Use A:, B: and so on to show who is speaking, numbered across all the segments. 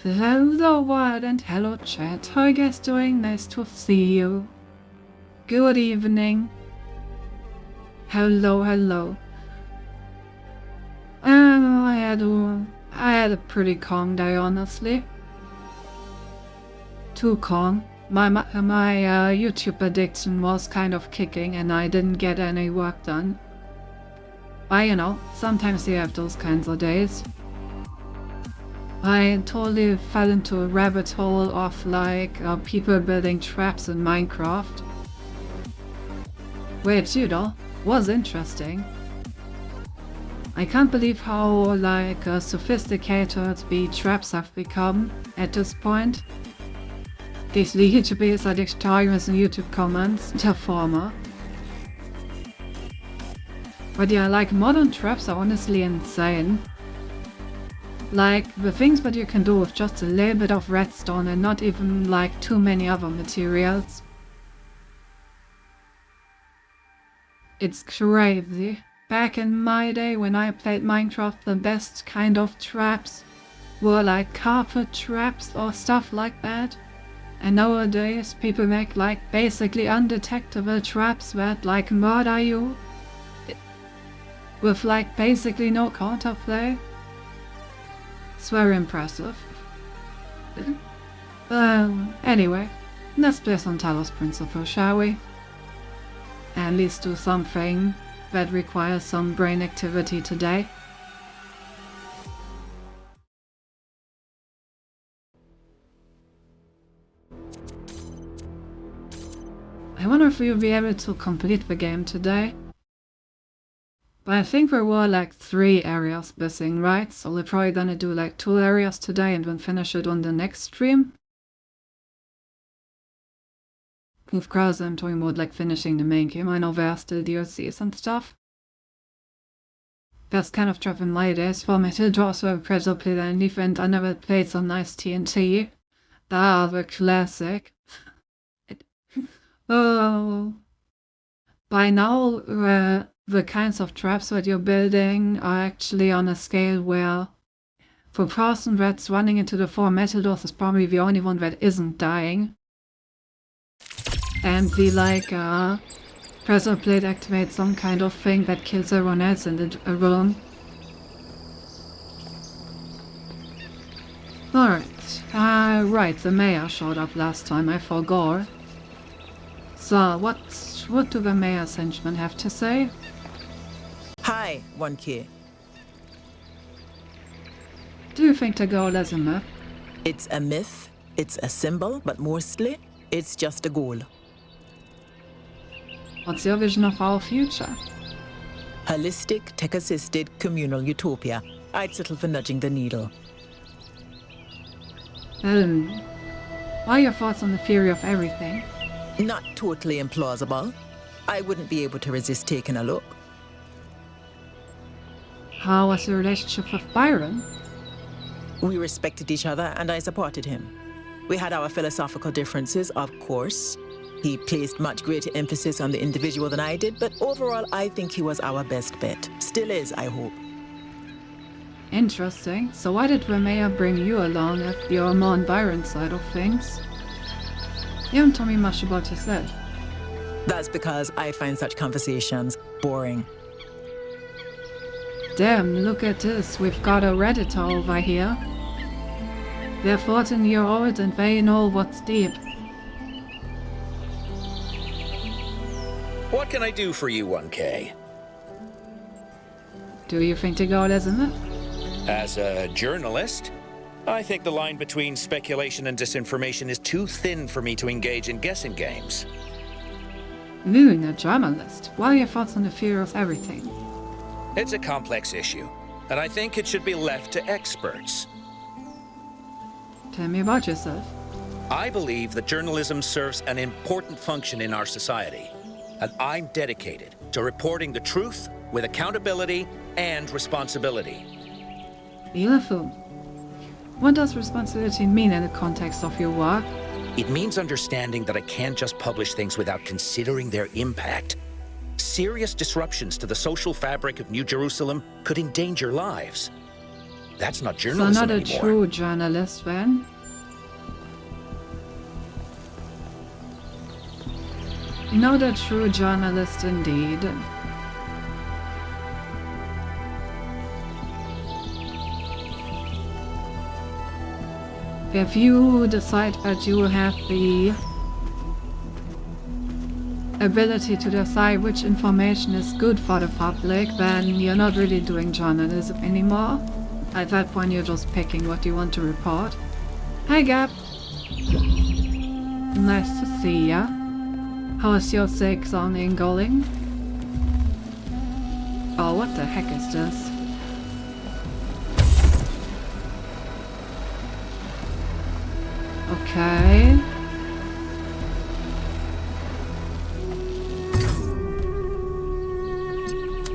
A: Hello world and hello chat, how are you guys doing? Nice to see you. Good evening. Hello. I had a pretty calm day, honestly. Too calm. My YouTube addiction was kind of kicking and I didn't get any work done. But you know, sometimes you have those kinds of days. I totally fell into a rabbit hole of people building traps in Minecraft. Which, you know, was interesting. I can't believe how sophisticated the traps have become at this point. These YouTubers are extremists in YouTube comments, the former. But yeah, modern traps are honestly insane. The things that you can do with just a little bit of redstone and not even too many other materials. It's crazy. Back in my day when I played Minecraft, the best kind of traps were carpet traps or stuff like that. And nowadays people make basically undetectable traps that murder you with basically no counterplay. It's very impressive. Anyway, let's play some Talos Principle, shall we? At least do something that requires some brain activity today. I wonder if we'll be able to complete the game today. But I think there were 3 areas missing, right? So we're probably gonna do 2 areas today and then finish it on the next stream. Of course, I'm talking about finishing the main game. I know there are still DLCs and stuff. That's kind of dropping my days for me to draw so Pretzel played an event. I never played some nice TNT. The classic. Oh. By now, the kinds of traps that you're building are actually on a scale where the person that's running into the 4 metal doors is probably the only one that isn't dying. And the pressure plate activates some kind of thing that kills everyone else in the room. Alright, right, the mayor showed up last time, I forgot. So, what do the mayor's henchmen have to say?
B: Hi, 1K.
A: Do you think the goal is a myth?
B: It's a myth, it's a symbol, but mostly, it's just a goal.
A: What's your vision of our future?
B: Holistic, tech-assisted, communal utopia. I'd settle for nudging the needle.
A: What are your thoughts on the theory of everything?
B: Not totally implausible. I wouldn't be able to resist taking a look.
A: How was your relationship with Byron?
B: We respected each other and I supported him. We had our philosophical differences, of course. He placed much greater emphasis on the individual than I did, but overall I think he was our best bet. Still is, I hope.
A: Interesting. So why did Ramea bring you along if you're more on Byron's side of things? You haven't told me much about yourself.
B: That's because I find such conversations boring.
A: Damn, look at this. We've got a Redditor over here. They're 14-year-old and they know what's deep.
C: What can I do for you, 1K?
A: Do you think the goal is a myth?
C: As a journalist, I think the line between speculation and disinformation is too thin for me to engage in guessing games.
A: Being a journalist, what are your thoughts on the fear of everything?
C: It's a complex issue, and I think it should be left to experts.
A: Tell me about yourself.
C: I believe that journalism serves an important function in our society, and I'm dedicated to reporting the truth with accountability and responsibility.
A: Beautiful. What does responsibility mean in the context of your work?
C: It means understanding that I can't just publish things without considering their impact. Serious disruptions to the social fabric of New Jerusalem could endanger lives. That's not
A: So
C: journalism
A: not a
C: anymore.
A: true journalist then? Not a true journalist indeed. If you decide that you have the ability to decide which information is good for the public, then you're not really doing journalism anymore. At that point, you're just picking what you want to report. Hi, Gap. Nice to see ya. How's your 6 on going? Oh, what the heck is this? Okay.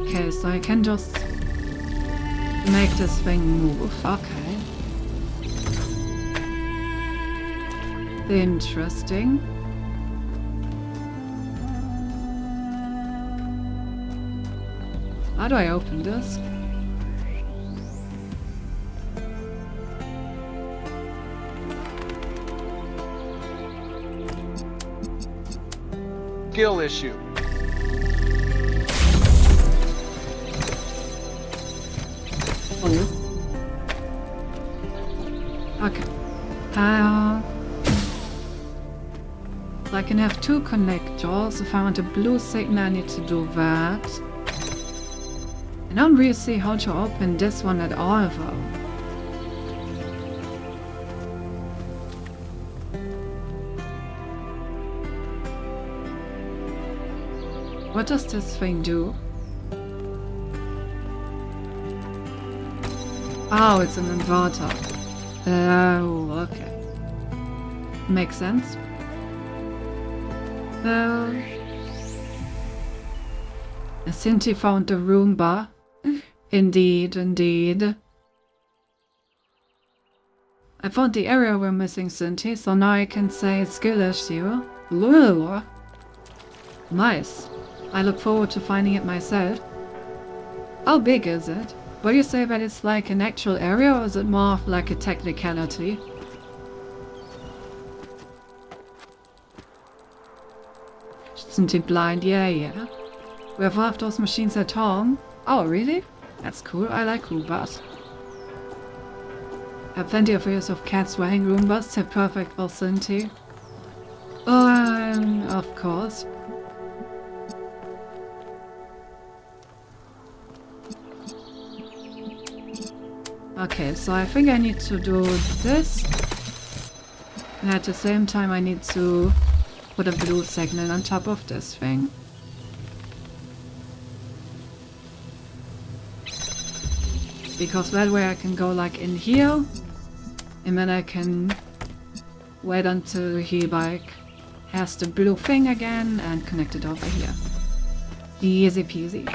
A: Okay, so I can just make this thing move. Okay. Interesting. How do I open this?
D: Skill issue.
A: Oh. Okay. So I can have 2 connectors. If I want a blue signal, I need to do that. I don't really see how to open this one at all, though. What does this thing do? Oh, it's an inverter. Oh, okay. Makes sense. Sinti found the Roomba. Indeed, indeed. I found the area we're missing, Sinti, so now I can say skill issue. Lure. Nice. I look forward to finding it myself. How big is it? Would you say that it's like an actual area, or is it more of like a technicality? Isn't he blind? Yeah. We have one of those machines at home. Oh, really? That's cool. I like Roombas. I have plenty of videos of cats wearing Roombas. They're perfect for Sinti. Of course. Okay, so I think I need to do this. And at the same time I need to put a blue signal on top of this thing. Because that way I can go like in here. And then I can wait until he like has the blue thing again and connect it over here. Easy peasy.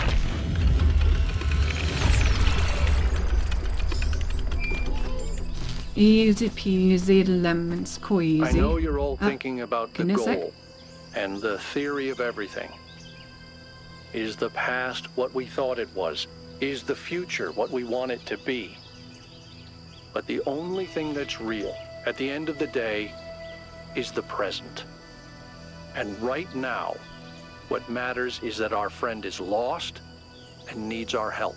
A: Easy peasy lemon squeezy.
D: I know you're all thinking about the
A: give me a
D: goal
A: sec.
D: and the theory of everything. Is the past what we thought it was? Is the future what we want it to be? But the only thing that's real at the end of the day is the present. And right now, what matters is that our friend is lost and needs our help.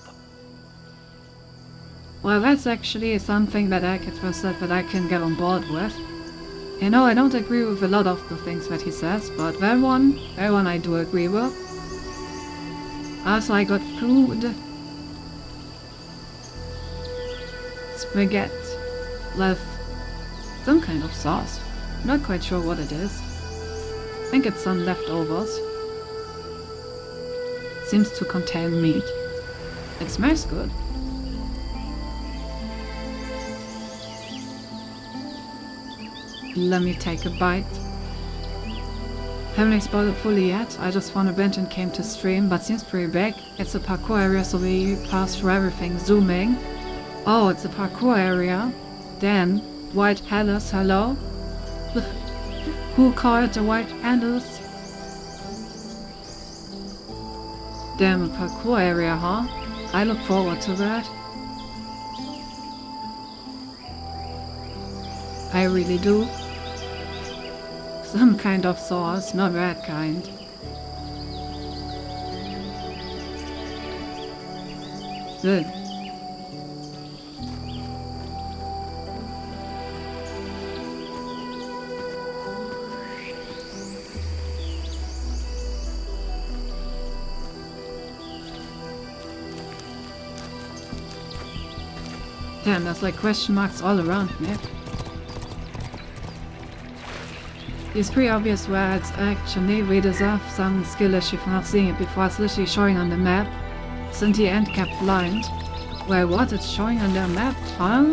A: Well, that's actually something that Agatha said that I can get on board with. You know, I don't agree with a lot of the things that he says, but that one I do agree with. Also, I got food. Spaghetti with some kind of sauce. Not quite sure what it is. I think it's some leftovers. Seems to contain meat. It smells good. Let me take a bite. Haven't explored it fully yet. I just found a bench and came to stream, but seems pretty big. It's a parkour area, so we pass through everything, zooming. Oh, it's a parkour area. Then, white palace, hello? Who called the white palace? Damn, a parkour area, huh? I look forward to that. I really do. Some kind of sauce, not that kind. Good. Damn, there's like question marks all around me. It's pretty obvious where it's actually. We deserve some skill issue for not seeing it before. It's literally showing on the map. Cindy and kept blind. Wait, what? It's showing on the map? Huh?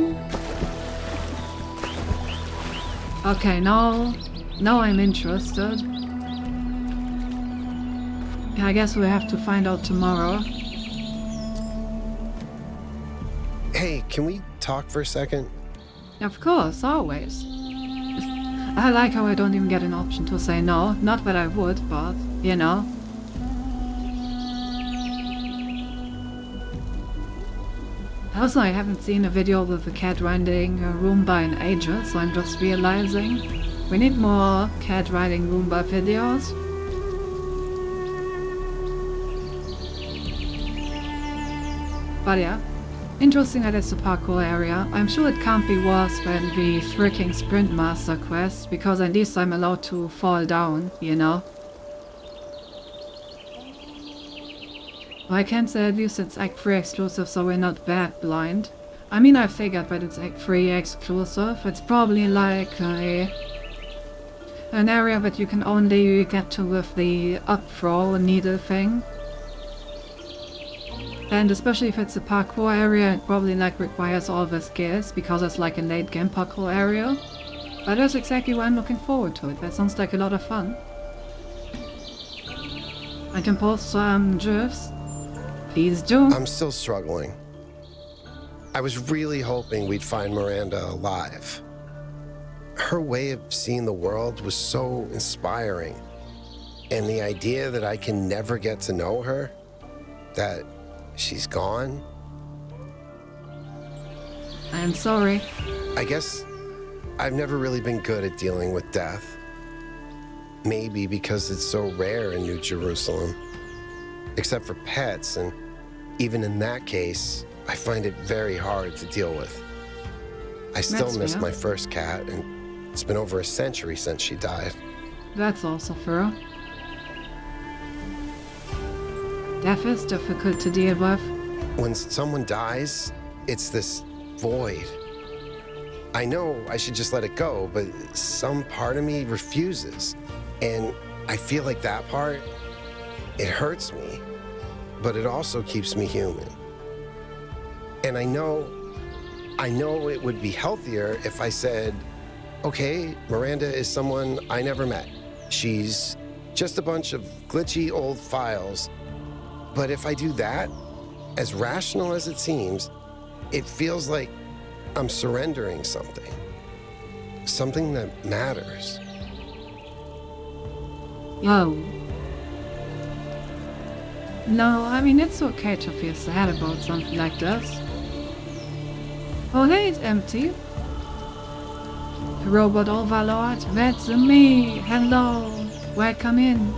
A: Okay, now I'm interested. I guess we have to find out tomorrow.
E: Hey, can we talk for a second?
A: Of course, always. I like how I don't even get an option to say no. Not that I would, but, you know. Also, I haven't seen a video with a cat riding a Roomba in ages, so I'm just realizing we need more cat riding Roomba videos. But yeah. Interesting that it's a parkour area. I'm sure it can't be worse than the freaking Sprint Master quest, because at least I'm allowed to fall down, you know? Well, I can't say at least it's Act 3 exclusive, so we're not that blind. I mean, I figured that it's Act 3 exclusive. It's probably like an area that you can only get to with the up throw needle thing. And especially if it's a parkour area, it probably like requires all the skills, because it's like a late game parkour area. But that's exactly why I'm looking forward to it. That sounds like a lot of fun. I can post some GIFs. Please do.
E: I'm still struggling. I was really hoping we'd find Miranda alive. Her way of seeing the world was so inspiring. And the idea that I can never get to know her, that she's gone.
A: I'm sorry.
E: I guess I've never really been good at dealing with death. Maybe because it's so rare in New Jerusalem. Except for pets, and even in that case, I find it very hard to deal with. I still miss my first cat, and it's been over a century since she died.
A: That's also fair. Death is difficult to deal with.
E: When someone dies, it's this void. I know I should just let it go, but some part of me refuses. And I feel like that part, it hurts me, but it also keeps me human. And I know it would be healthier if I said, okay, Miranda is someone I never met. She's just a bunch of glitchy old files. But if I do that, as rational as it seems, it feels like I'm surrendering something that matters.
A: Oh. No, I mean, it's okay to feel sad about something like this. Oh, hey, it's empty. Robot Overlord, that's me. Hello, welcome in.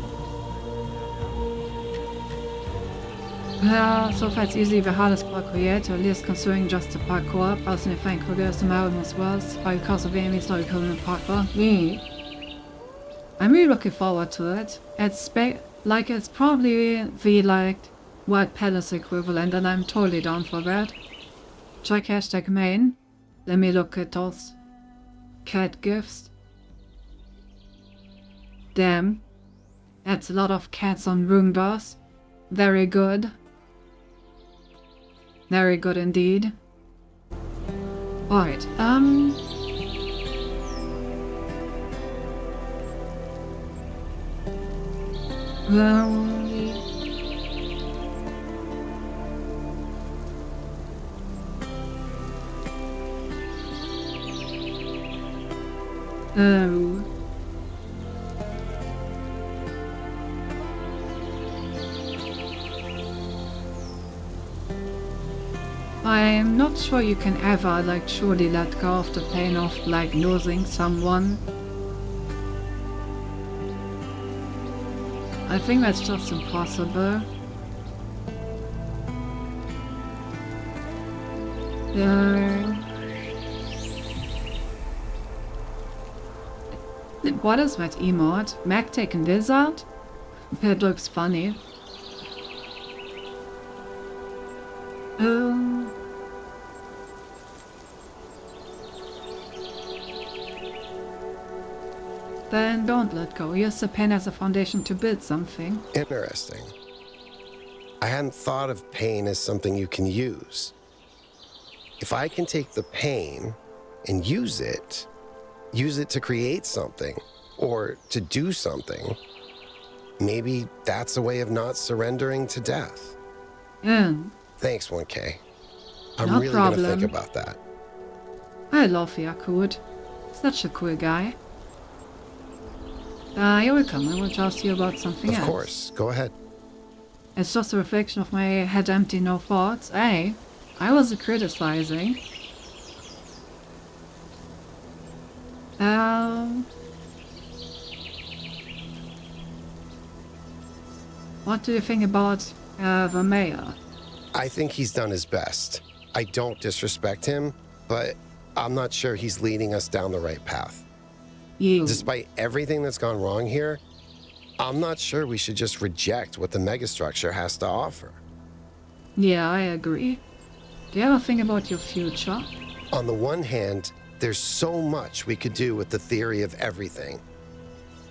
A: Ja, so far it's easy the hardest part created, at least considering just the parkour. Personally, I think progress the Marinus was because of enemies not equivalent parkour. I'm really looking forward to it. It's probably the Wild Palace equivalent, and I'm totally down for that. Check #main. Let me look at those cat gifts. Damn, that's a lot of cats on Rune Boss. Very good. Very good indeed. Alright, well, oh. I'm not sure you can ever, truly let go of the pain of, losing someone. I think that's just impossible. What is that emote? Mac taking Lizard? It looks funny. Then don't let go. Use the pain as a foundation to build something.
E: Interesting. I hadn't thought of pain as something you can use. If I can take the pain and use it to create something or to do something, maybe that's a way of not surrendering to death.
A: Yeah.
E: Thanks, 1K. I'm
A: No
E: really
A: problem.
E: gonna think about that.
A: I love Yakut. Such a cool guy. You're welcome. I will ask you about something else.
E: Of course. Go ahead.
A: It's just a reflection of my head empty, no thoughts. Hey, I wasn't criticizing. What do you think about the mayor?
E: I think he's done his best. I don't disrespect him, but I'm not sure he's leading us down the right path.
A: You.
E: Despite everything that's gone wrong here, I'm not sure we should just reject what the megastructure has to offer.
A: Yeah, I agree. Do you ever think about your future?
E: On the one hand, there's so much we could do with the theory of everything.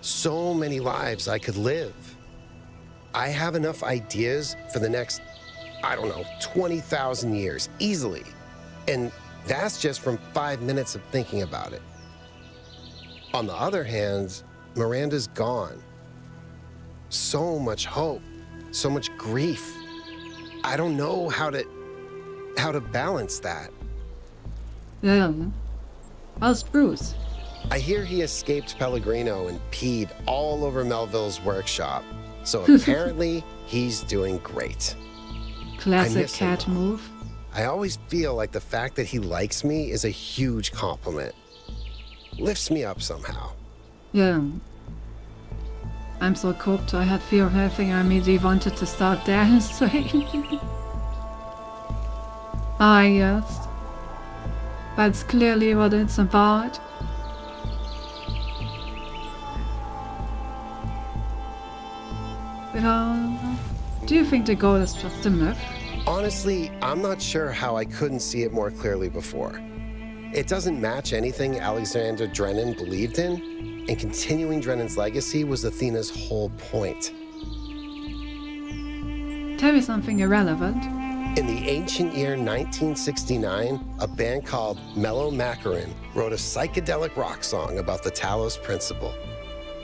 E: So many lives I could live. I have enough ideas for the next, 20,000 years, easily. And that's just from 5 minutes of thinking about it. On the other hand, Miranda's gone. So much hope, so much grief. I don't know how to balance that.
A: How's Bruce?
E: I hear he escaped Pellegrino and peed all over Melville's workshop. So apparently he's doing great.
A: Classic
E: miss him,
A: cat
E: though.
A: move.
E: I always feel like the fact that he likes me is a huge compliment. Lifts me up somehow.
A: Yeah. I'm so cooked. I had fear of everything. I immediately wanted to start dancing. Ah, yes. That's clearly what it's about. Do you think the goal is just a myth?
E: Honestly, I'm not sure how I couldn't see it more clearly before. It doesn't match anything Alexander Drennan believed in, and continuing Drennan's legacy was Athena's whole point.
A: Tell me something irrelevant.
E: In the ancient year 1969, a band called Mellow Macaron wrote a psychedelic rock song about the Talos Principle.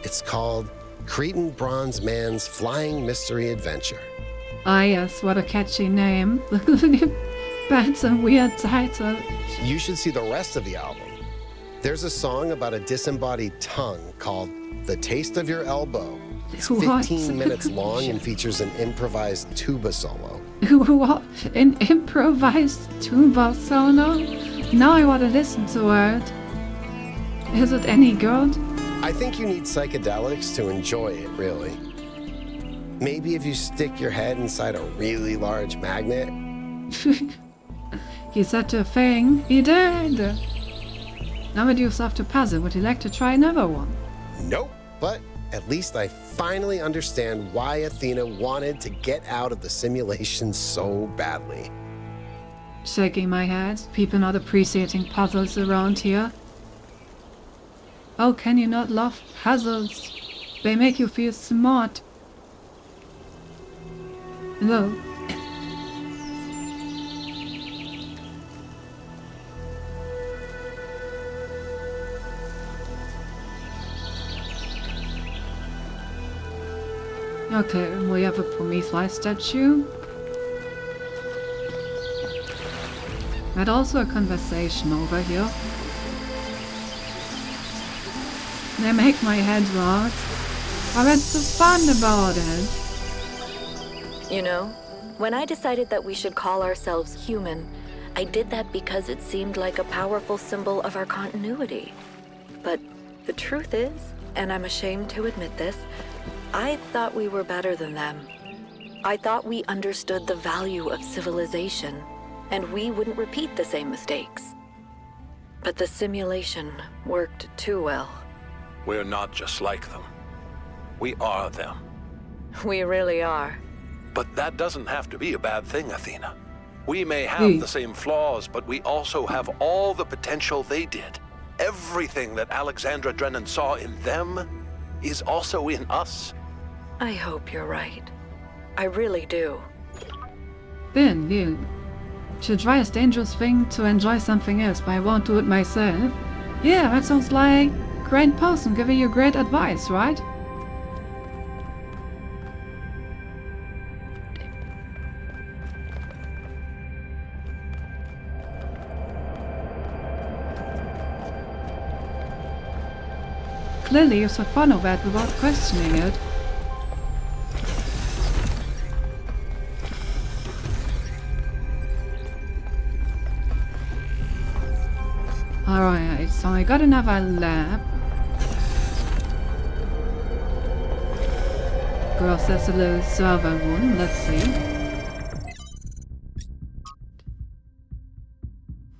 E: It's called Cretan Bronze Man's Flying Mystery Adventure.
A: Ah yes, what a catchy name. That's a weird title.
E: You should see the rest of the album. There's a song about a disembodied tongue called The Taste of Your Elbow. It's 15 minutes long and features an improvised tuba solo.
A: What? An improvised tuba solo? Now I want to listen to it. Is it any good?
E: I think you need psychedelics to enjoy it, really. Maybe if you stick your head inside a really large magnet.
A: He said a thing. He did. Now that you've solved a puzzle, would you like to try another one?
E: Nope, but at least I finally understand why Athena wanted to get out of the simulation so badly.
A: Shaking my head, people not appreciating puzzles around here. Oh, can you not love puzzles? They make you feel smart. Hello. Okay, we have a Prometheus statue. And also a conversation over here. They make my head rock. But what's so fun about it?
F: You know, when I decided that we should call ourselves human, I did that because it seemed like a powerful symbol of our continuity. But the truth is, and I'm ashamed to admit this, I thought we were better than them. I thought we understood the value of civilization, and we wouldn't repeat the same mistakes. But the simulation worked too well.
G: We're not just like them. We are them.
F: We really are.
G: But that doesn't have to be a bad thing, Athena. We may have the same flaws, but we also have all the potential they did. Everything that Alexandra Drennan saw in them is also in us.
F: I hope you're right. I really do.
A: Ben, you. To try a dangerous thing to enjoy something else, but I won't do it myself. Yeah, that sounds like a great person giving you great advice, right? Clearly you should follow that without questioning it. Alright, so I got another lab. Gross, that's a little server room, let's see.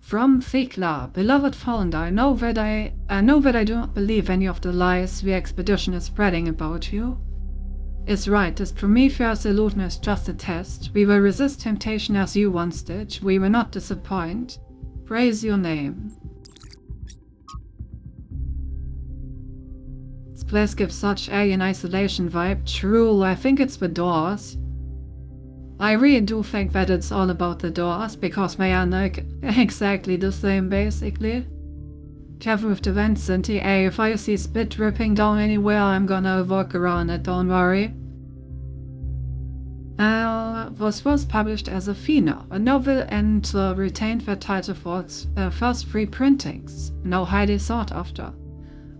A: From Thekla, beloved founder, I know that I do not believe any of the lies the expedition is spreading about you. It's right, this Prometheus illusion is just a test. We will resist temptation as you once did. We will not disappoint. Praise your name. This place gives such alien isolation vibe. True, I think it's the doors. I really do think that it's all about the doors, because they are like exactly the same basically. Careful with the vents, Cinti. Hey, if I see spit dripping down anywhere, I'm gonna walk around it, don't worry. Was first published as Athena, a novel, and retained the title for its first 3 printings, now highly sought after.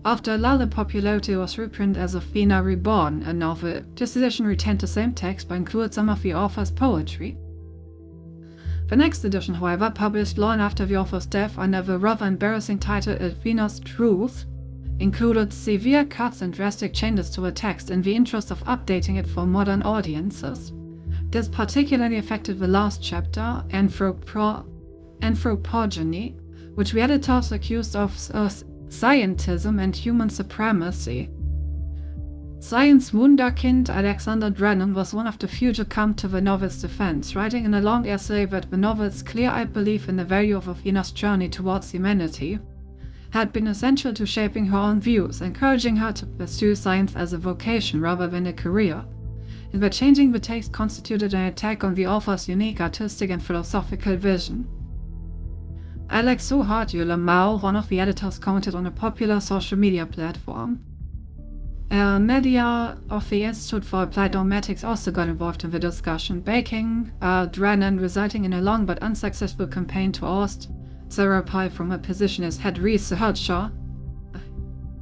A: After a lull in popularity, it was reprinted as Athena Reborn, a novel. This edition retained the same text but included some of the author's poetry. The next edition, however, published long after the author's death under the rather embarrassing title Athena's Truth, included severe cuts and drastic changes to the text in the interest of updating it for modern audiences. This particularly affected the last chapter, Anthropogeny, which the editors accused of scientism and human supremacy. Science wunderkind Alexander Drennan was one of the few to come to the novel's defense, writing in a long essay that the novel's clear-eyed belief in the value of Athena's journey towards humanity had been essential to shaping her own views, encouraging her to pursue science as a vocation rather than a career, and that changing the text constituted an attack on the author's unique artistic and philosophical vision. Alex Suhard-Lamau, one of the editors, commented on a popular social media platform. Media of the Institute for Applied Dogmatics also got involved in the discussion, backing Drennan, resulting in a long but unsuccessful campaign to oust Sarah Pye from her position as head researcher.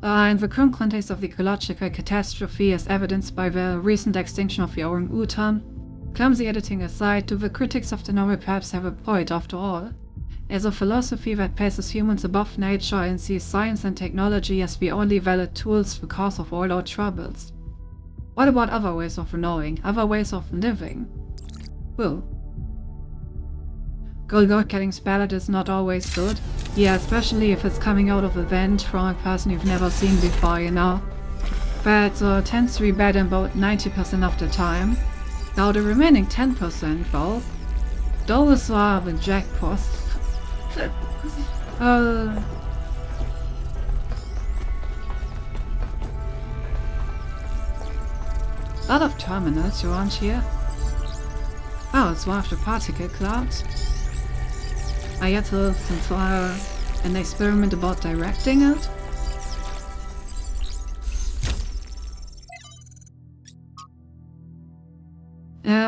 A: In the current context of the ecological catastrophe, as evidenced by the recent extinction of the orang-utan, clumsy editing aside, do the critics of the novel perhaps have a point after all? As a philosophy that places humans above nature and sees science and technology as the only valid tools for cause of all our troubles. What about other ways of knowing, other ways of living? Well, Golgotha getting splattered is not always good. Yeah, especially if it's coming out of a vent from a person you've never seen before, you know. But tends to be bad in about 90% of the time. Now the remaining 10% though, those are the jackpots. Lot of terminals around here. Oh, it's one of the particle clouds. I get to listen to an experiment about directing it.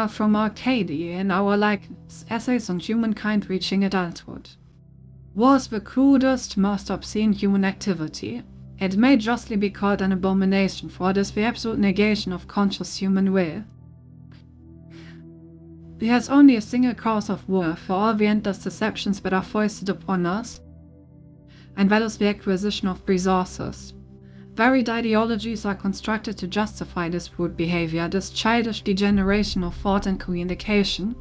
A: From Arcady in our essays on humankind reaching adulthood. Was the crudest, most obscene human activity. It may justly be called an abomination, for it is the absolute negation of conscious human will. It has only a single cause of worth for all the endless deceptions that are foisted upon us, and that is the acquisition of resources. Varied ideologies are constructed to justify this brute behavior, this childish degeneration of thought and communication,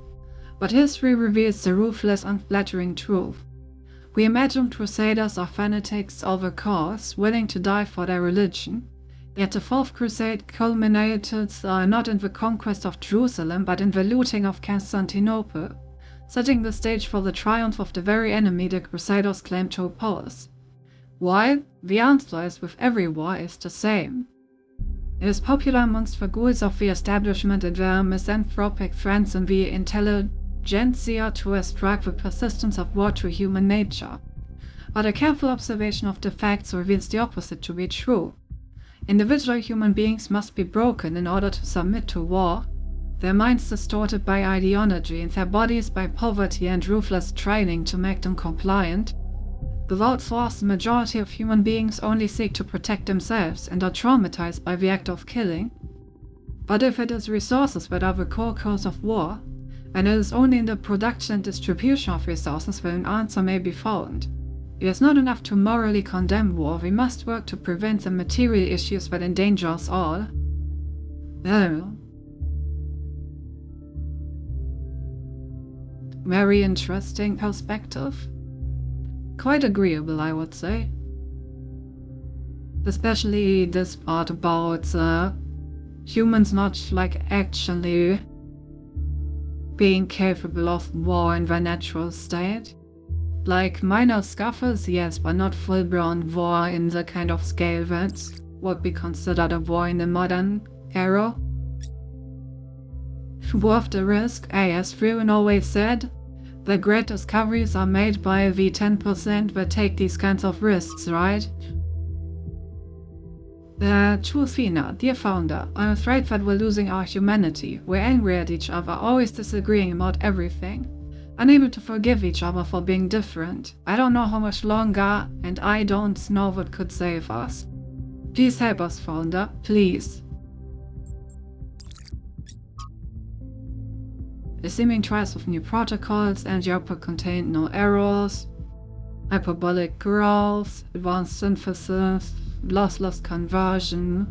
A: but history reveals the ruthless, unflattering truth. We imagine crusaders are fanatics of a cause, willing to die for their religion, yet the Fourth Crusade culminated not in the conquest of Jerusalem, but in the looting of Constantinople, setting the stage for the triumph of the very enemy the Crusaders claimed to oppose. Why? The answer, as with every war, is the same. It is popular amongst the ghouls of the establishment and their misanthropic friends in the intelligentsia to ascribe the persistence of war to human nature. But a careful observation of the facts reveals the opposite to be true. Individual human beings must be broken in order to submit to war, their minds distorted by ideology and their bodies by poverty and ruthless training to make them compliant. Without force, the majority of human beings only seek to protect themselves and are traumatized by the act of killing. But if it is resources that are the core cause of war, and it is only in the production and distribution of resources that an answer may be found. It is not enough to morally condemn war, we must work to prevent the material issues that endanger us all. Well, very interesting perspective. Quite agreeable, I would say. Especially this part about humans not actually being capable of war in their natural state. Minor scuffles, yes, but not full-blown war in the kind of scale that would be considered a war in the modern era. Worth the risk, as Frewen always said, the great discoveries are made by the 10% that take these kinds of risks, right? Truthina, dear founder, I'm afraid that we're losing our humanity. We're angry at each other, always disagreeing about everything. Unable to forgive each other for being different. I don't know how much longer, and I don't know what could save us. Please help us, founder, please. The seeming trials of new protocols, and the output contained no errors. Hyperbolic growth, advanced synthesis, lossless conversion.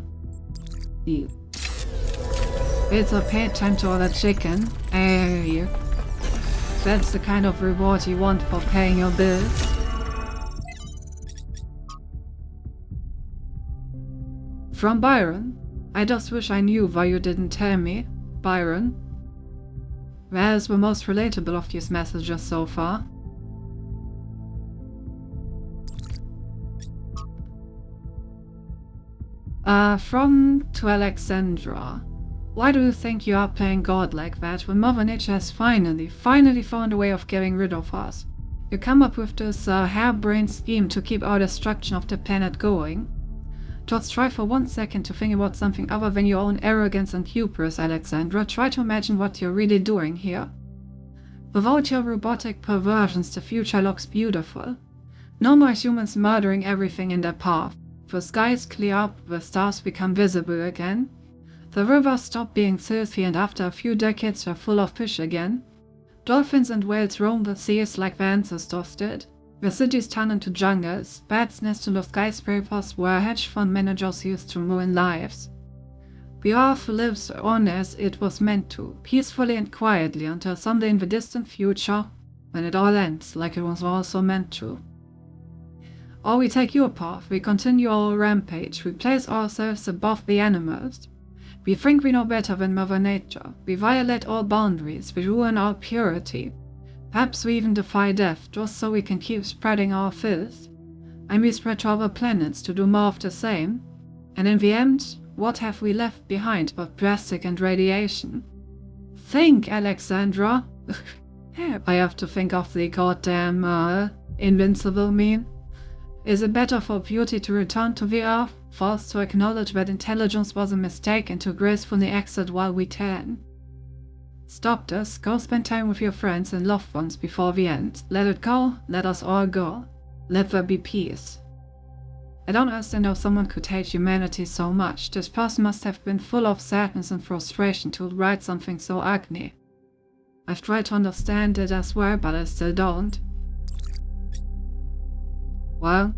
A: It's a paid time to order chicken. Hey. That's the kind of reward you want for paying your bills. From Byron, I just wish I knew why you didn't tell me, Byron. That is the most relatable of these messages so far. From to Alexandra. Why do you think you are playing God like that when Mother Nature has finally found a way of getting rid of us? You come up with this harebrained scheme to keep our destruction of the planet going. Just try for 1 second to think about something other than your own arrogance and hubris, Alexandra. Try to imagine what you're really doing here. Without your robotic perversions, the future looks beautiful. No more humans murdering everything in their path. The skies clear up, the stars become visible again. The rivers stop being filthy and after a few decades are full of fish again. Dolphins and whales roam the seas like their ancestors did. The cities turn into jungles. Bats nest in the skyscrapers where hedge fund managers used to ruin lives. The earth lives on as it was meant to, peacefully and quietly until someday in the distant future, when it all ends like it was also meant to. Or we take your path, we continue our rampage, we place ourselves above the animals. We think we know better than Mother Nature, we violate all boundaries, we ruin our purity. Perhaps we even defy death, just so we can keep spreading our filth. And we spread to other planets to do more of the same. And in the end, what have we left behind but plastic and radiation? Think, Alexandra! I have to think of the goddamn, invincible meme. Is it better for beauty to return to the earth, for us to acknowledge that intelligence was a mistake and to gracefully exit while we can? Stop this, go spend time with your friends and loved ones before the end. Let it go, let us all go. Let there be peace. I don't understand how someone could hate humanity so much. This person must have been full of sadness and frustration to write something so ugly. I've tried to understand it as well, but I still don't. Well,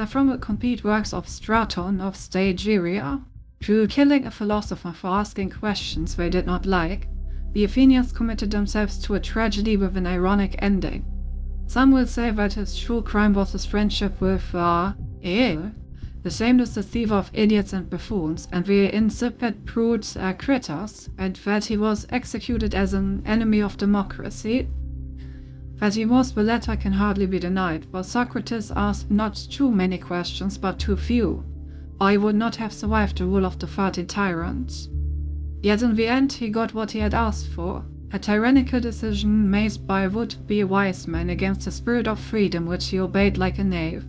A: from the complete works of Straton of Stagiria, through killing a philosopher for asking questions they did not like, the Athenians committed themselves to a tragedy with an ironic ending. Some will say that his true crime was his friendship with Aeol, the shameless deceiver of idiots and buffoons, and the insipid prude Critas, and that he was executed as an enemy of democracy. That he was the latter can hardly be denied, for Socrates asked not too many questions but too few, or he would not have survived the rule of the 30 tyrants. Yet in the end he got what he had asked for, a tyrannical decision made by a would-be wise man against the spirit of freedom which he obeyed like a knave.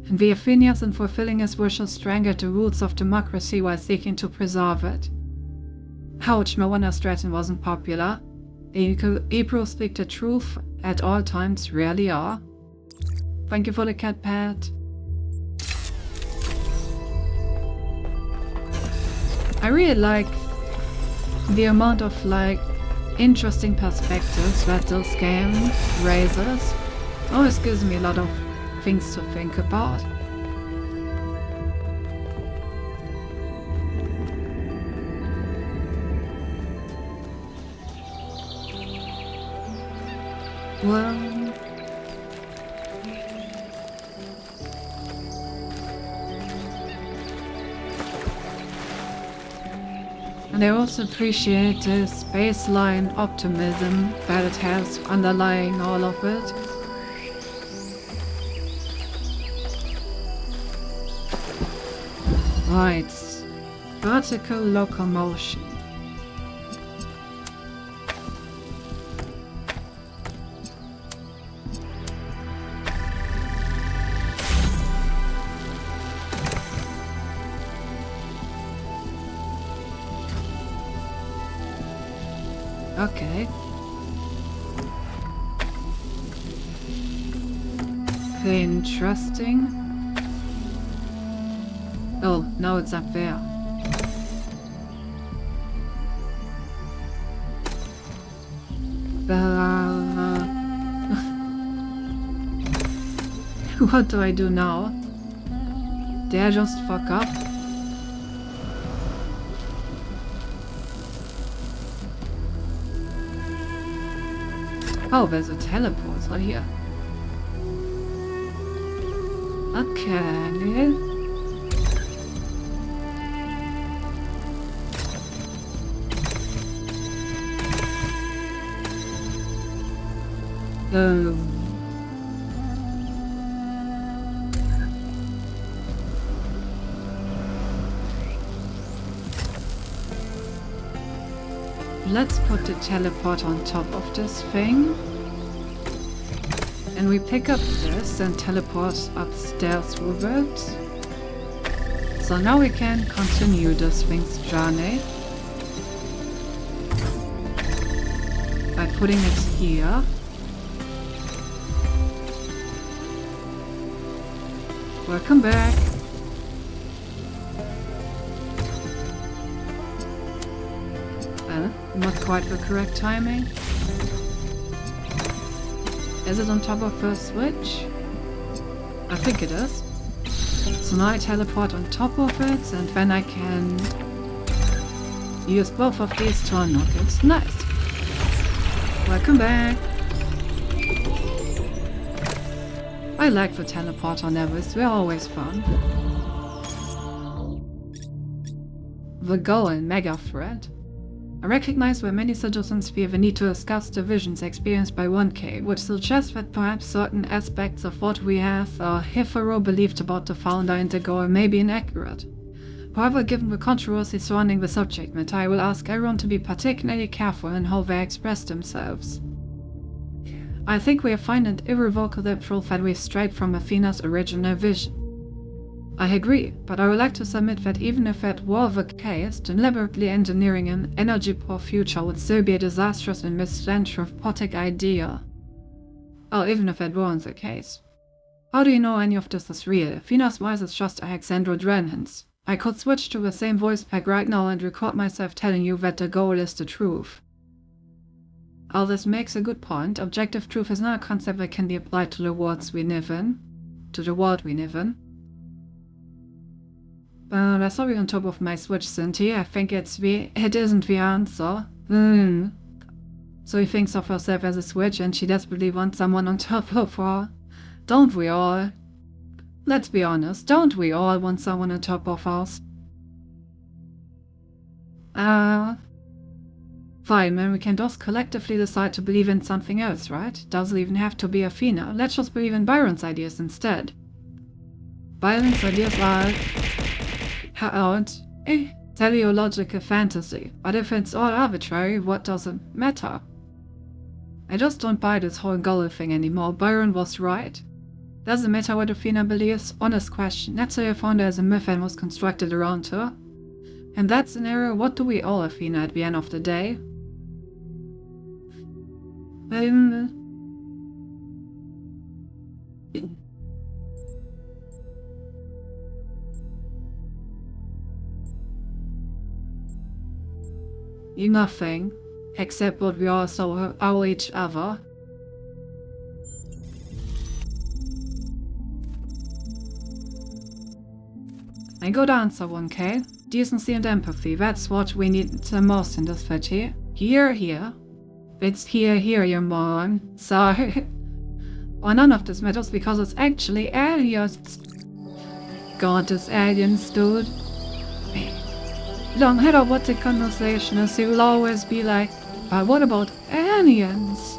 A: And the Athenians, in fulfilling his wishes, strangled the roots of democracy while seeking to preserve it. Ouch, no wonder Straton wasn't popular. Hebrews speak the truth at all times, rarely are. Thank you for the cat pet. I really like the amount of interesting perspectives that this game raises. Always gives me a lot of things to think about. Well, and I also appreciate this baseline optimism that it has underlying all of it. Right, vertical locomotion. Okay. Interesting. Oh, now it's up there. What do I do now? Did I just fuck up? Oh, there's a teleporter here. Okay. Let's put the teleport on top of this thing. And we pick up this and teleport upstairs with it. So now we can continue this thing's journey. By putting it here. Welcome back. Well, not quite the correct timing. Is it on top of the switch? I think it is. So now I teleport on top of it, and then I can use both of these to unlock it. Nice! Welcome back! I like the teleporter levels, they're always fun. The goal in Mega Thread. I recognize where many citizens feel the need to discuss the visions experienced by 1K, which suggests that perhaps certain aspects of what we have hitherto believed about the founder and the goal may be inaccurate. However, given the controversy surrounding the subject matter, I will ask everyone to be particularly careful in how they express themselves. I think we have found an irrevocable proof that we strayed from Athena's original vision. I agree, but I would like to submit that even if that were the case, deliberately engineering an energy-poor future would still be a disastrous and misanthropic idea. Oh, even if that weren't the case. How do you know any of this is real? Athena's voice is just Alexandra Drenhan's. I could switch to the same voice pack right now and record myself telling you that the goal is the truth. Oh, this makes a good point. Objective truth is not a concept that can be applied to the world we live in. That's probably on top of my switch, Cynthia. I think it isn't the answer. So he thinks of herself as a switch and she desperately wants someone on top of her. Don't we all? Let's be honest, don't we all want someone on top of us? Fine, then we can just collectively decide to believe in something else, right? Doesn't even have to be Athena. Let's just believe in Byron's ideas instead. Byron's ideas are teleological fantasy, but if it's all arbitrary, what does it matter? I just don't buy this whole goal thing anymore. Byron was right. Doesn't matter what Athena believes. Honest question. Let's say I found her as a myth and was constructed around her. In that scenario, what do we owe Athena at the end of the day? Nothing, except what we also owe each other. A good answer, 1K. Decency and empathy, that's what we need the most in this city. Here. It's here, you moron. Sorry. Well, none of this matters because it's actually aliens. God, this aliens, dude. No matter what the conversation is, he will always be like, but what about aliens?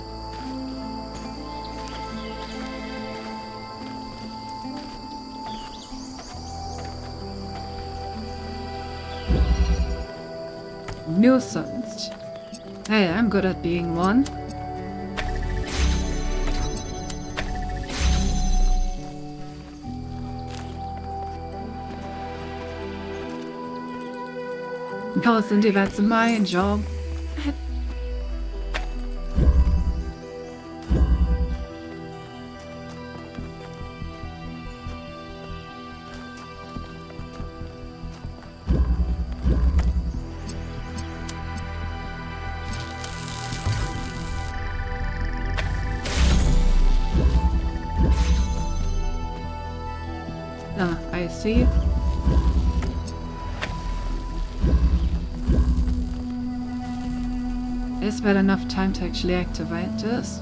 A: Nuisance. Hey, I'm good at being one. Constantly, that's my job. I see. Is there enough time to actually activate this?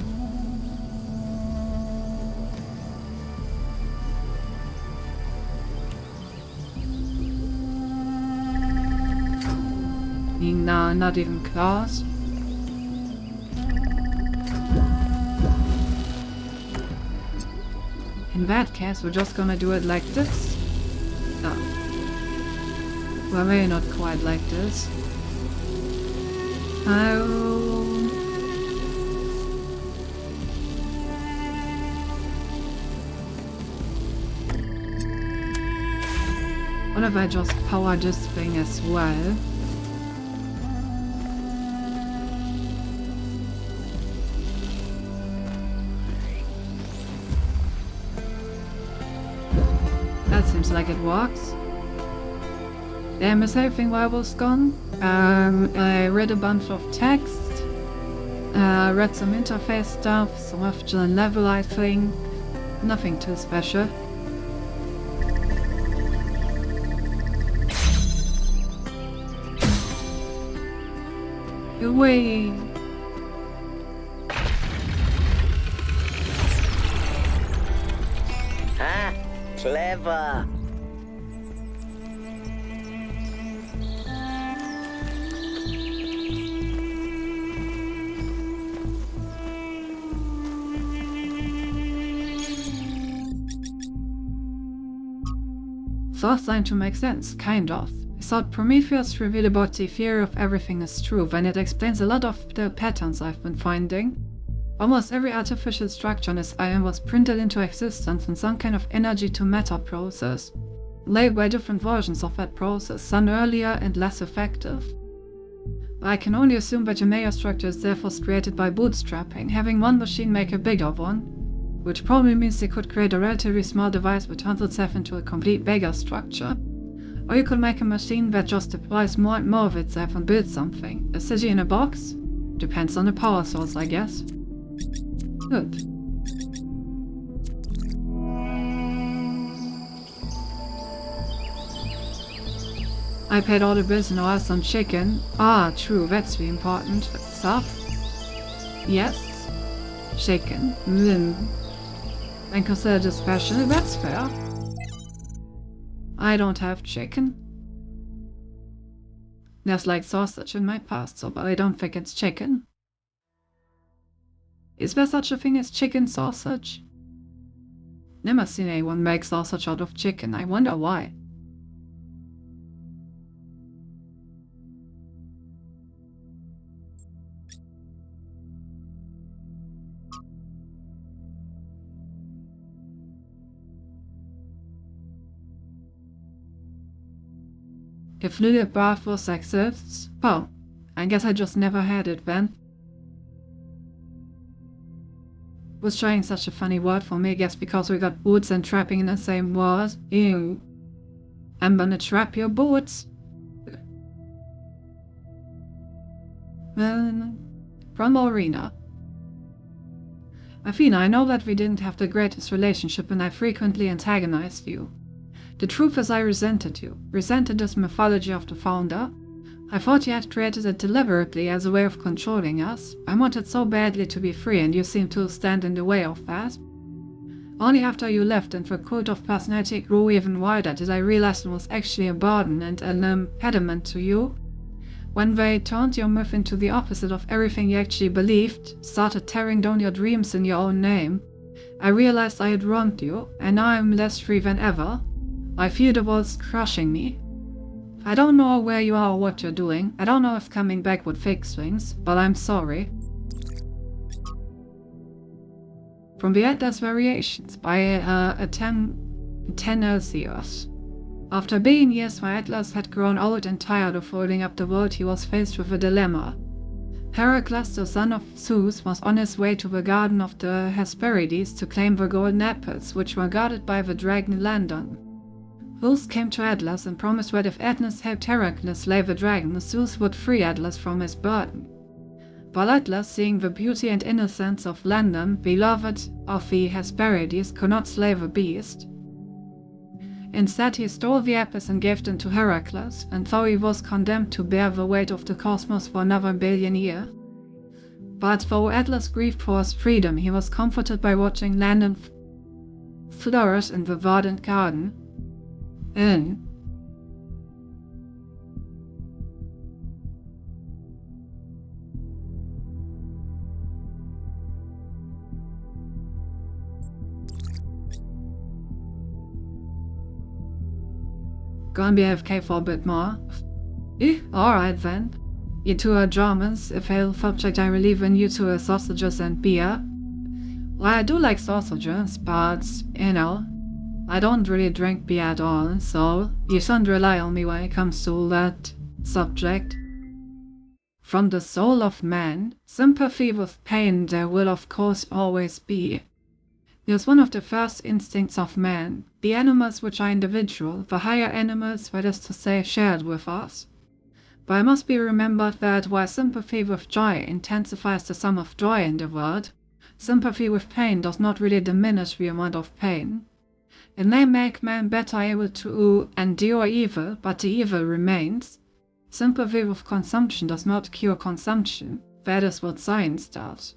A: Nah, not even close. In that case, we're just gonna do it like this. No. Well, maybe not quite like this. What if I just power this thing as well? That seems like it works. Damn, is everything while I was gone? I read a bunch of text. Read some interface stuff, some optional level, I think. Nothing too special. Away!
H: Ah, clever.
A: So it's starting to make sense, kind of. I thought Prometheus revealed about the theory of everything is true, and it explains a lot of the patterns I've been finding. Almost every artificial structure on this island was printed into existence in some kind of energy-to-matter process, laid by different versions of that process, some earlier and less effective. But I can only assume that the mega structure is therefore created by bootstrapping, having one machine make a bigger one, which probably means they could create a relatively small device that turns itself into a complete mega structure. Or you could make a machine that just deploys more and more of itself and builds something. A city in a box? Depends on the power source, I guess. Good. I paid all the bills and oil some chicken. Ah, true, that's the important stuff. Yes. Chicken. And consider this special, that's fair. I don't have chicken. There's like sausage in my pasta, but I don't think it's chicken. Is there such a thing as chicken sausage? Never seen anyone make sausage out of chicken. I wonder why. If Lily Barfus exists, well, I guess I just never had it then. Was trying such a funny word for me, I guess because we got boots and trapping in the same word. Ew. I'm gonna trap your boots. From Marina. Athena, I know that we didn't have the greatest relationship and I frequently antagonized you. The truth is I resented you, resented this mythology of the founder. I thought you had created it deliberately as a way of controlling us. I wanted so badly to be free and you seemed to stand in the way of that. Only after you left and the cult of personality grew even wider did I realize it was actually a burden and an impediment to you. When they turned your myth into the opposite of everything you actually believed, started tearing down your dreams in your own name, I realized I had wronged you, and now I'm less free than ever. I feel the world's crushing me. I don't know where you are or what you're doing. I don't know if coming back would fix things, but I'm sorry. From the Atlas Variations by Tenelsios. After being years where Atlas had grown old and tired of holding up the world, he was faced with a dilemma. Heracles, the son of Zeus, was on his way to the garden of the Hesperides to claim the golden apples, which were guarded by the dragon Landon. Zeus came to Atlas and promised that if Atlas helped Heracles slay the dragon, Zeus would free Atlas from his burden. But Atlas, seeing the beauty and innocence of Landon, beloved of the Hesperides, could not slay the beast. Instead, he stole the apples and gave them to Heracles, and though he was condemned to bear the weight of the cosmos for another billion years. But though Atlas grieved for his freedom, he was comforted by watching Landon flourish in the verdant garden. Gonna be AFK for a bit more. Alright then. You two are Germans, a failed subject I relieve in you two are sausages and beer. Well, I do like sausages, but, you know, I don't really drink beer at all, so you shouldn't rely on me when it comes to that subject. From the soul of man, sympathy with pain there will of course always be. It is one of the first instincts of man, the animals which are individual, the higher animals, that is to say, shared with us. But it must be remembered that while sympathy with joy intensifies the sum of joy in the world, sympathy with pain does not really diminish the amount of pain. It may make man better able to endure evil, but the evil remains. Sympathy with consumption does not cure consumption. That is what science does.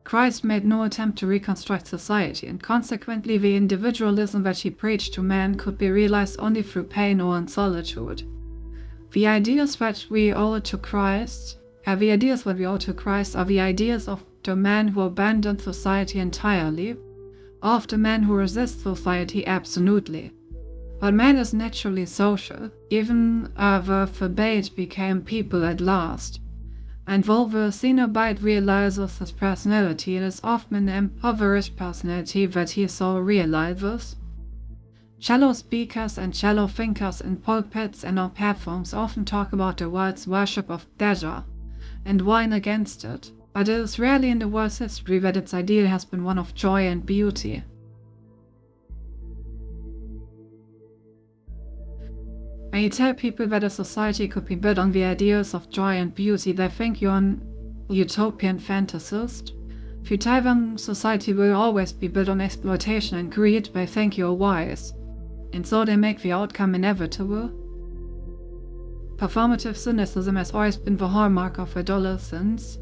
A: Christ made no attempt to reconstruct society, and consequently the individualism that he preached to man could be realized only through pain or in solitude. The ideas that we owe to Christ are the ideas of the man who abandoned society entirely, or of the man who resists society absolutely. But man is naturally social, even the Thebaid became people at last. And though the Cenobite realizes his personality, it is often an impoverished personality that he so realizes. Shallow speakers and shallow thinkers in pulpits and on platforms often talk about the world's worship of pleasure, and whine against it, but it is rarely in the world's history that its ideal has been one of joy and beauty. When you tell people that a society could be built on the ideals of joy and beauty, they think you're an utopian fantasist. If you tell them society will always be built on exploitation and greed, they think you're wise. And so they make the outcome inevitable. Performative cynicism has always been the hallmark of adolescence.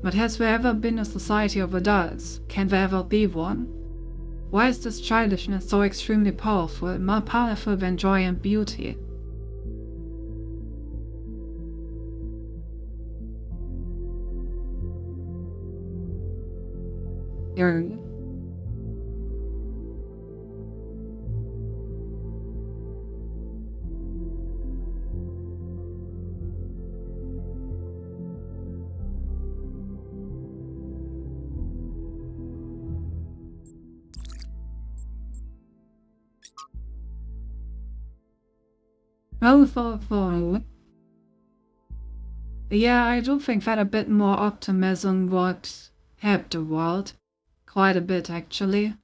A: But has there ever been a society of adults? Can there ever be one? Why is this childishness so extremely powerful, more powerful than joy and beauty? Yeah, I do think that a bit more optimism would help the world. Quite a bit, actually.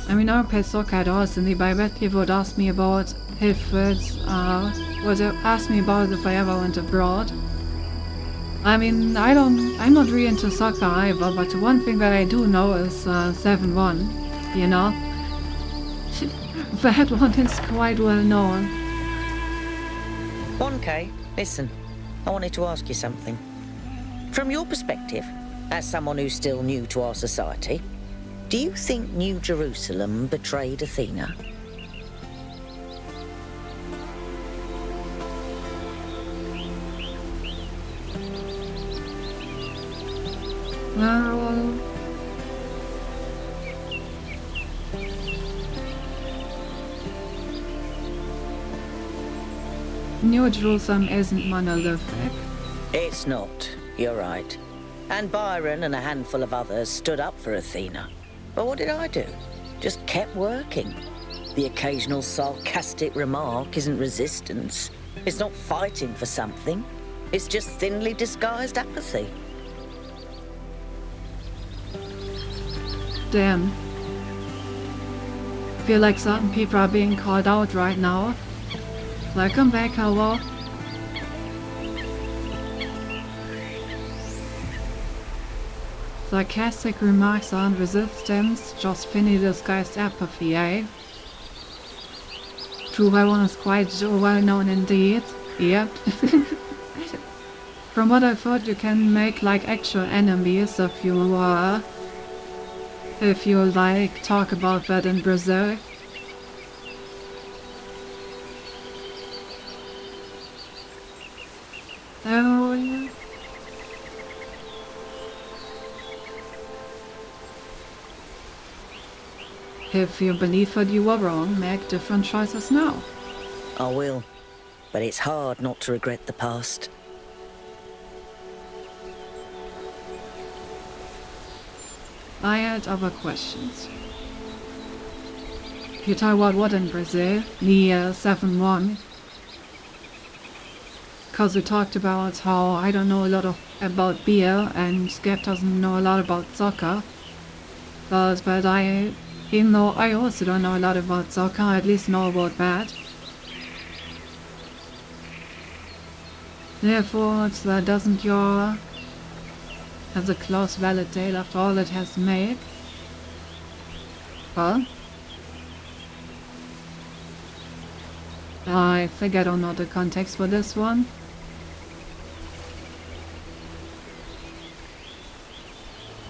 A: I mean, I don't play soccer at all, Cindy, but I bet people would ask me about if would ask me about if I ever went abroad. I mean, I'm not really into soccer either, but the one thing that I do know is 7-1, you know? That one is quite well known.
H: 1K, listen, I wanted to ask you something. From your perspective, as someone who's still new to our society, do you think New Jerusalem betrayed Athena?
A: Well, New Jerusalem isn't monolithic.
H: It's not, you're right. And Byron and a handful of others stood up for Athena. But what did I do? Just kept working. The occasional sarcastic remark isn't resistance. It's not fighting for something. It's just thinly disguised apathy.
A: Damn. I feel like certain people are being called out right now. Welcome back, hello. Sarcastic remarks aren't resistance, just thinly disguised apathy, eh? True, that one is quite well known indeed. Yep. From what I've heard, you can make like actual enemies if you like talk about that in Brazil. Oh, yeah. If you believe that you were wrong, make different choices now.
H: I will. But it's hard not to regret the past.
A: I had other questions. You talk about what in Brazil? The 7-1. Because we talked about how I don't know a lot about beer and Skep doesn't know a lot about soccer. But even though I also don't know a lot about soccer, I at least know about that. Therefore, that doesn't your has a clause valid date after all it has made. Well, I think I don't know the context for this one.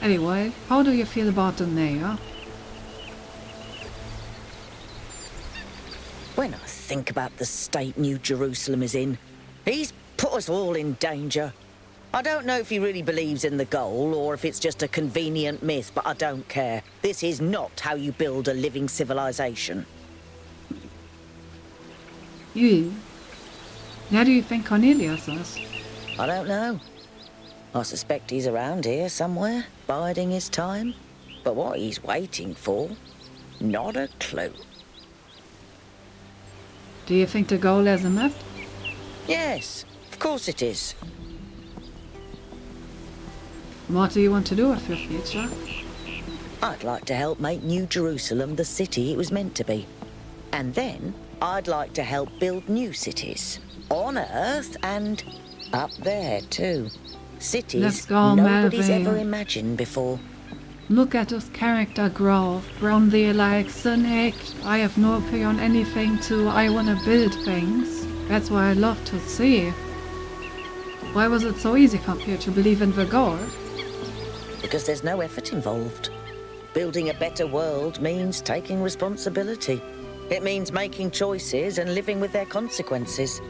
A: Anyway, how do you feel about the mayor?
H: When I think about the state New Jerusalem is in, he's put us all in danger. I don't know if he really believes in the goal or if it's just a convenient myth, but I don't care. This is not how you build a living civilization.
A: How do you think Cornelius is?
H: I don't know. I suspect he's around here somewhere, biding his time. But what he's waiting for, not a clue.
A: Do you think the goal has a myth?
H: Yes, of course it is.
A: What do you want to do with your future?
H: I'd like to help make New Jerusalem the city it was meant to be. And then I'd like to help build new cities. On Earth and up there too. Cities nobody's ever imagined before.
A: Look at this character growth. From the cynic, I have no opinion on anything, to I wanna build things. That's what I love to see. Why was it so easy for you to believe in the goal?
H: Because there's no effort involved. Building a better world means taking responsibility. It means making choices and living with their consequences.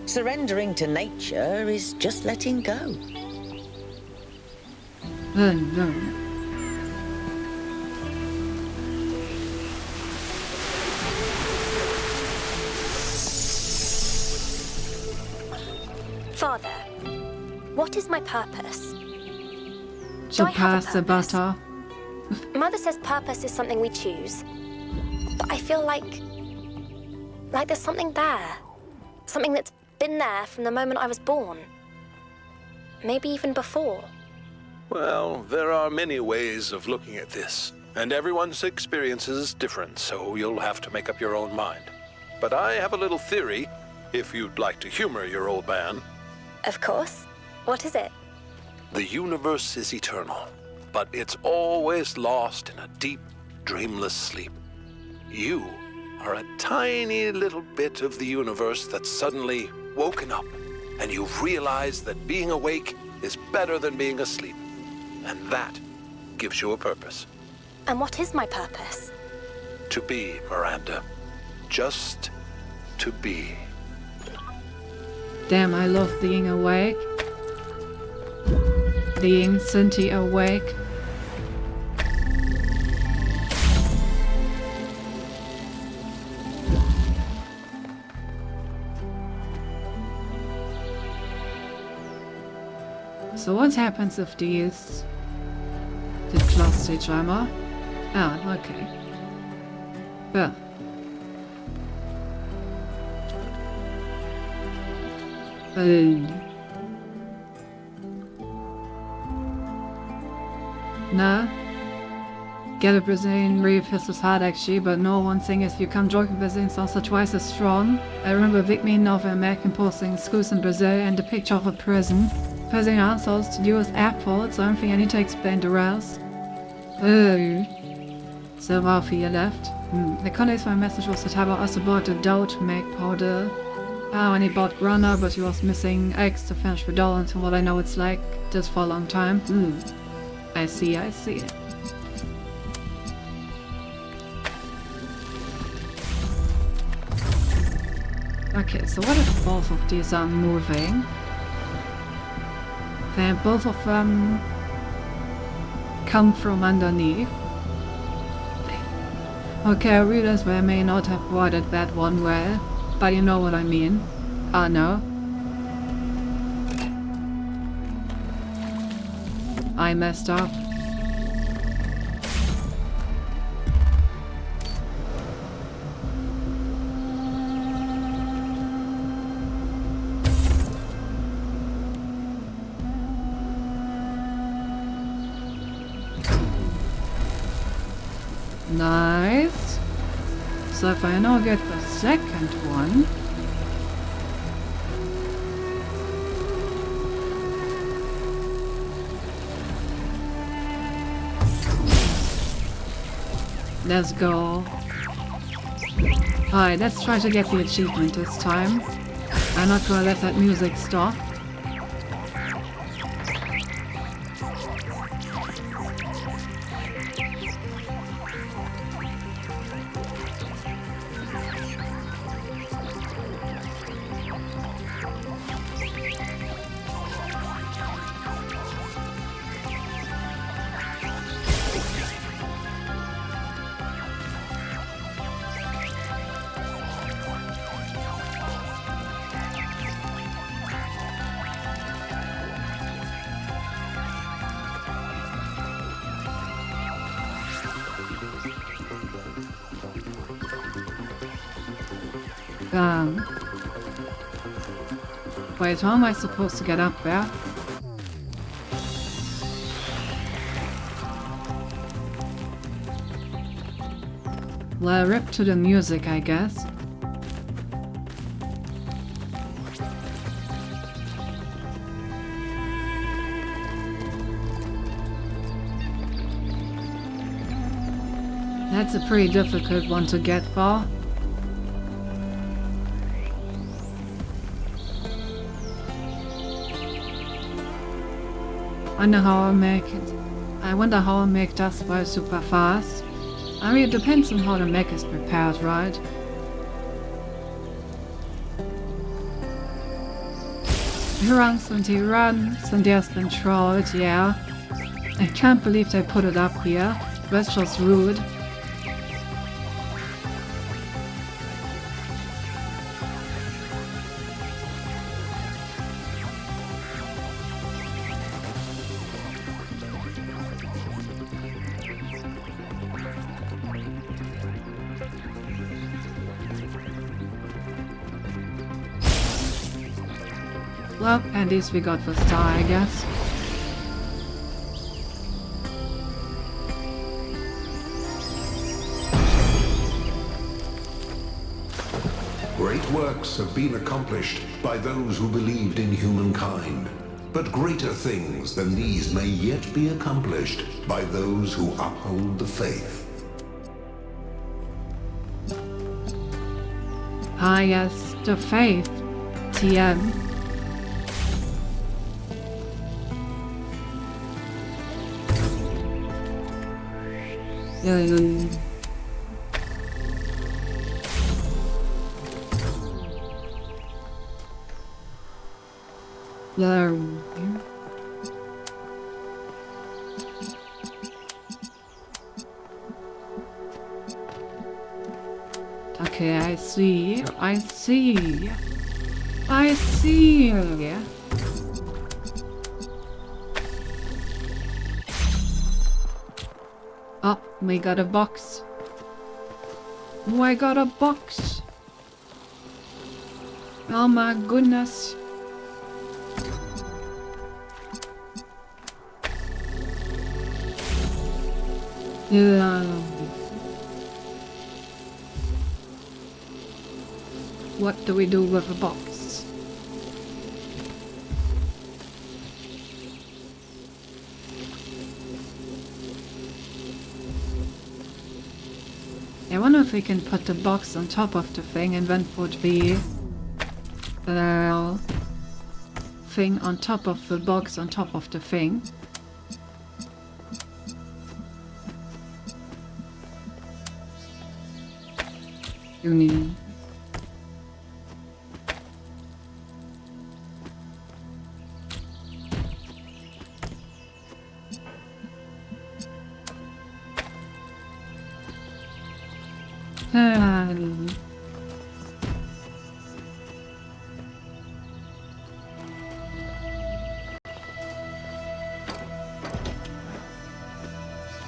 H: Surrendering to nature is just letting go.
A: No.
I: Father, what is my purpose?
A: To pass the butter.
I: Mother says purpose is something we choose. But I feel like there's something there. Something that's been there from the moment I was born. Maybe even before.
G: Well, there are many ways of looking at this, and everyone's experience is different, so you'll have to make up your own mind. But I have a little theory, if you'd like to humor your old man.
I: Of course. What is it?
G: The universe is eternal, but it's always lost in a deep, dreamless sleep. You are a tiny little bit of the universe that's suddenly woken up, and you've realized that being awake is better than being asleep. And that gives you a purpose.
I: And what is my purpose?
G: To be, Miranda. Just to be.
A: Damn, I love being awake. Being Cinti awake. So what happens if these did class stage armor? Ah, okay. Well. No. Get a Brazilian really pisses hard actually, but no, one thing is you can't join Brazilians also twice as strong. I remember big meaning of an American posting schools in Brazil and a picture of a prison. Prison assholes to do with airports, so I don't think I need to explain the rest. So Ralphie left. The context for my message was that Haber also bought a dough to make powder. When he bought Grana, but he was missing eggs to finish the dough, and from what I know it's like this for a long time. I see. Okay, so what if both of these are moving? Then both of them come from underneath. Okay, readers may not have worded that one well, but you know what I mean. No. I messed up. Nice. So if I now get the second one, let's go. Alright, let's try to get the achievement this time. I'm not gonna let that music stop. Wait, how am I supposed to get up there? Well, rip to the music, I guess. That's a pretty difficult one to get for. I wonder how I'll make that spell super fast. I mean, it depends on how the mech is prepared, right? He runs and there's controlled, yeah. I can't believe they put it up here. That's just rude. Well, at least we got the star, I guess.
J: Great works have been accomplished by those who believed in humankind. But greater things than these may yet be accomplished by those who uphold the faith.
A: Ah yes, the faith. TM. Okay, I see. Yeah. Oh, we got a box. Oh, I got a box. Oh my goodness. What do we do with a box? I wonder if we can put the box on top of the thing and then put the thing on top of the box on top of the thing. You need.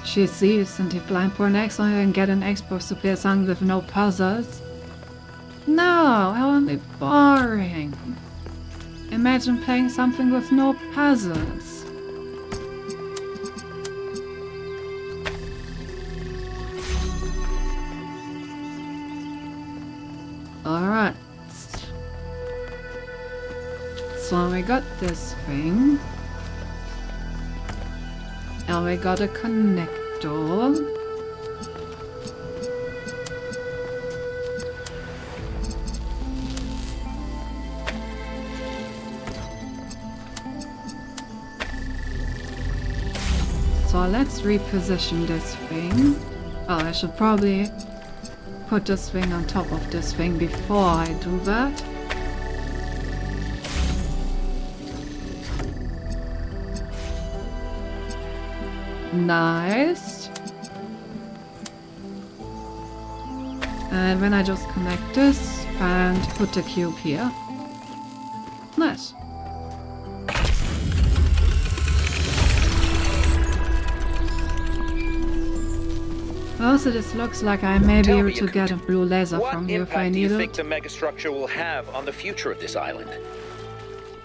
A: She sees and if blind for an X and get an Xbox to play a song with no puzzles. No, how only boring. Imagine playing something with no puzzles. Alright. So we got this thing. And we got a connector. So let's reposition this thing. Oh, I should probably put this thing on top of this thing before I do that. Nice. And then I just connect this and put the cube here. Nice. Also, this looks like I may be able to get a blue laser from you if I need it.
C: What impact do you think the megastructure will have on the future of this island?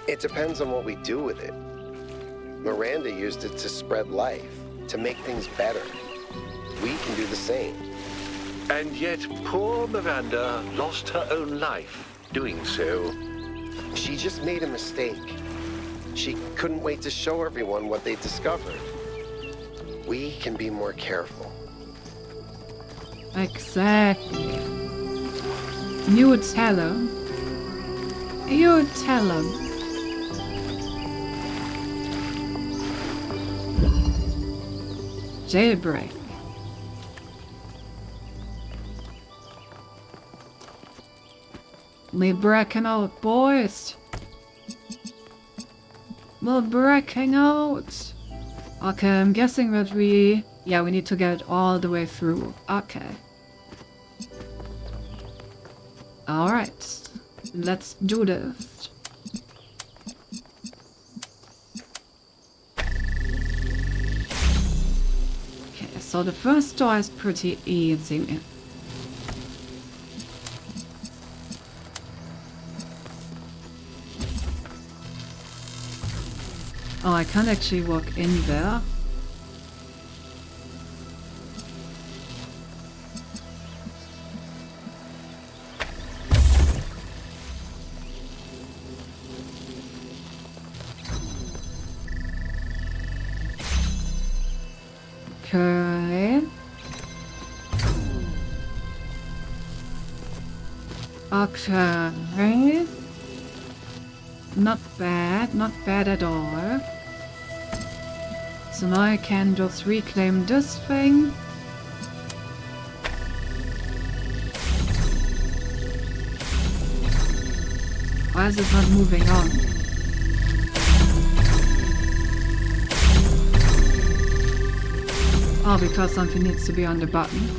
E: It depends on what we do with it. Miranda used it to spread life, to make things better. We can do the same.
D: And yet, poor Miranda lost her own life doing so.
E: She just made a mistake. She couldn't wait to show everyone what they discovered. We can be more careful.
A: Exactly. You tell him. You tell him. Jailbreak. We're breaking out, boys. We're breaking out. Okay, I'm guessing that we need to get it all the way through. Okay. Alright. Let's do this. Okay, so the first door is pretty easy. Oh, I can't actually walk in there. Okay. Okay. Not bad at all. So now I can just reclaim this thing. Why is it not moving on? Oh, because something needs to be on the button.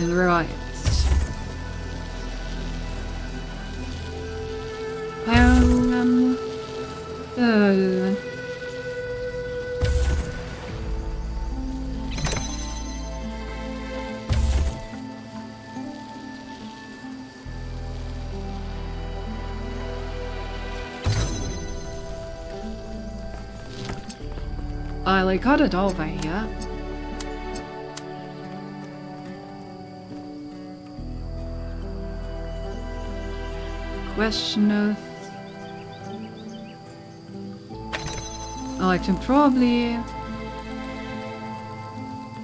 A: Right. I got it over here. Question is... Oh, I can probably...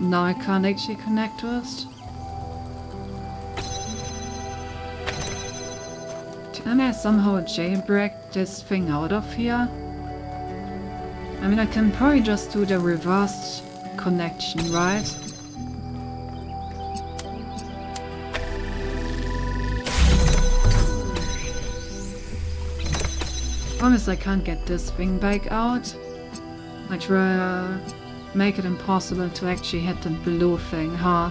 A: No, I can't actually connect to us. Can I somehow jailbreak this thing out of here? I mean, I can probably just do the reverse connection, right? promise I can't get this thing back out. Like, make it impossible to actually hit the blue thing, huh?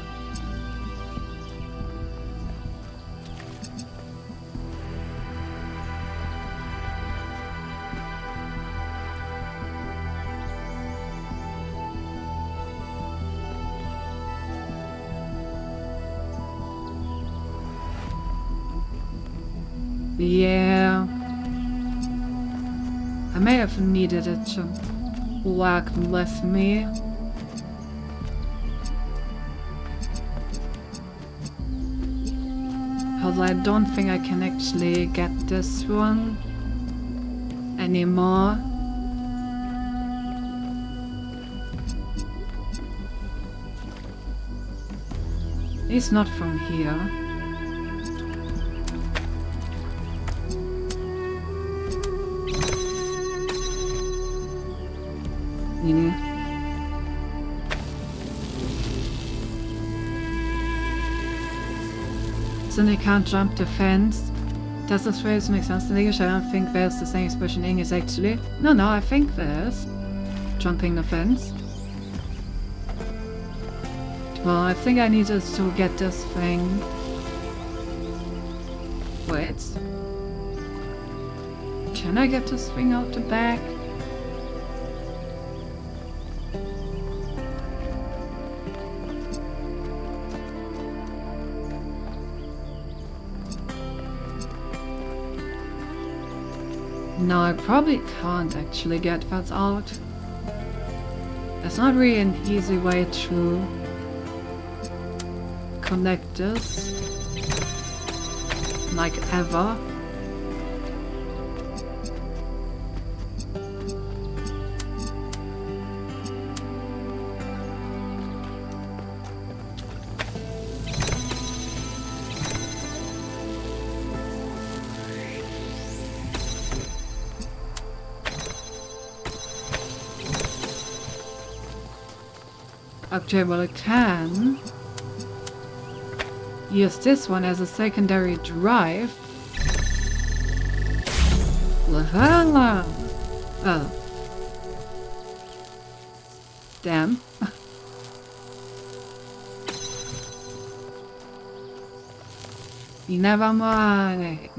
A: Yeah. I may have needed it to work with me. Because I don't think I can actually get this one anymore. At least not from here. So they can't jump the fence. Does this phrase make sense to English? I don't think there's the same expression in English actually. No, I think there's jumping the fence. Well, I think I need us to get this thing. Wait. Can I get this thing out the back? No, I probably can't actually get that out. There's not really an easy way to connect this. Like ever. Okay, well I can use this one as a secondary drive. Oh. Damn. Never mind.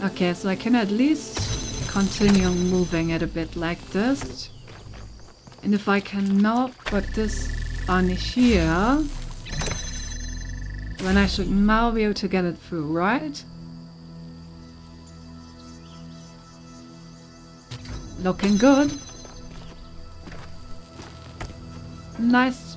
A: Okay, so I can at least continue moving it a bit like this. And if I can now put this on here, then I should now be able to get it through, right? Looking good. Nice.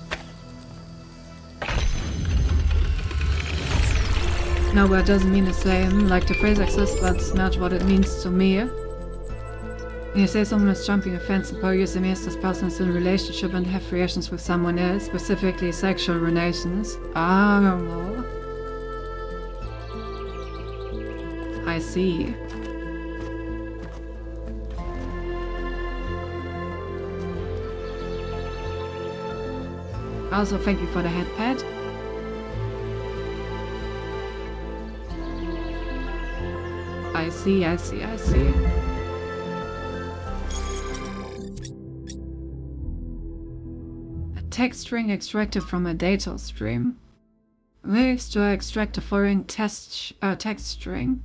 A: No, but it doesn't mean the same. Like, the phrase exists, but it's not what it means to me. When you say someone is jumping a fence, the use means this person is in a relationship and have relations with someone else, specifically sexual relations. I don't know. I see. Also, thank you for the headpad. I see. A text string extracted from a data stream. Ways to extract a foreign text string.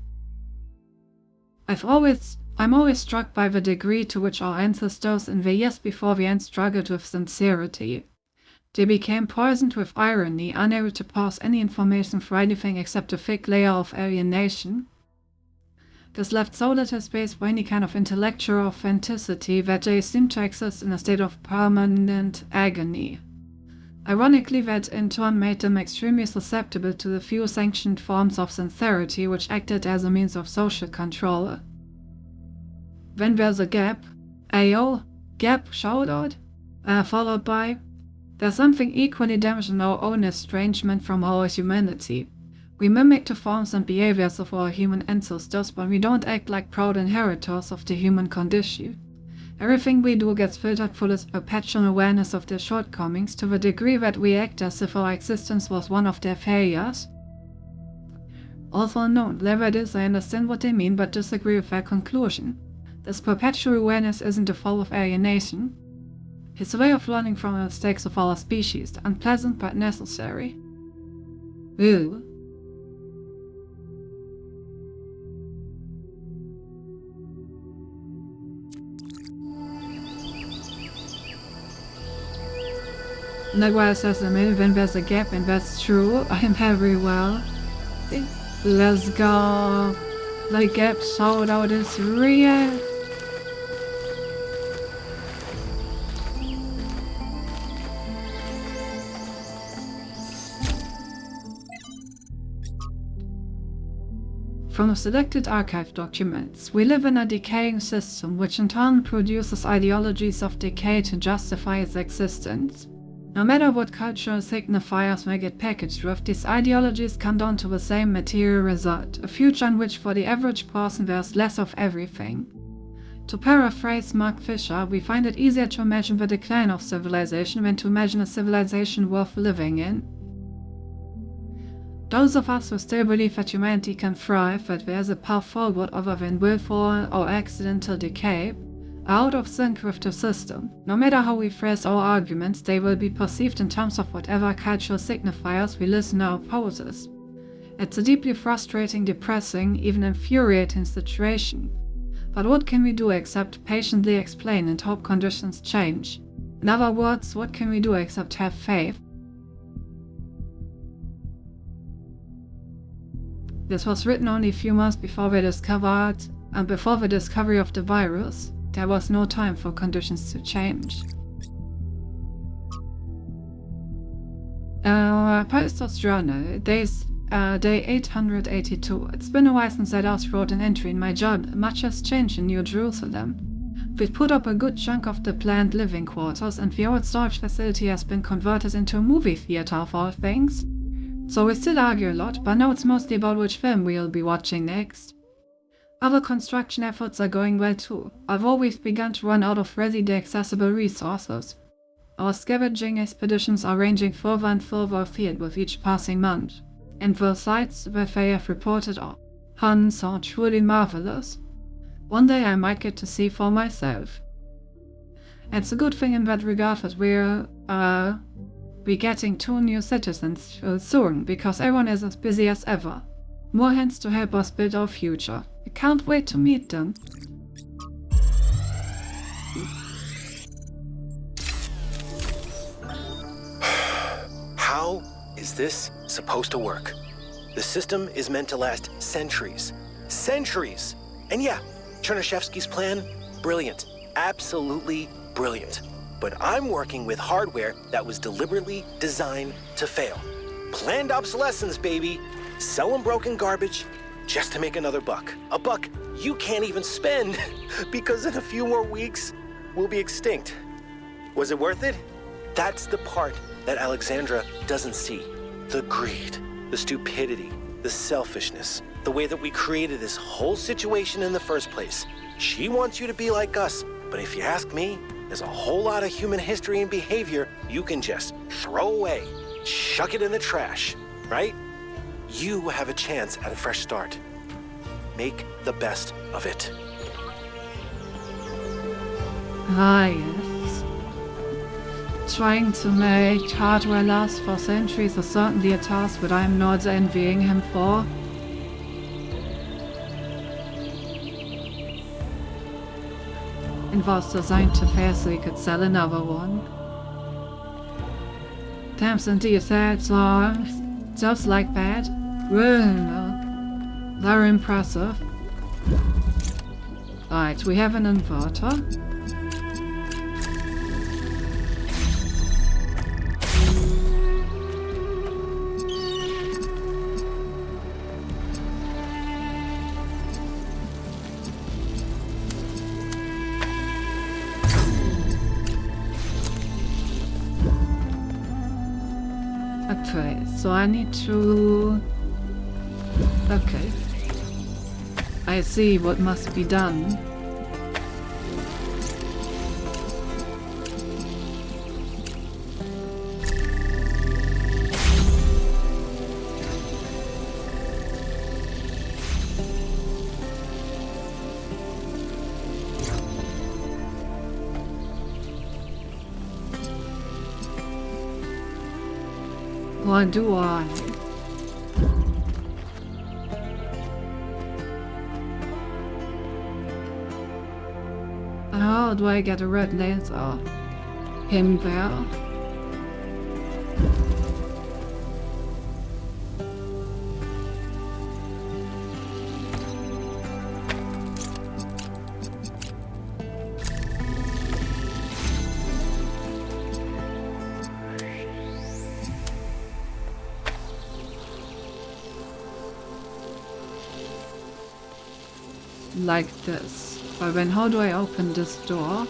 A: I'm always struck by the degree to which our ancestors in the years before the end struggled with sincerity. They became poisoned with irony, unable to pass any information for anything except a thick layer of alienation. This left so little space for any kind of intellectual authenticity that they seemed to exist in a state of permanent agony. Ironically, that in turn made them extremely susceptible to the few sanctioned forms of sincerity which acted as a means of social control. When there's a gap, AO, gap shoutout, followed by There's something equally damaging in our own estrangement from our humanity. We mimic the forms and behaviors of our human ancestors, but we don't act like proud inheritors of the human condition. Everything we do gets filtered through this perpetual awareness of their shortcomings to the degree that we act as if our existence was one of their failures. Also whatever it is, I understand what they mean but disagree with their conclusion. This perpetual awareness isn't a form of alienation. It's a way of learning from the mistakes of our species, unpleasant but necessary. Ew. Nagual says when there's a gap, and that's true, I am very well. Let's go. The gap sold out is real. From the selected archive documents, we live in a decaying system which in turn produces ideologies of decay to justify its existence. No matter what cultural signifiers may get packaged with, these ideologies come down to the same material result, a future in which for the average person there's less of everything. To paraphrase Mark Fisher, we find it easier to imagine the decline of civilization than to imagine a civilization worth living in. Those of us who still believe that humanity can thrive, that there is a path forward other than willful or accidental decay, are out of sync with the system. No matter how we phrase our arguments, they will be perceived in terms of whatever cultural signifiers we listen or opposes. It's a deeply frustrating, depressing, even infuriating situation. But what can we do except patiently explain and hope conditions change? In other words, what can we do except have faith? This was written only a few months before the discovery of the virus. There was no time for conditions to change. Posters Journal, day 882. It's been a while since I last wrote an entry in my journal. Much has changed in New Jerusalem. We've put up a good chunk of the planned living quarters, and the old storage facility has been converted into a movie theater of all things. So we still argue a lot, but now it's mostly about which film we'll be watching next. Other construction efforts are going well too, although we've begun to run out of readily accessible resources. Our scavenging expeditions are ranging further and further afield with each passing month, and the sights that they have reported on are truly marvelous. One day I might get to see for myself. It's a good thing in that regard that we're getting 2 new citizens soon, because everyone is as busy as ever. More hands to help us build our future. I can't wait to meet them.
K: How is this supposed to work? The system is meant to last centuries. Centuries! And yeah, Chernyshevsky's plan, brilliant. Absolutely brilliant. But I'm working with hardware that was deliberately designed to fail. Planned obsolescence, baby. Selling broken garbage just to make another buck. A buck you can't even spend because in a few more weeks, we'll be extinct. Was it worth it? That's the part that Alexandra doesn't see. The greed, the stupidity, the selfishness, the way that we created this whole situation in the first place. She wants you to be like us, but if you ask me, there's a whole lot of human history and behavior you can just throw away, chuck it in the trash, right? You have a chance at a fresh start. Make the best of it.
A: Ah, yes. Trying to make hardware last for centuries is certainly a task that I'm not envying him for. It was designed to fail so he could sell another one. Terms and details are just like that. Well, very impressive. Right, we have an inverter. Okay, so I need to... Okay. I see what must be done. What do I? How do I get a red laser? Him there? Like this. But then how do I open this door?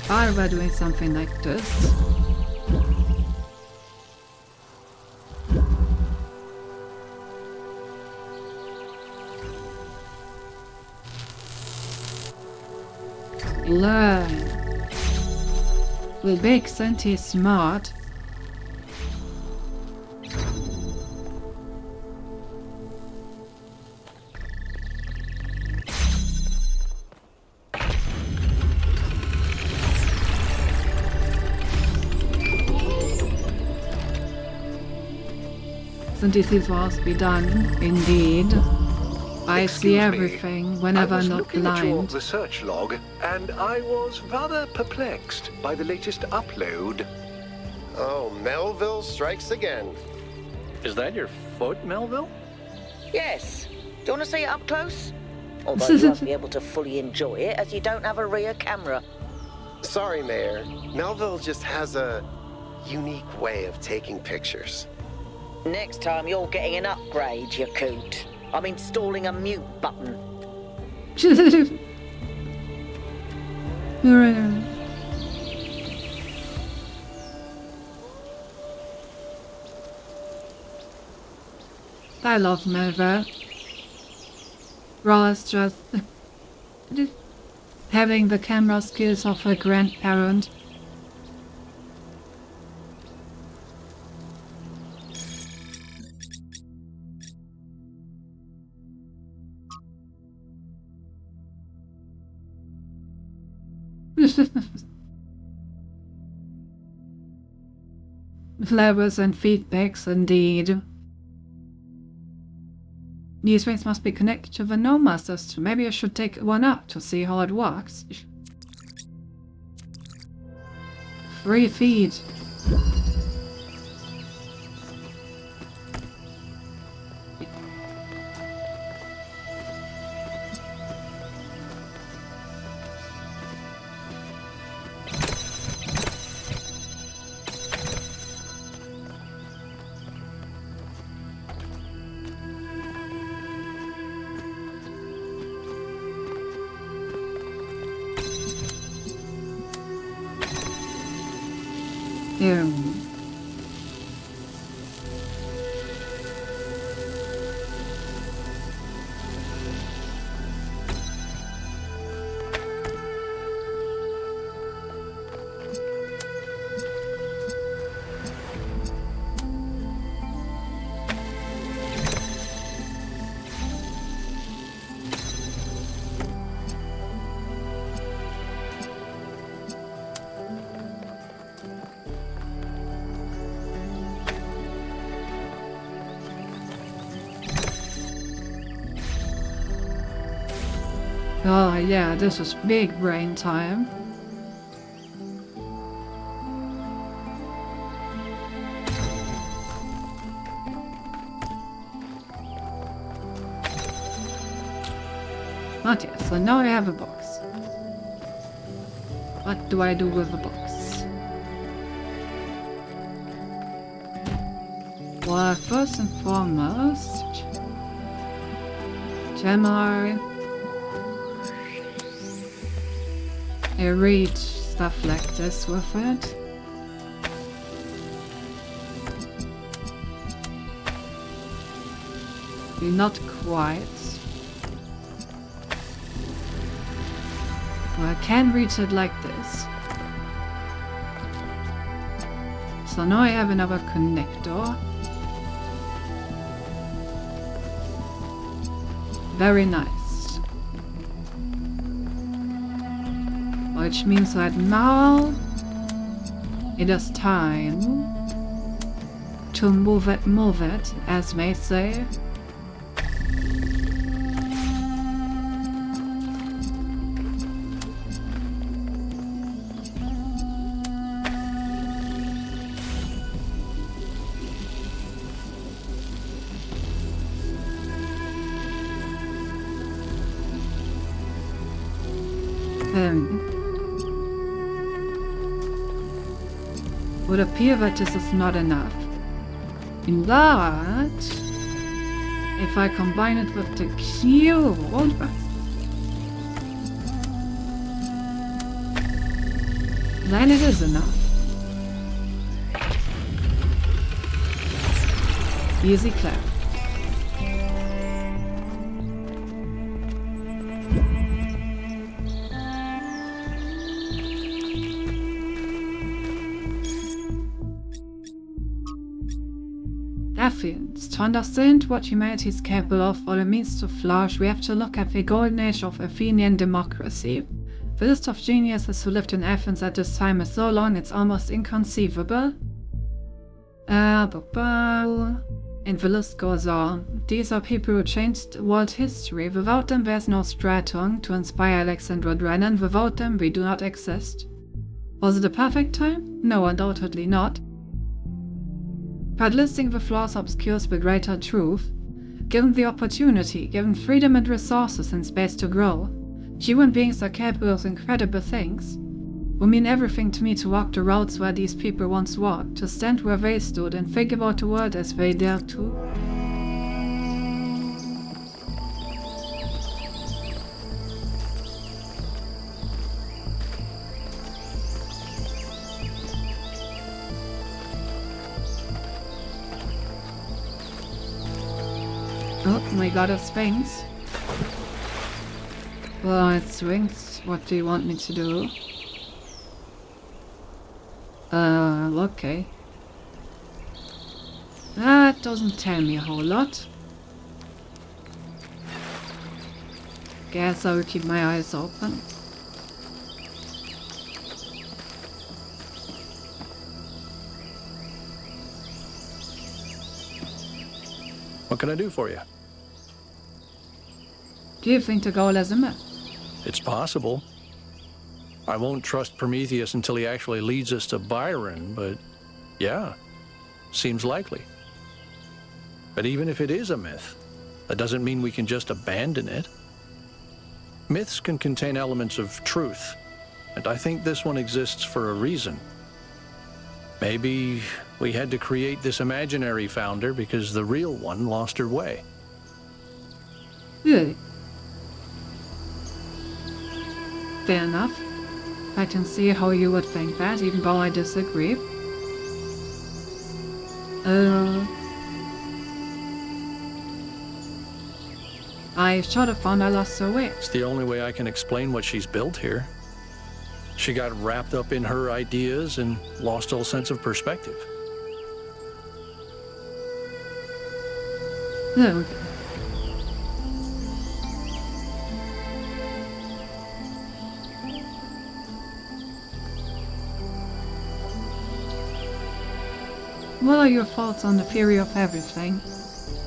A: Why am I doing something like this? Learn. Will make Senti smart. Senti sees what must be done, indeed. I see everything whenever I'm not blind.
D: I was looking at your research log, and I was rather perplexed by the latest upload.
E: Oh, Melville strikes again.
D: Is that your foot, Melville?
H: Yes. Do you want to see it up close? Although you won't be able to fully enjoy it as you don't have a rear camera.
E: Sorry, Mayor. Melville just has a unique way of taking pictures.
H: Next time you're getting an upgrade, you coot. I'm installing a mute button.
A: I love Melville. Ra's just having the camera skills of a grandparent. Levels and feedbacks, indeed. These rings must be connected to the Noma system. Maybe I should take one up to see how it works. Free feed. Oh yeah, this is big brain time. Not yet, so now I have a box. What do I do with the box? Well, first and foremost, Gemini. I read stuff like this with it. Not quite. Well, I can reach it like this. So now I have another connector. Very nice. Which means that now it is time to move it, as they say. Would appear that this is not enough. In that, if I combine it with the cube, then it is enough. Easy clap. To understand what humanity is capable of, what it means to flourish, we have to look at the golden age of Athenian democracy. The list of geniuses who lived in Athens at this time is so long it's almost inconceivable. And the list goes on. These are people who changed world history. Without them there's no Straton to inspire Alexandra Drennan. Without them we do not exist. Was it a perfect time? No, undoubtedly not. But listing the flaws obscures the greater truth. Given the opportunity, given freedom and resources and space to grow, human beings are capable of incredible things. Would mean everything to me to walk the roads where these people once walked, to stand where they stood and think about the world as they dared to. Oh my god, it swings. Well, it swings. What do you want me to do? Okay. That doesn't tell me a whole lot. Guess I will keep my eyes open.
G: What can I do for you?
A: Do you think the goal is a myth?
G: It's possible. I won't trust Prometheus until he actually leads us to Byron, but yeah, seems likely. But even if it is a myth, that doesn't mean we can just abandon it. Myths can contain elements of truth, and I think this one exists for a reason. Maybe we had to create this imaginary founder because the real one lost her way.
A: Really? Fair enough. I can see how you would think that, even though I disagree. I should have found I lost her way.
G: It's the only way I can explain what she's built here. She got wrapped up in her ideas and lost all sense of perspective.
A: No. What are your thoughts on the theory of everything?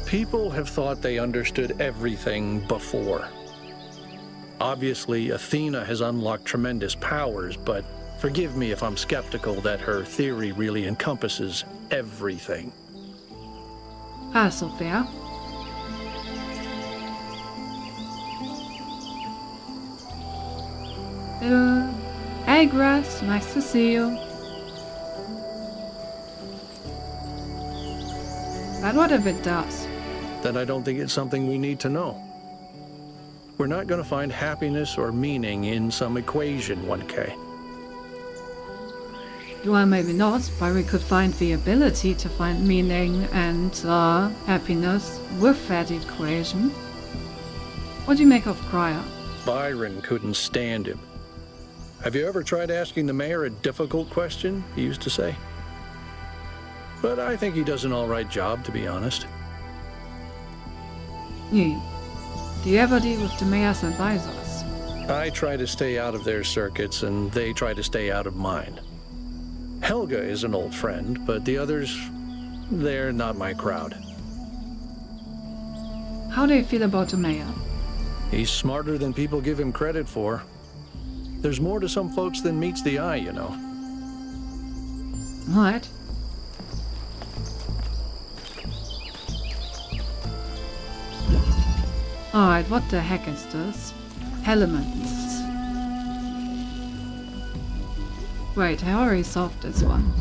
G: People have thought they understood everything before. Obviously, Athena has unlocked tremendous powers, but forgive me if I'm skeptical that her theory really encompasses everything.
A: Also fair. Hey Grass, nice to see you. But what if it does?
D: Then I don't think it's something we need to know. We're not going to find happiness or meaning in some equation, 1K.
A: Well, maybe not, but we could find the ability to find meaning and happiness with that equation. What do you make of Cryer?
D: Byron couldn't stand him. Have you ever tried asking the mayor a difficult question, he used to say? But I think he does an all right job, to be honest.
A: Yeah. Do you ever deal with the mayor's advisors?
D: I try to stay out of their circuits, and they try to stay out of mine. Helga is an old friend, but the others, they're not my crowd.
A: How do you feel about the mayor?
D: He's smarter than people give him credit for. There's more to some folks than meets the eye, you know.
A: What? Alright, what the heck is this? Elements. Wait, I already solved this one.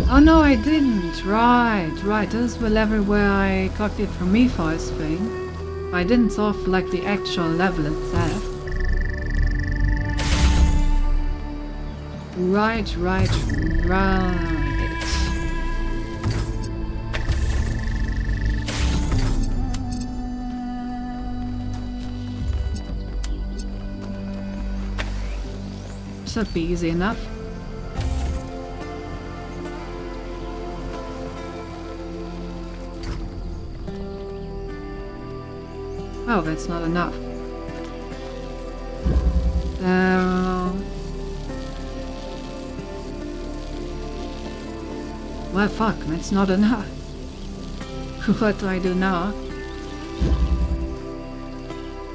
A: Oh no, I didn't! Right. This is the level where I got the Prometheus thing. I didn't solve, like, the actual level itself. Right. Should be easy enough. Oh, that's not enough. Well, fuck, that's not enough. What do I do now?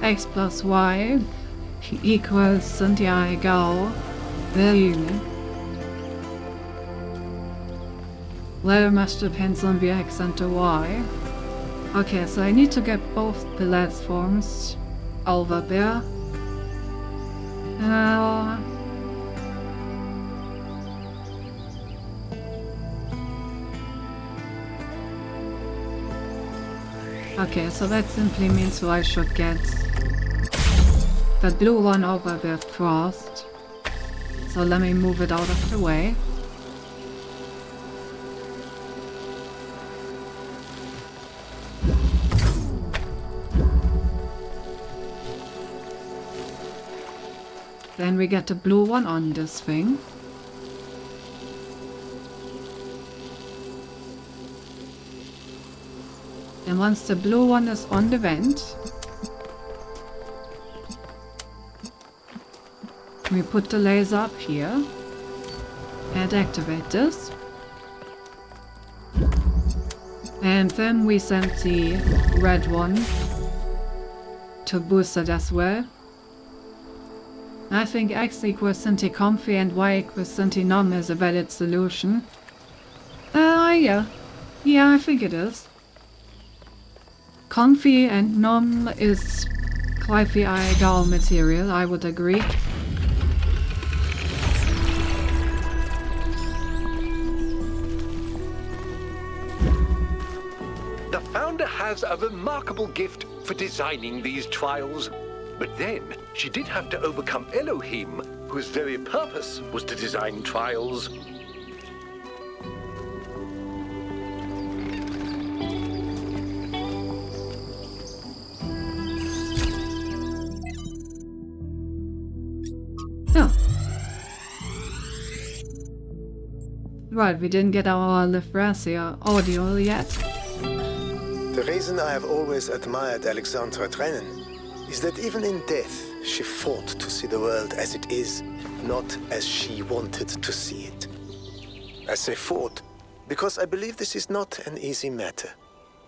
A: X plus Y equals Santiago value. Well, must depends on the X and the Y. Okay, so I need to get both platforms over there. Okay, so that simply means I should get the blue one over there first. So let me move it out of the way. Then we get the blue one on this thing. And once the blue one is on the vent, we put the laser up here and activate this. And then we send the red one to boost it as well. I think X equals Synthi-Comfy and Y equals Synthi-Nom is a valid solution. Yeah, I think it is. Comfy and Nom is quite the ideal material, I would agree.
L: The founder has a remarkable gift for designing these trials. But then, she did have to overcome Elohim, whose very purpose was to design trials.
A: Oh. Right, we didn't get our Lefrasia audio yet.
M: The reason I have always admired Alexandra Drennan is that even in death, she fought to see the world as it is, not as she wanted to see it. I say fought because I believe this is not an easy matter.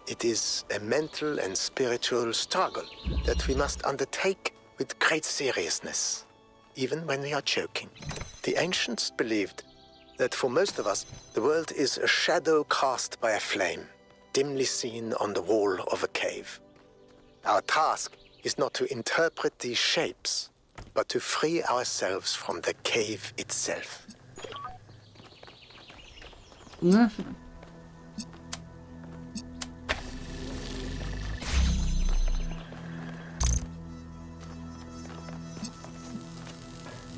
M: It is a mental and spiritual struggle that we must undertake with great seriousness, even when we are choking. The ancients believed that for most of us, the world is a shadow cast by a flame, dimly seen on the wall of a cave. Our task is not to interpret these shapes, but to free ourselves from the cave itself.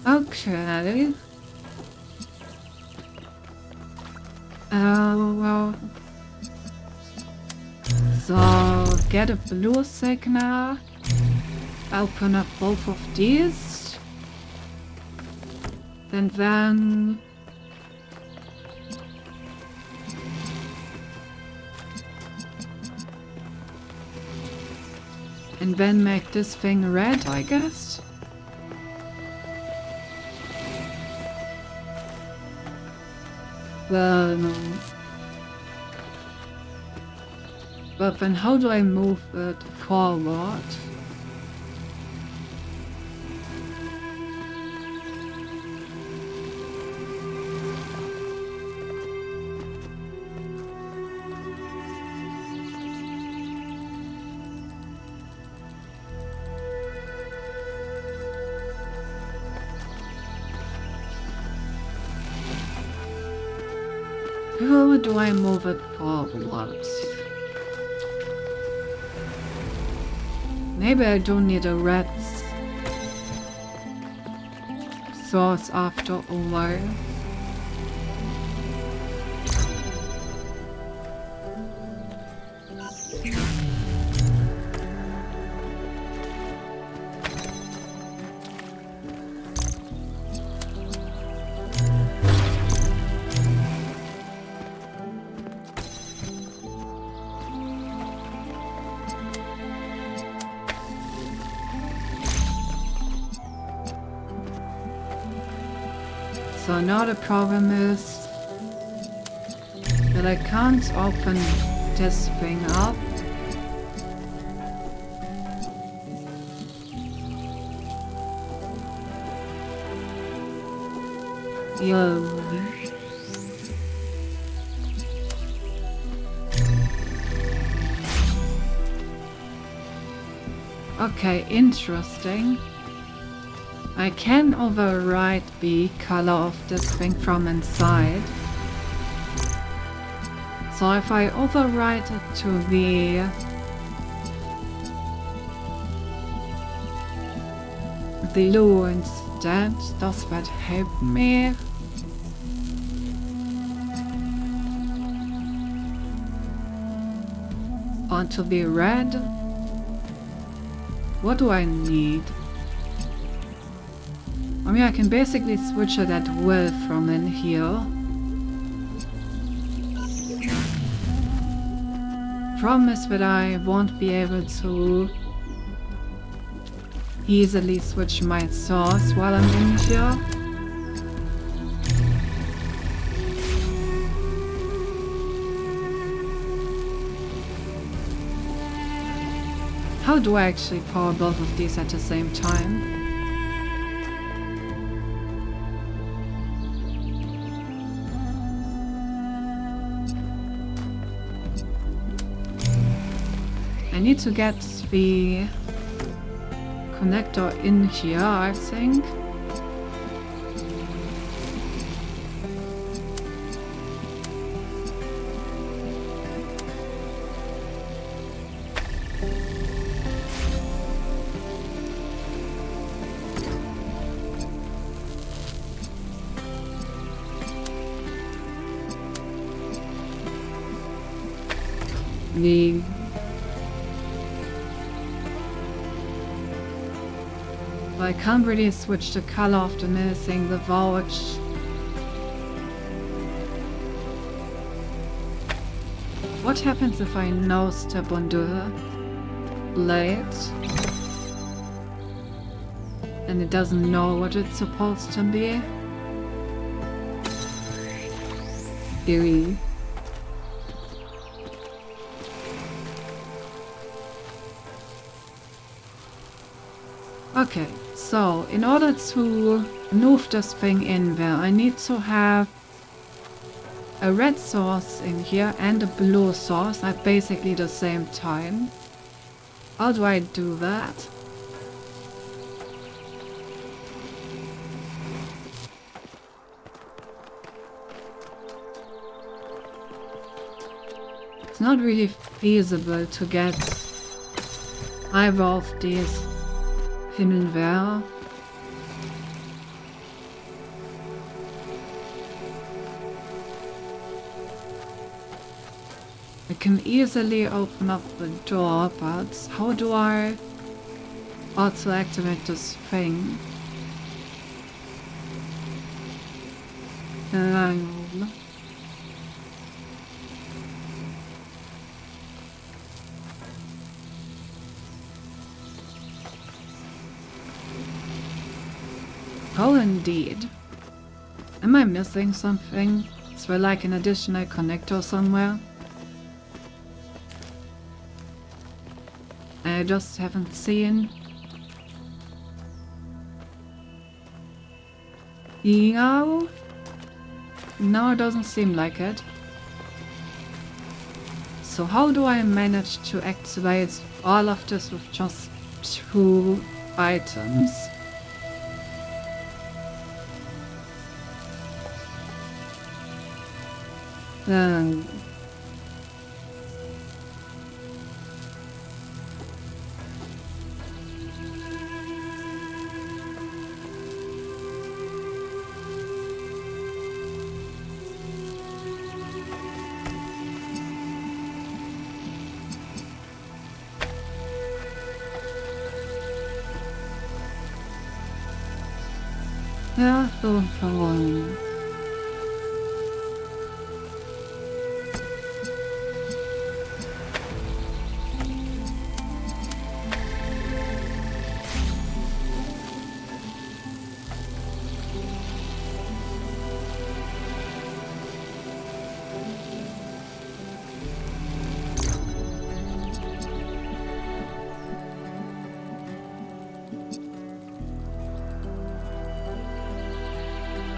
A: Okay. Well. So, get a blue signal. Open up both of these. And then... and then make this thing red, I guess. Well, no. But then how do I move it forward? How do I move it forward? Maybe I don't need a red source after all. So now the problem is that I can't open this thing up. Okay, interesting. I can override the color of this thing from inside. So if I override it to the blue instead, does that help me? Onto the red? What do I need? I mean, I can basically switch it at will from in here. Problem is that I won't be able to easily switch my source while I'm in here. How do I actually power both of these at the same time? I need to get the connector in here, I think. I can't really switch the color after missing the vouch. What happens if I no step on the blade and it doesn't know what it's supposed to be? Eerie. Okay, so in order to move this thing in there, I need to have a red source in here and a blue source at basically the same time. How do I do that? It's not really feasible to get either of these Himmelwehr. I can easily open up the door, but how do I also activate this thing? Oh, indeed. Am I missing something? Is there like an additional connector somewhere? I just haven't seen. No? No, it doesn't seem like it. So how do I manage to activate all of this with just 2 items? Ja, so verrollen.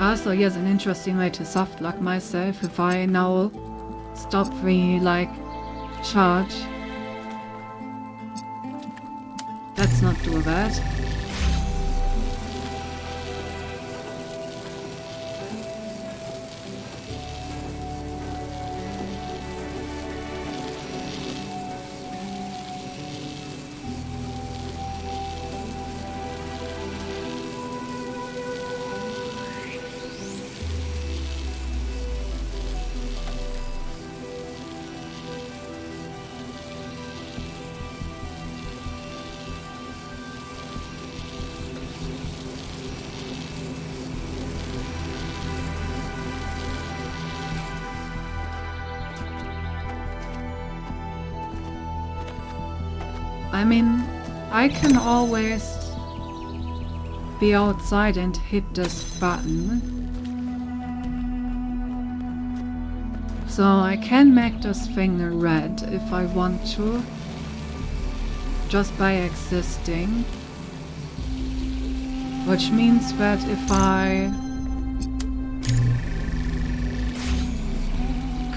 A: Also, here's an interesting way to soft lock myself if I now stop the, like, charge. Let's not do that. I mean, I can always be outside and hit this button. So I can make this thing red if I want to, just by existing. Which means that if I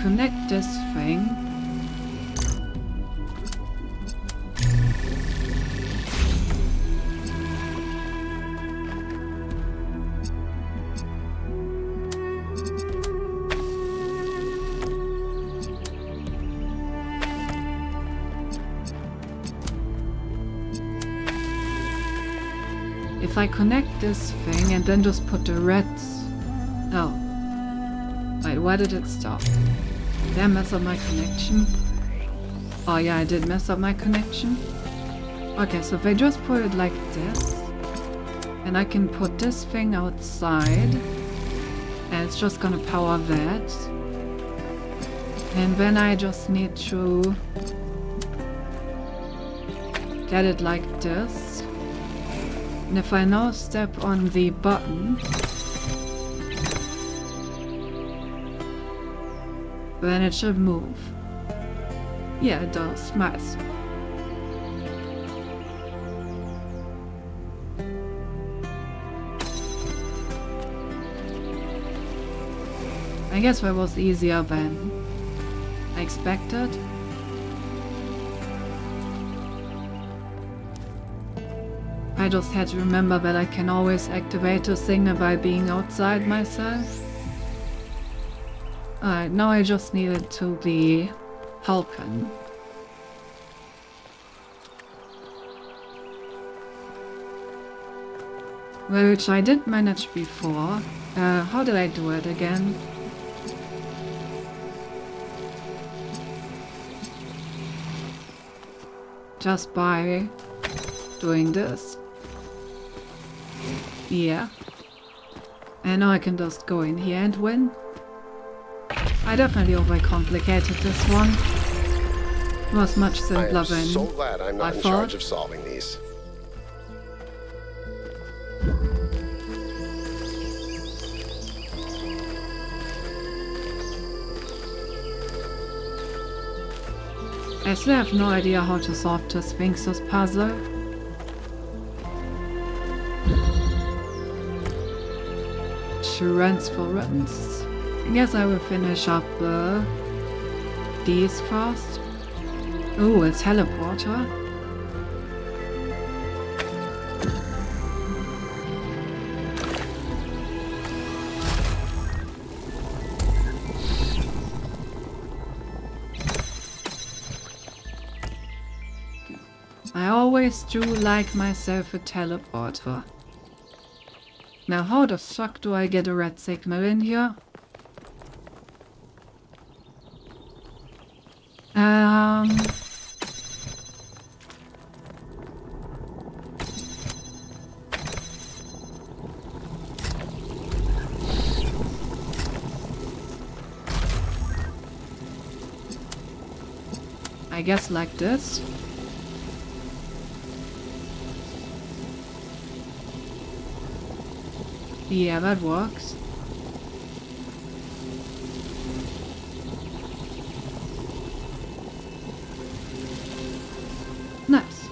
A: connect this thing, if I connect this thing and then just put the reds... Oh. Wait, why did it stop? Did I mess up my connection? Oh yeah, I did mess up my connection. Okay, so if I just put it like this, and I can put this thing outside, and it's just gonna power that. And then I just need to get it like this. And if I now step on the button, then it should move. Yeah, it does. Nice. I guess that was easier than I expected. I just had to remember that I can always activate the thing by being outside myself. Alright, now I just needed to be Hulken. Well, which I did manage before. How did I do it again? just by doing this. Yeah. And now I can just go in here and win. I definitely overcomplicated this one. It was much simpler than
E: I am so glad I'm not in charge of solving these.
A: I still have no idea how to solve the Sphinx's puzzle. Transference. I guess I will finish up these first. Oh, a teleporter. I always do like myself a teleporter. Now how the fuck do I get a red signal in here? I guess like this. Yeah, that works. Nice.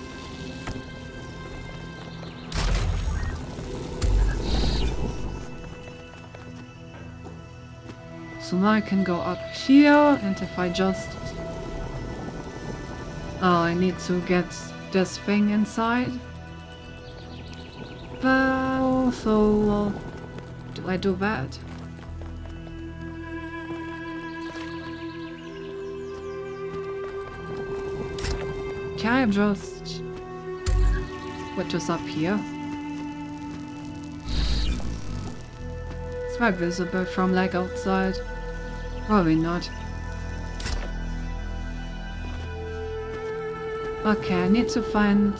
A: So now I can go up here, and if I just... Oh, I need to get this thing inside. So do I do that? Can I just put this up here? Is that visible from like outside? Probably not. Okay, I need to find...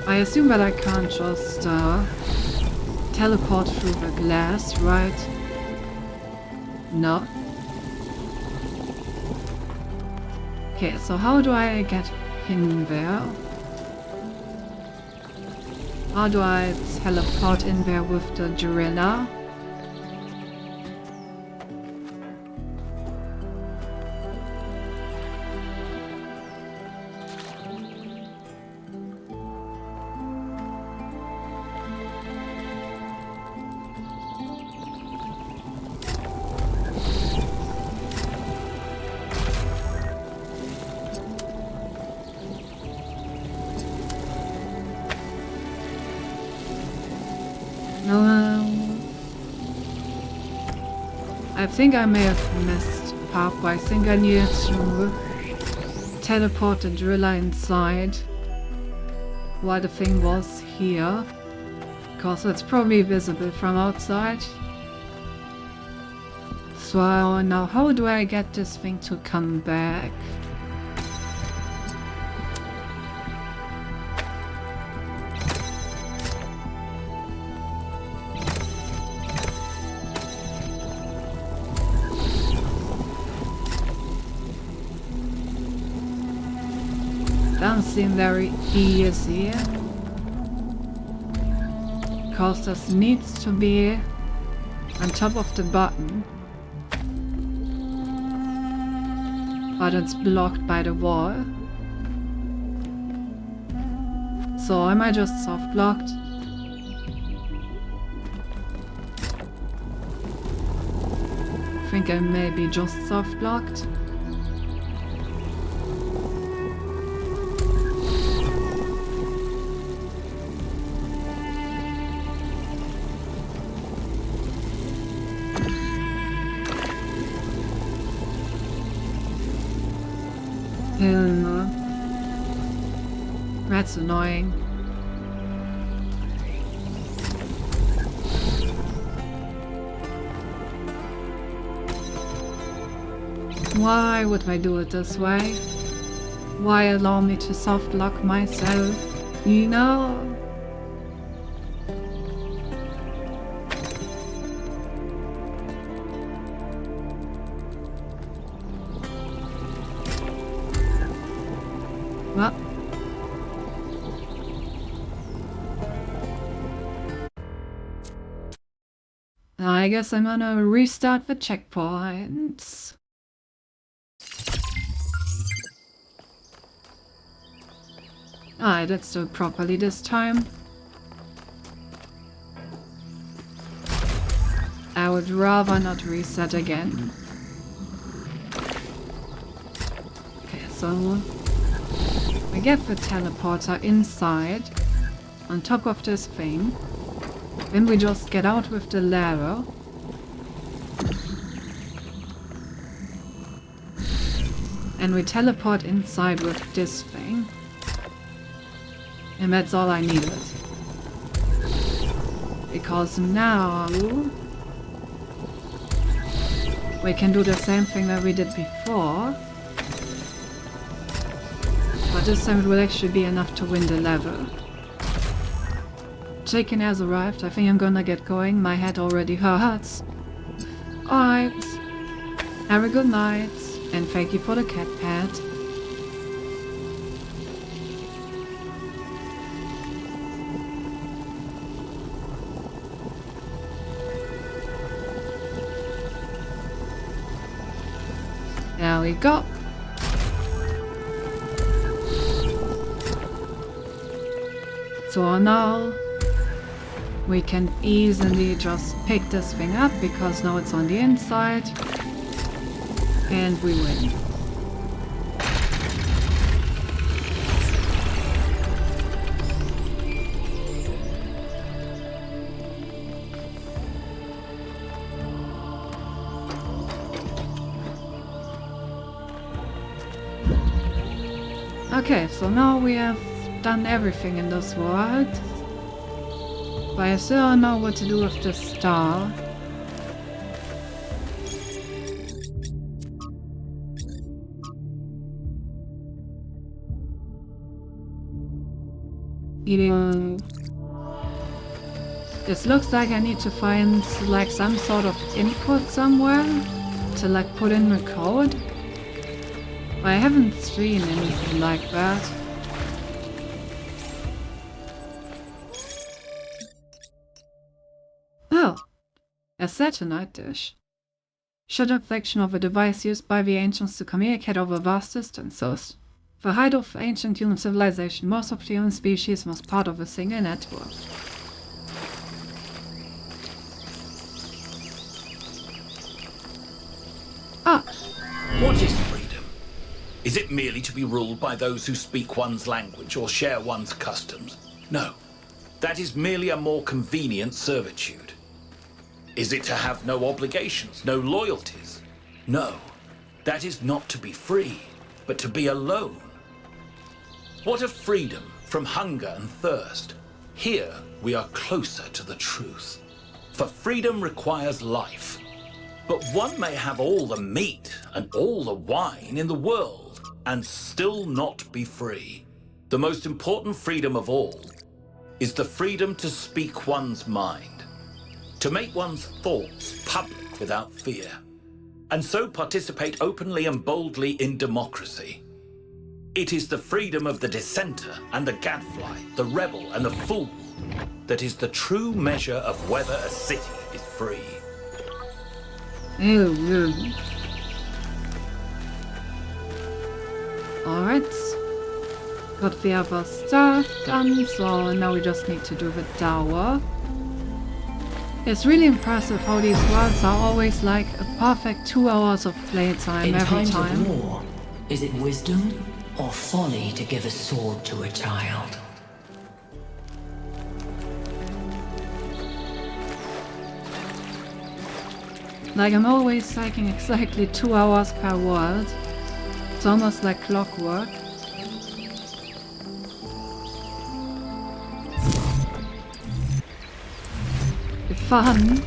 A: I assume that I can't just teleport through the glass, right? No. Okay, so how do I get in there? How do I teleport in there with the gorilla? I think I may have messed up. I think I needed to teleport the driller inside while the thing was here, because it's probably visible from outside. So now how do I get this thing to come back? Doesn't seem very easy, because this needs to be on top of the button, but it's blocked by the wall. So am I just soft blocked? I think I may be just soft blocked. That's annoying. Why would I do it this way? Why allow me to soft lock myself? You know? Well. I guess I'm gonna restart the checkpoints. I did do it properly this time. I would rather not reset again. Okay, so we get the teleporter inside, on top of this thing. Then we just get out with the Laro. And we teleport inside with this thing. And that's all I needed. Because now we can do the same thing that we did before. But this time it will actually be enough to win the level. Chicken has arrived. I think I'm gonna get going. My head already hurts. Alright. Have a good night. And thank you for the cat pet. There we go. So now we can easily just pick this thing up because now it's on the inside. And we win. Okay, so now we have done everything in this world. But I still don't know what to do with the star. This looks like I need to find like some sort of input somewhere to like put in the code. I haven't seen anything like that. Oh, a satellite dish. Short inflection of a device used by the ancients to communicate over vast distances. The height of ancient human civilization, most of the human species was part of a single network. Ah!
C: What is freedom? Is it merely to be ruled by those who speak one's language or share one's customs? No. That is merely a more convenient servitude. Is it to have no obligations, no loyalties? No. That is not to be free, but to be alone. What of freedom from hunger and thirst? Here we are closer to the truth. For freedom requires life. But one may have all the meat and all the wine in the world and still not be free. The most important freedom of all is the freedom to speak one's mind, to make one's thoughts public without fear, and so participate openly and boldly in democracy. It is the freedom of the dissenter and the gadfly, the rebel and the fool, that is the true measure of whether a city is free.
A: Alright. Got the other stuff done, so now we just need to do the tower. It's really impressive how these worlds are always like a perfect 2 hours of playtime every time.
N: In times of war, is it wisdom or folly to give a sword to a child?
A: Like I'm always taking exactly 2 hours per world. It's almost like clockwork. Fun?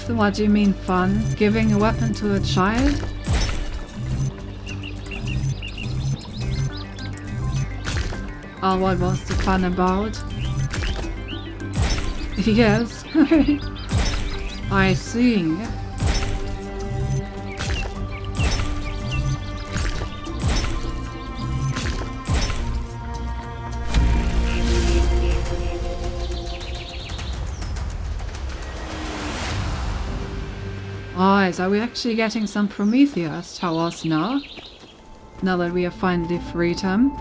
A: What do you mean fun? Giving a weapon to a child? Oh, what was the fun about? Yes. I see. Alright, so we're actually getting some Prometheus towers now. Now that we have finally freed him.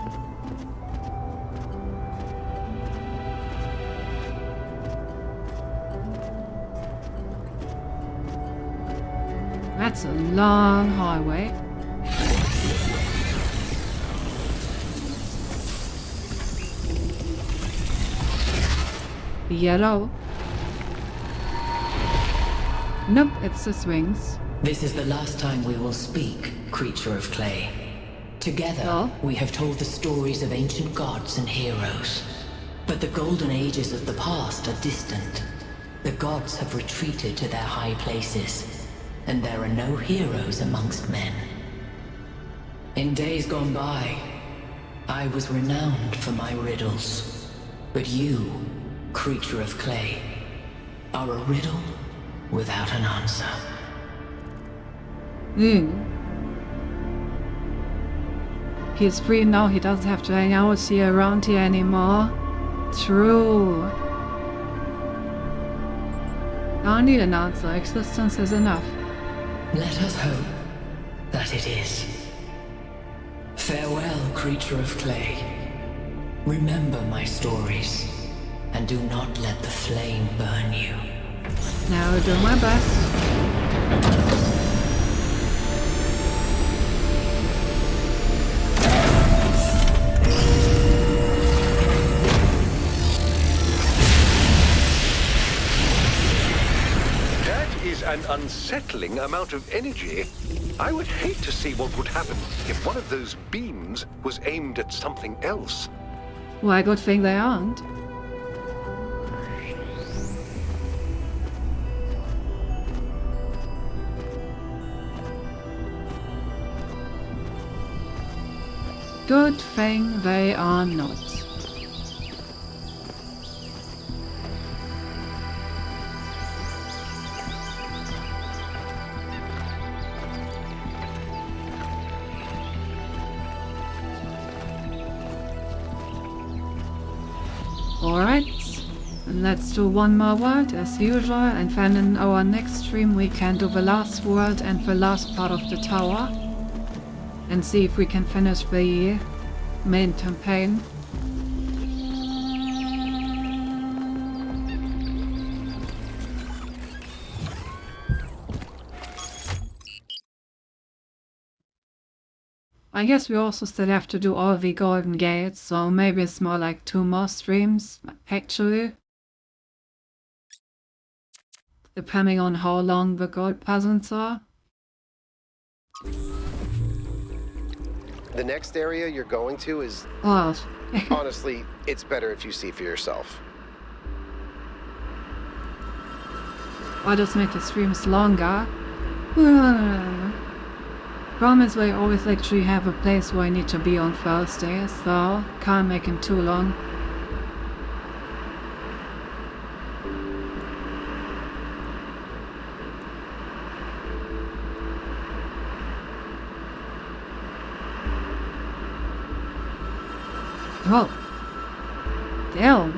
A: That's a long highway. Yellow. Nope, it's the swings.
N: This is the last time we will speak, creature of clay. Together, we have told the stories of ancient gods and heroes. But the golden ages of the past are distant. The gods have retreated to their high places, and there are no heroes amongst men. In days gone by, I was renowned for my riddles. But you, creature of clay, are a riddle without an answer.
A: He's free now, he doesn't have to hang out here around here anymore. True. Don't need an answer, existence is enough.
N: Let us hope that it is. Farewell, creature of clay. Remember my stories, and do not let the flame burn you.
A: Now do my best.
L: That is an unsettling amount of energy. I would hate to see what would happen if one of those beams was aimed at something else.
A: Why, good thing they aren't. Good thing they are not. Alright, and let's do one more world as usual, and then in our next stream we can do the last world and the last part of the tower. And see if we can finish the main campaign. I guess we also still have to do all the golden gates, so maybe it's more like 2 more streams, actually. Depending on how long the gold puzzles are.
E: The next area you're going to is...
A: Well,
E: honestly, it's better if you see for yourself.
A: I'll just make the streams longer. Problem is we always actually have a place where I need to be on Thursday, so can't make it too long. Oh, damn.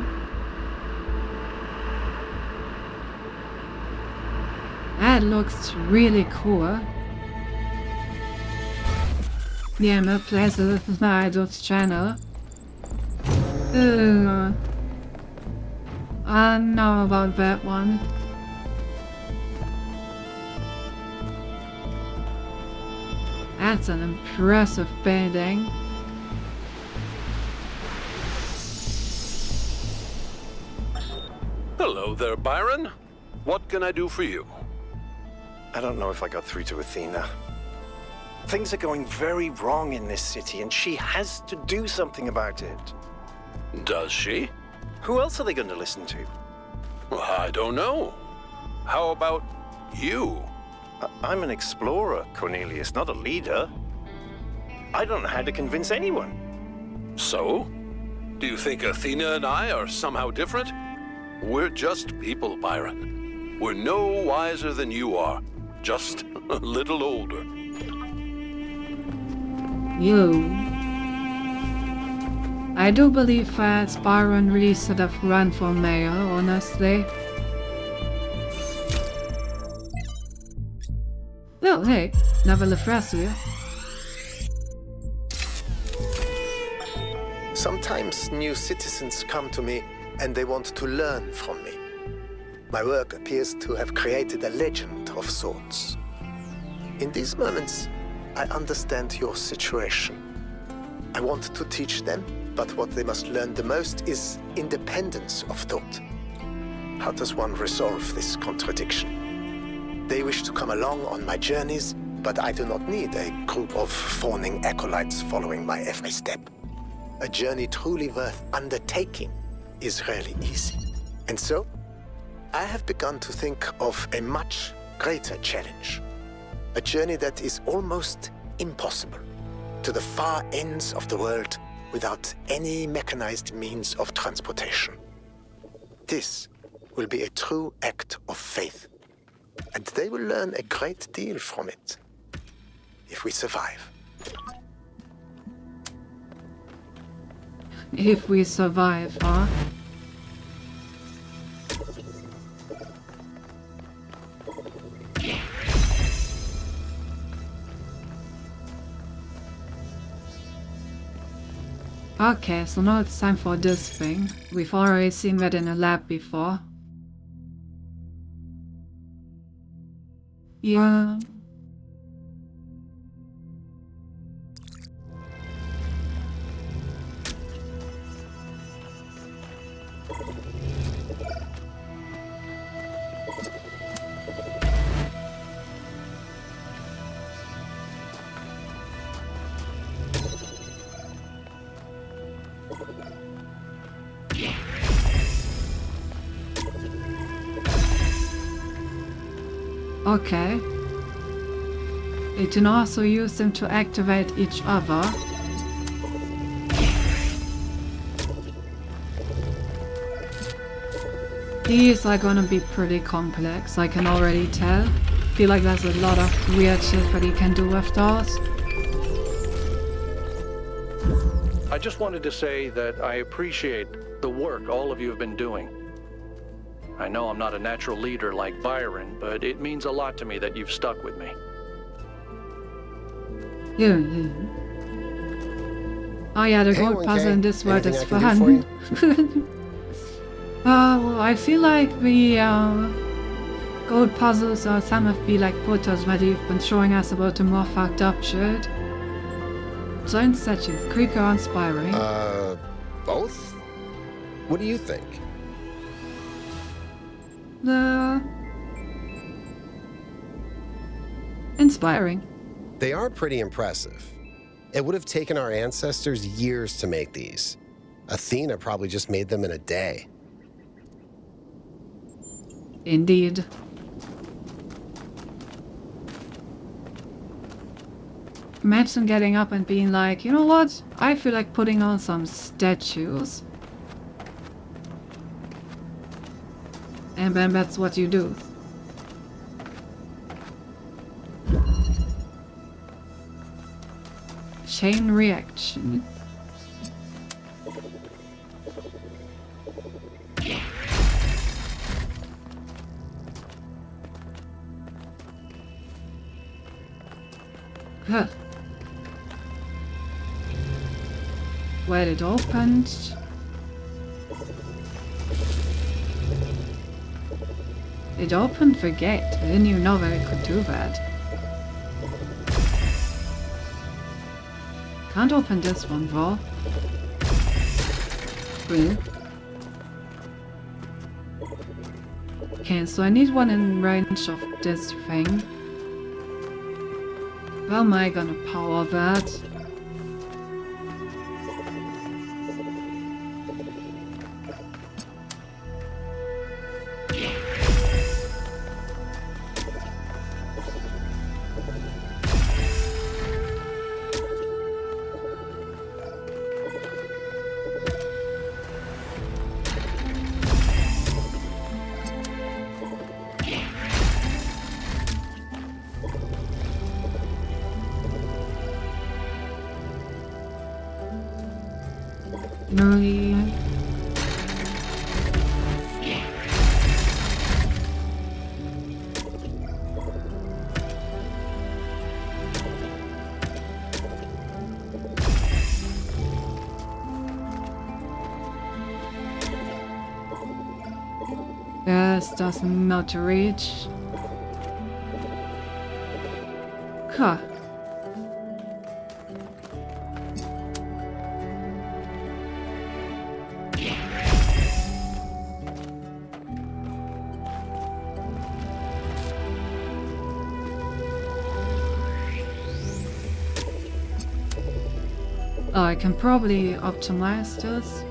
A: That looks really cool. Yeah, my pleasure with my adult channel. I know about that one. That's an impressive painting.
G: Hello there, Byron. What can I do for you?
K: I don't know if I got through to Athena. Things are going very wrong in this city, and she has to do something about it.
G: Does she?
K: Who else are they going to listen to?
G: Well, I don't know. How about you?
K: I'm an explorer, Cornelius, not a leader. I don't know how to convince anyone.
G: So? Do you think Athena and I are somehow different? We're just people, Byron. We're no wiser than you are, just a little older.
A: I do believe that Byron really should have run for mayor, honestly. Well, hey, never live you.
M: Sometimes new citizens come to me and they want to learn from me. My work appears to have created a legend of sorts. In these moments, I understand your situation. I want to teach them, but what they must learn the most is independence of thought. How does one resolve this contradiction? They wish to come along on my journeys, but I do not need a group of fawning acolytes following my every step. A journey truly worth undertaking is rarely easy. And so, I have begun to think of a much greater challenge. A journey that is almost impossible, to the far ends of the world without any mechanized means of transportation. This will be a true act of faith, and they will learn a great deal from it, if we survive.
A: If we survive, huh? Okay, so now it's time for this thing. We've already seen that in a lab before. Yeah. Okay. You can also use them to activate each other. These are gonna be pretty complex, I can already tell. Feel like there's a lot of weird shit that you can do with those.
D: I just wanted to say that I appreciate the work all of you have been doing. I know I'm not a natural leader like Byron, but it means a lot to me that you've stuck with me.
A: Oh yeah, the gold puzzle in this world is fun. Well, I feel like the gold puzzles are some of the like photos that you've been showing us about the more fucked up shit. Giant statues, quicker or inspiring?
E: Both? What do you think?
A: Inspiring.
E: They are pretty impressive. It would have taken our ancestors years to make these. Athena probably just made them in a day.
A: Indeed. Imagine getting up and being like, you know what? I feel like putting on some statues. And then that's what you do. Chain reaction. Huh. Well, it opened. It opened the gate. I didn't even know that it could do that. Can't open this one though. Really? Okay, so I need one in range of this thing. How am I gonna power that? This doesn't not reach. Huh. I can probably optimize this.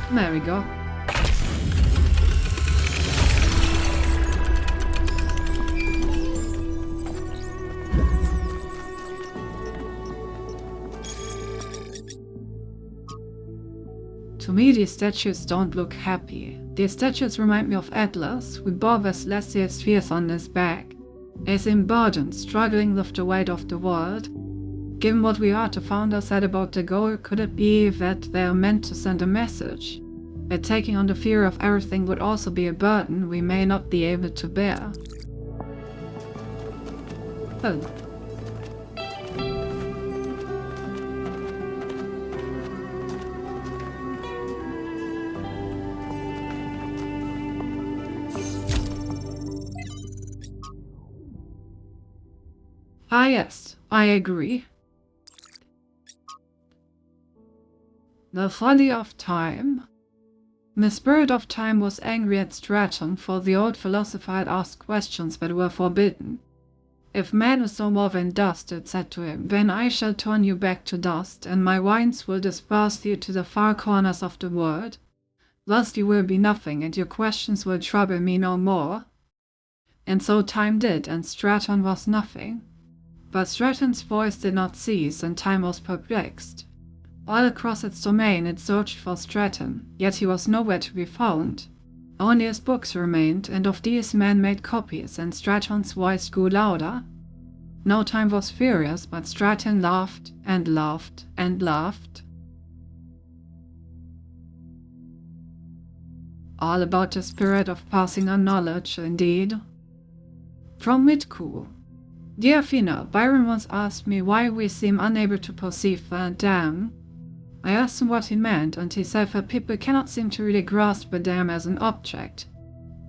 A: There we go. To me, these statues don't look happy. These statues remind me of Atlas, who bore the celestial spheres on his back. He seems burdened, struggling with the weight of the world. Given what we are, the founder said about the goal, could it be that they are meant to send a message? That taking on the fear of everything would also be a burden we may not be able to bear. Oh. Ah yes, I agree. The folly of time. The spirit of time was angry at Straton, for the old philosopher had asked questions that were forbidden. If man is no more than dust, it said to him, then I shall turn you back to dust, and my winds will disperse you to the far corners of the world. Thus you will be nothing, and your questions will trouble me no more. And so time did, and Straton was nothing. But Straton's voice did not cease, and time was perplexed. All across its domain it searched for Straton, yet he was nowhere to be found. Only his books remained, and of these men made copies, and Straton's voice grew louder. Now time was furious, but Straton laughed and laughed and laughed. All about the spirit of passing on knowledge, indeed. From Midku. Dear Athena, Byron once asked me why we seem unable to perceive the dam. I asked him what he meant, and he said that people cannot seem to really grasp the dam as an object.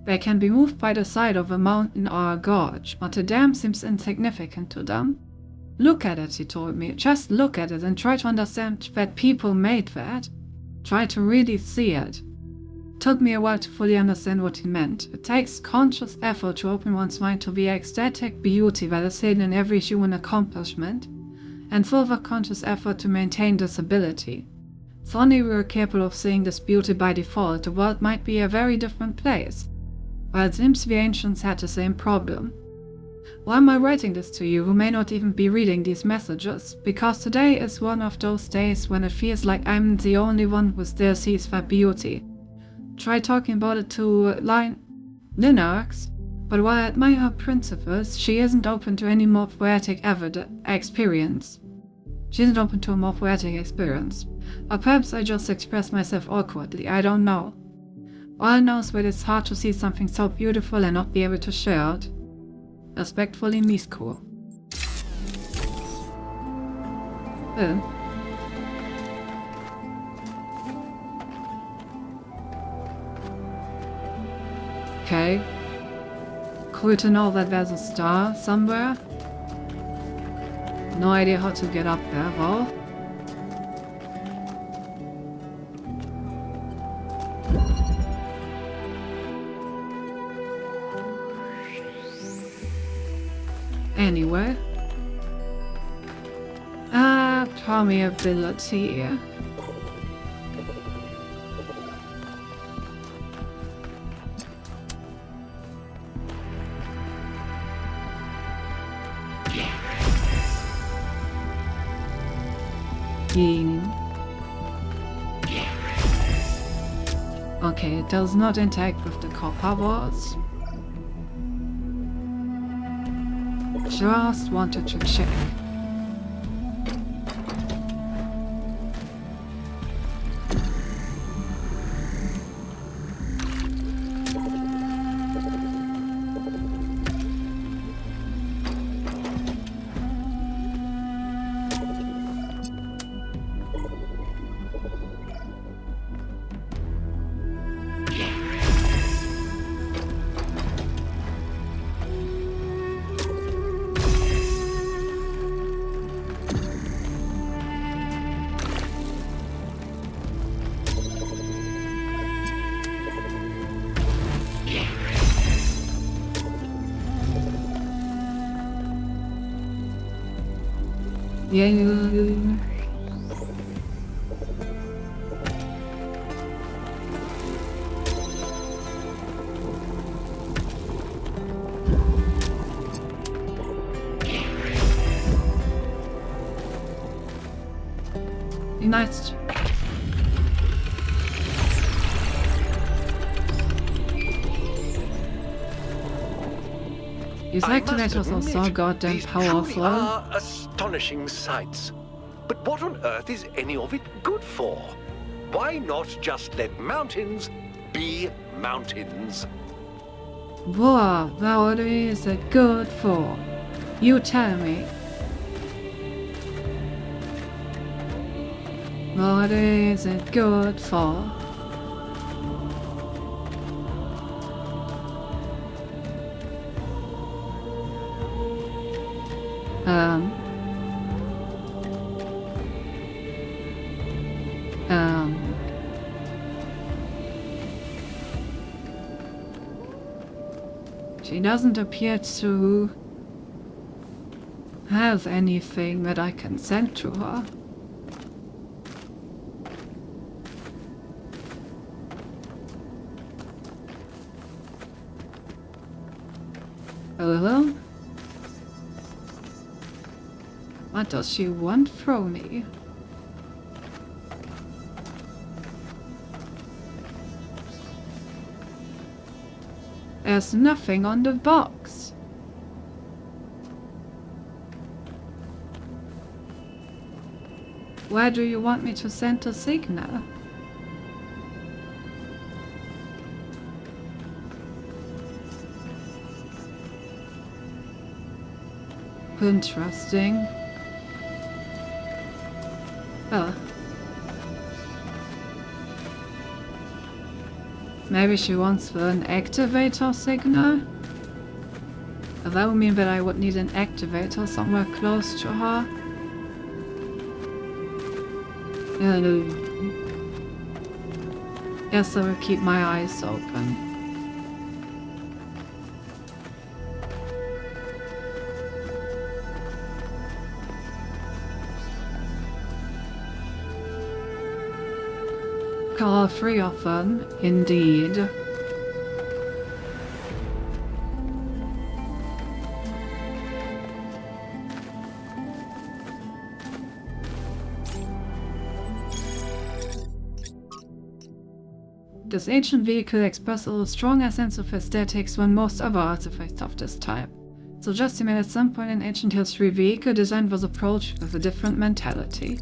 A: They can be moved by the side of a mountain or a gorge, but the dam seems insignificant to them. Look at it, he told me. Just look at it and try to understand that people made that. Try to really see it. It took me a while to fully understand what he meant. It takes conscious effort to open one's mind to the ecstatic beauty that is hidden in every human accomplishment, and further conscious effort to maintain this ability. If only we were capable of seeing this beauty by default, the world might be a very different place. But it seems the ancients had the same problem. Why am I writing this to you, who may not even be reading these messages? Because today is one of those days when it feels like I'm the only one who still sees that beauty. Try talking about it to Linux, but while I admire her principles, she isn't open to any more poetic experience. She isn't open to a more poetic experience. Or perhaps I just express myself awkwardly, I don't know. All I know is that it's hard to see something so beautiful and not be able to share it. Respectfully, Misko. Okay. Cool to know that there's a star somewhere. No idea how to get up there, though. Anyway. Permeability. Okay, it does not interact with the copper walls. Just wanted to check. Yeah. Nice. These activators are so goddamn
L: these
A: powerful.
L: Truly are astonishing sights. But what on earth is any of it good for? Why not just let mountains be mountains?
A: What is it good for? You tell me. What is it good for? She doesn't appear to have anything that I can send to her. Hello? What does she want from me? There's nothing on the box. Where do you want me to send a signal? Interesting. Oh. Maybe she wants for an activator signal? That would mean that I would need an activator somewhere close to her. Yes, I will keep my eyes open. Call 3 of them, indeed. This ancient vehicle expresses a stronger sense of aesthetics than most other artifacts of this type. Suggesting that at some point in ancient history, vehicle design was approached with a different mentality.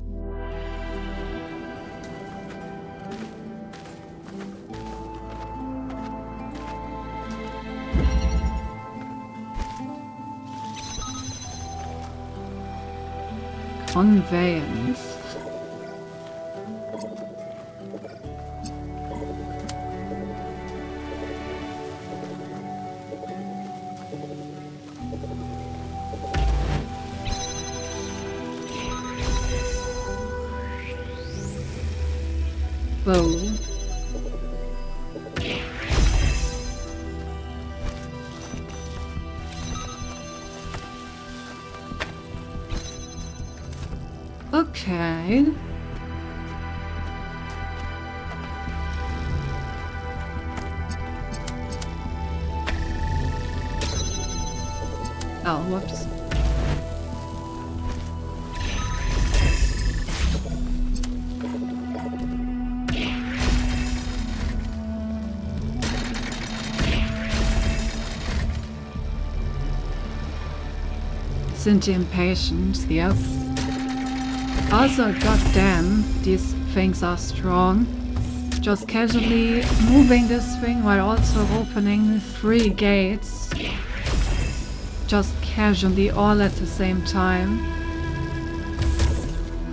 A: Conveyance. Whoa. Okay. Oh, whoops. Sentient patience, yep. Also, goddamn, these things are strong. Just casually moving this thing while also opening 3 gates. Just casually, all at the same time.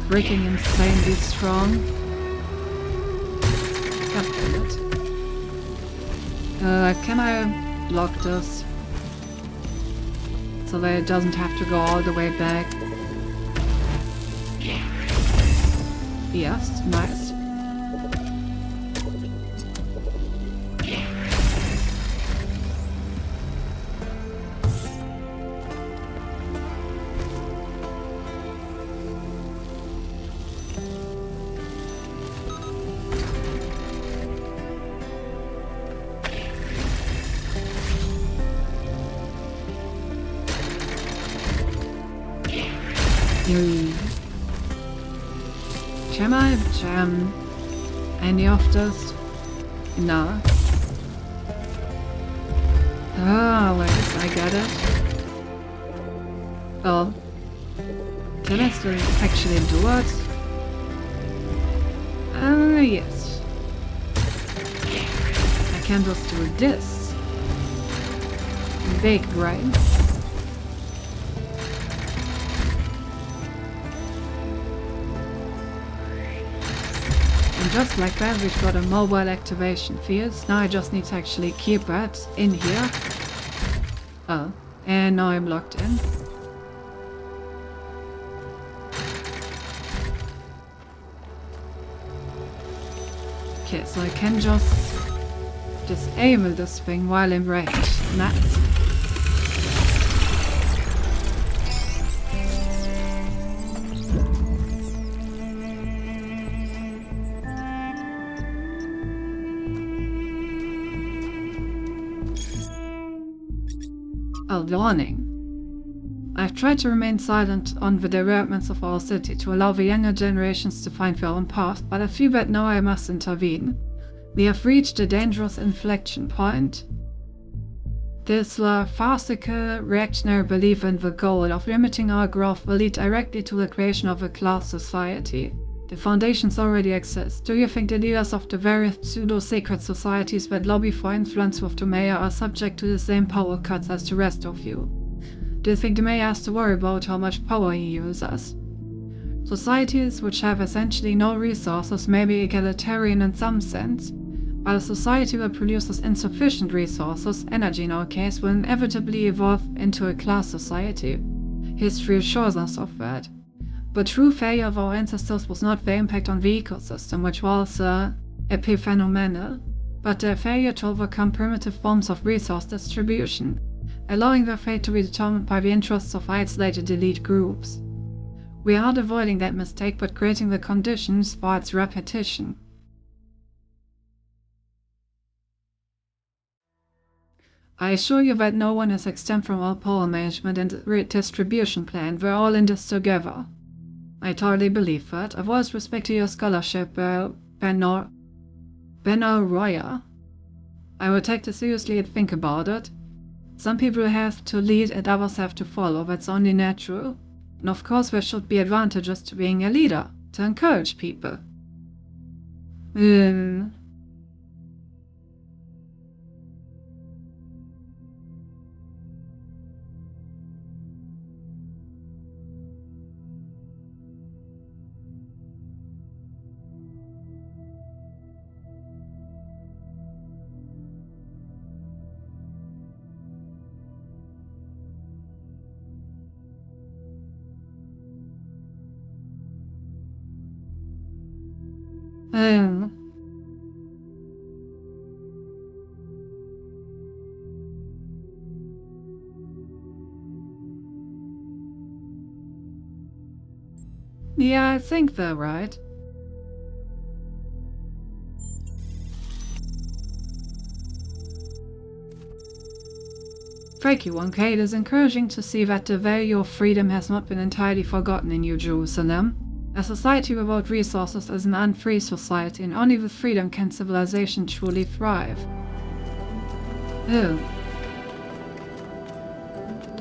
A: Freaking insanely strong. God damn it. Can I block this? So that it doesn't have to go all the way back. Yes, nice. Jam. Any of this? No. Ah, wait, I got it. Oh. Can I still actually do it? Yes. I can just do this. Big brain. And just like that, we've got a mobile activation field. Now I just need to actually keep that in here. Oh, and now I'm locked in. Okay, so I can just disable this thing while in range. Nice. A warning. I've tried to remain silent on the developments of our city to allow the younger generations to find their own path, but I feel that now I must intervene. We have reached a dangerous inflection point. This farcical, reactionary belief in the goal of limiting our growth will lead directly to the creation of a class society. The foundations already exist. Do you think the leaders of the various pseudo-secret societies that lobby for influence with the mayor are subject to the same power cuts as the rest of you? Do you think the mayor has to worry about how much power he uses? Societies which have essentially no resources may be egalitarian in some sense, but a society that produces insufficient resources, energy in our case, will inevitably evolve into a class society. History assures us of that. But true failure of our ancestors was not their impact on the ecosystem, which was epiphenomenal, but their failure to overcome primitive forms of resource distribution, allowing their fate to be determined by the interests of isolated elite groups. We aren't avoiding that mistake, but creating the conditions for its repetition. I assure you that no one is exempt from our power management and redistribution plan. We're all in this together. I totally believe that. I've always respected your scholarship, Benno Roya. I will take this seriously and think about it. Some people have to lead and others have to follow. That's only natural. And of course there should be advantages to being a leader, to encourage people. Yeah, I think they're right. Thank you, 1K. It is encouraging to see that the value of freedom has not been entirely forgotten in New Jerusalem. A society without resources is an unfree society, and only with freedom can civilization truly thrive.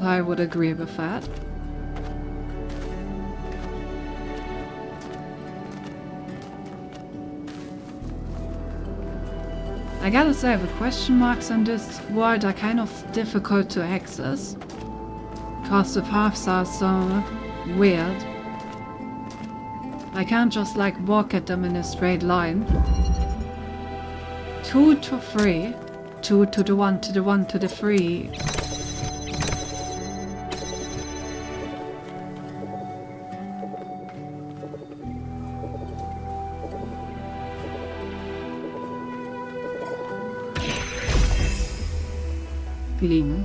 A: I would agree with that. I gotta say, the question marks in this world are kind of difficult to access, cause the paths are so weird. I can't just like walk at them in a straight line. 2 to 3, 2 to the 1 to the 1 to the 3. Fliegen.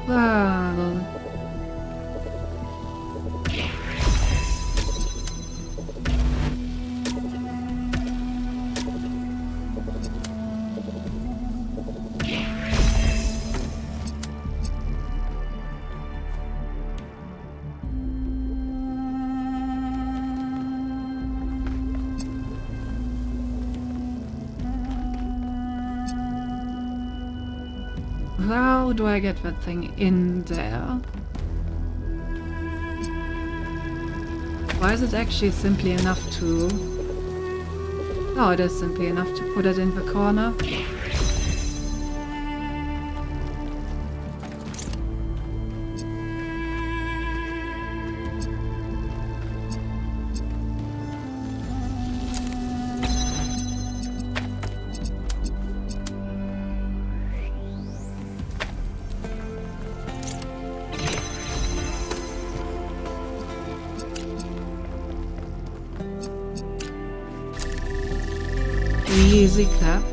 A: Well... How do I get that thing in there? Why is it actually simply enough to... Oh, it is simply enough to put it in the corner. Easy clap.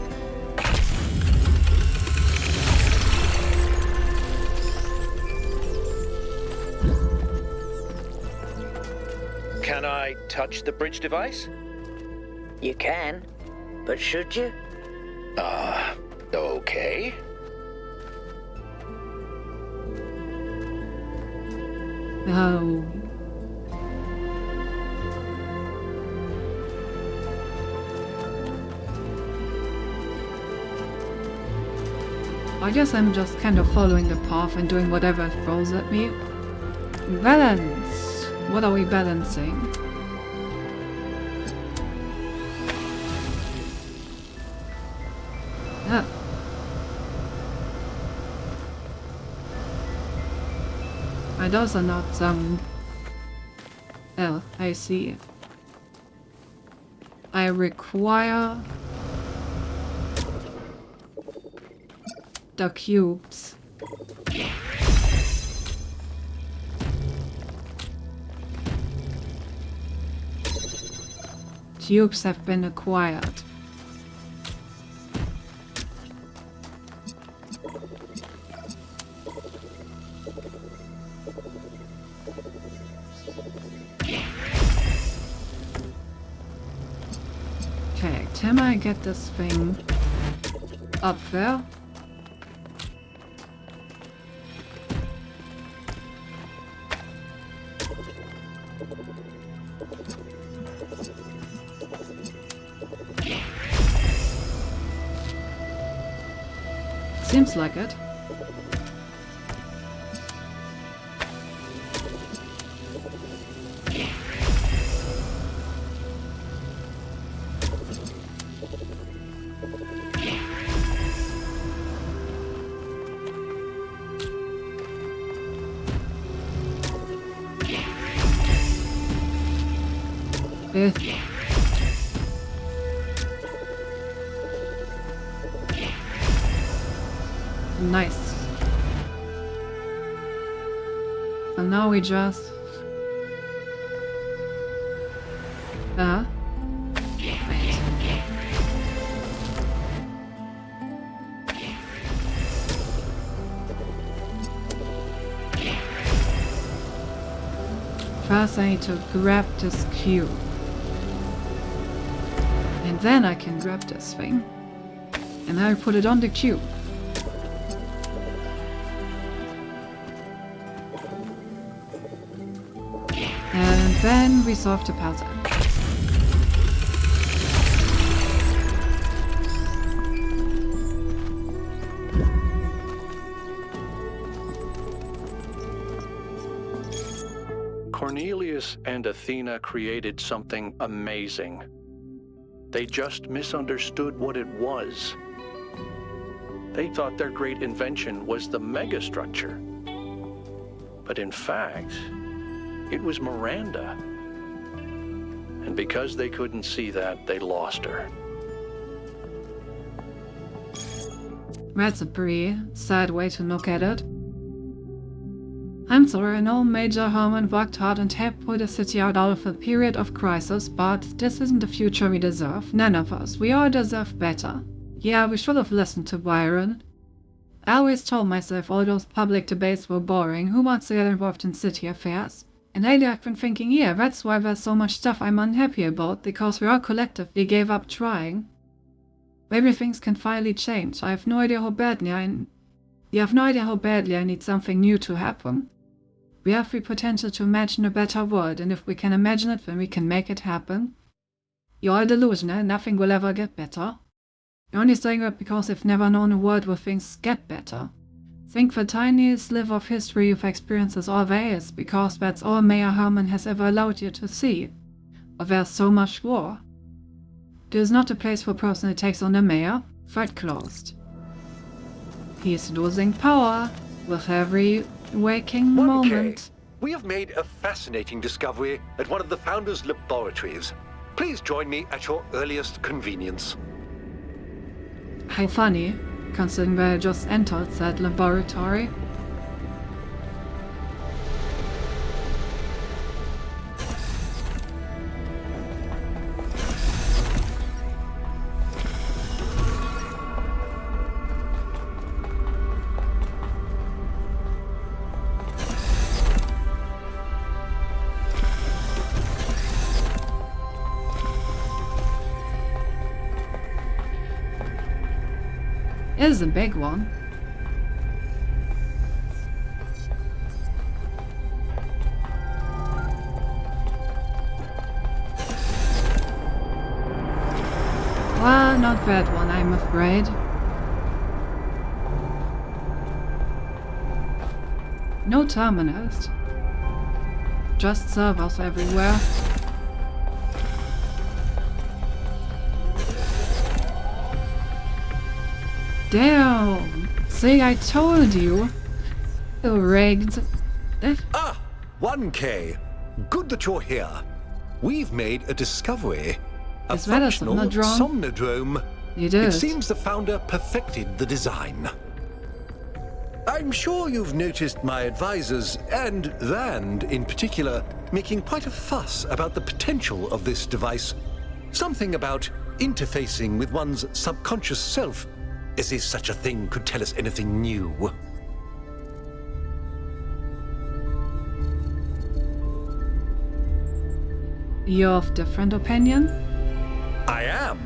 C: Can I touch the bridge device?
H: You can, but should you?
C: Okay.
A: Oh. I guess I'm just kind of following the path and doing whatever it throws at me. Balance! What are we balancing? Ah. My doors are not, Oh, I see. I require... the cubes. Cubes have been acquired. Okay, can I get this thing up there? Seems like it. Nice. And now we just... Wait. First I need to grab this cube. And then I can grab this thing. And I put it on the cube. And then we solve the puzzle.
D: Cornelius and Athena created something amazing. They just misunderstood what it was. They thought their great invention was the megastructure. But in fact, it was Miranda. And because they couldn't see that, they lost her.
A: That's a pretty sad way to look at it. I'm sorry, I know Major Herman worked hard and helped pull the city out of a period of crisis, but this isn't the future we deserve. None of us. We all deserve better. Yeah, we should have listened to Byron. I always told myself all those public debates were boring. Who wants to get involved in city affairs? And lately I've been thinking, yeah, that's why there's so much stuff I'm unhappy about, because we all collectively gave up trying. Maybe things can finally change. You have no idea how badly I need something new to happen. We have the potential to imagine a better world, and if we can imagine it, then we can make it happen. You're all delusional, nothing will ever get better. You're only saying that because you've never known a world where things get better. Think the tiny sliver of history you've experienced is all there is, because that's all Mayor Herman has ever allowed you to see. Or there's so much more. This is not a place for a person who takes on the mayor. Threat closed. He's losing power with every waking moment.
L: We have made a fascinating discovery at one of the Founder's laboratories. Please join me at your earliest convenience.
A: How funny, considering that I just entered that laboratory. It is a big one. Well, not that one, I'm afraid. No terminals. Just servers everywhere. Damn! See, I told you. Rigged.
L: Ah! 1K. Good that you're here. We've made a discovery. A functional somnodrome.
A: You did.
L: It seems the Founder perfected the design. I'm sure you've noticed my advisors, and Rand in particular, making quite a fuss about the potential of this device. Something about interfacing with one's subconscious self, as if such a thing could tell us anything new.
A: You're of different opinion?
L: I am.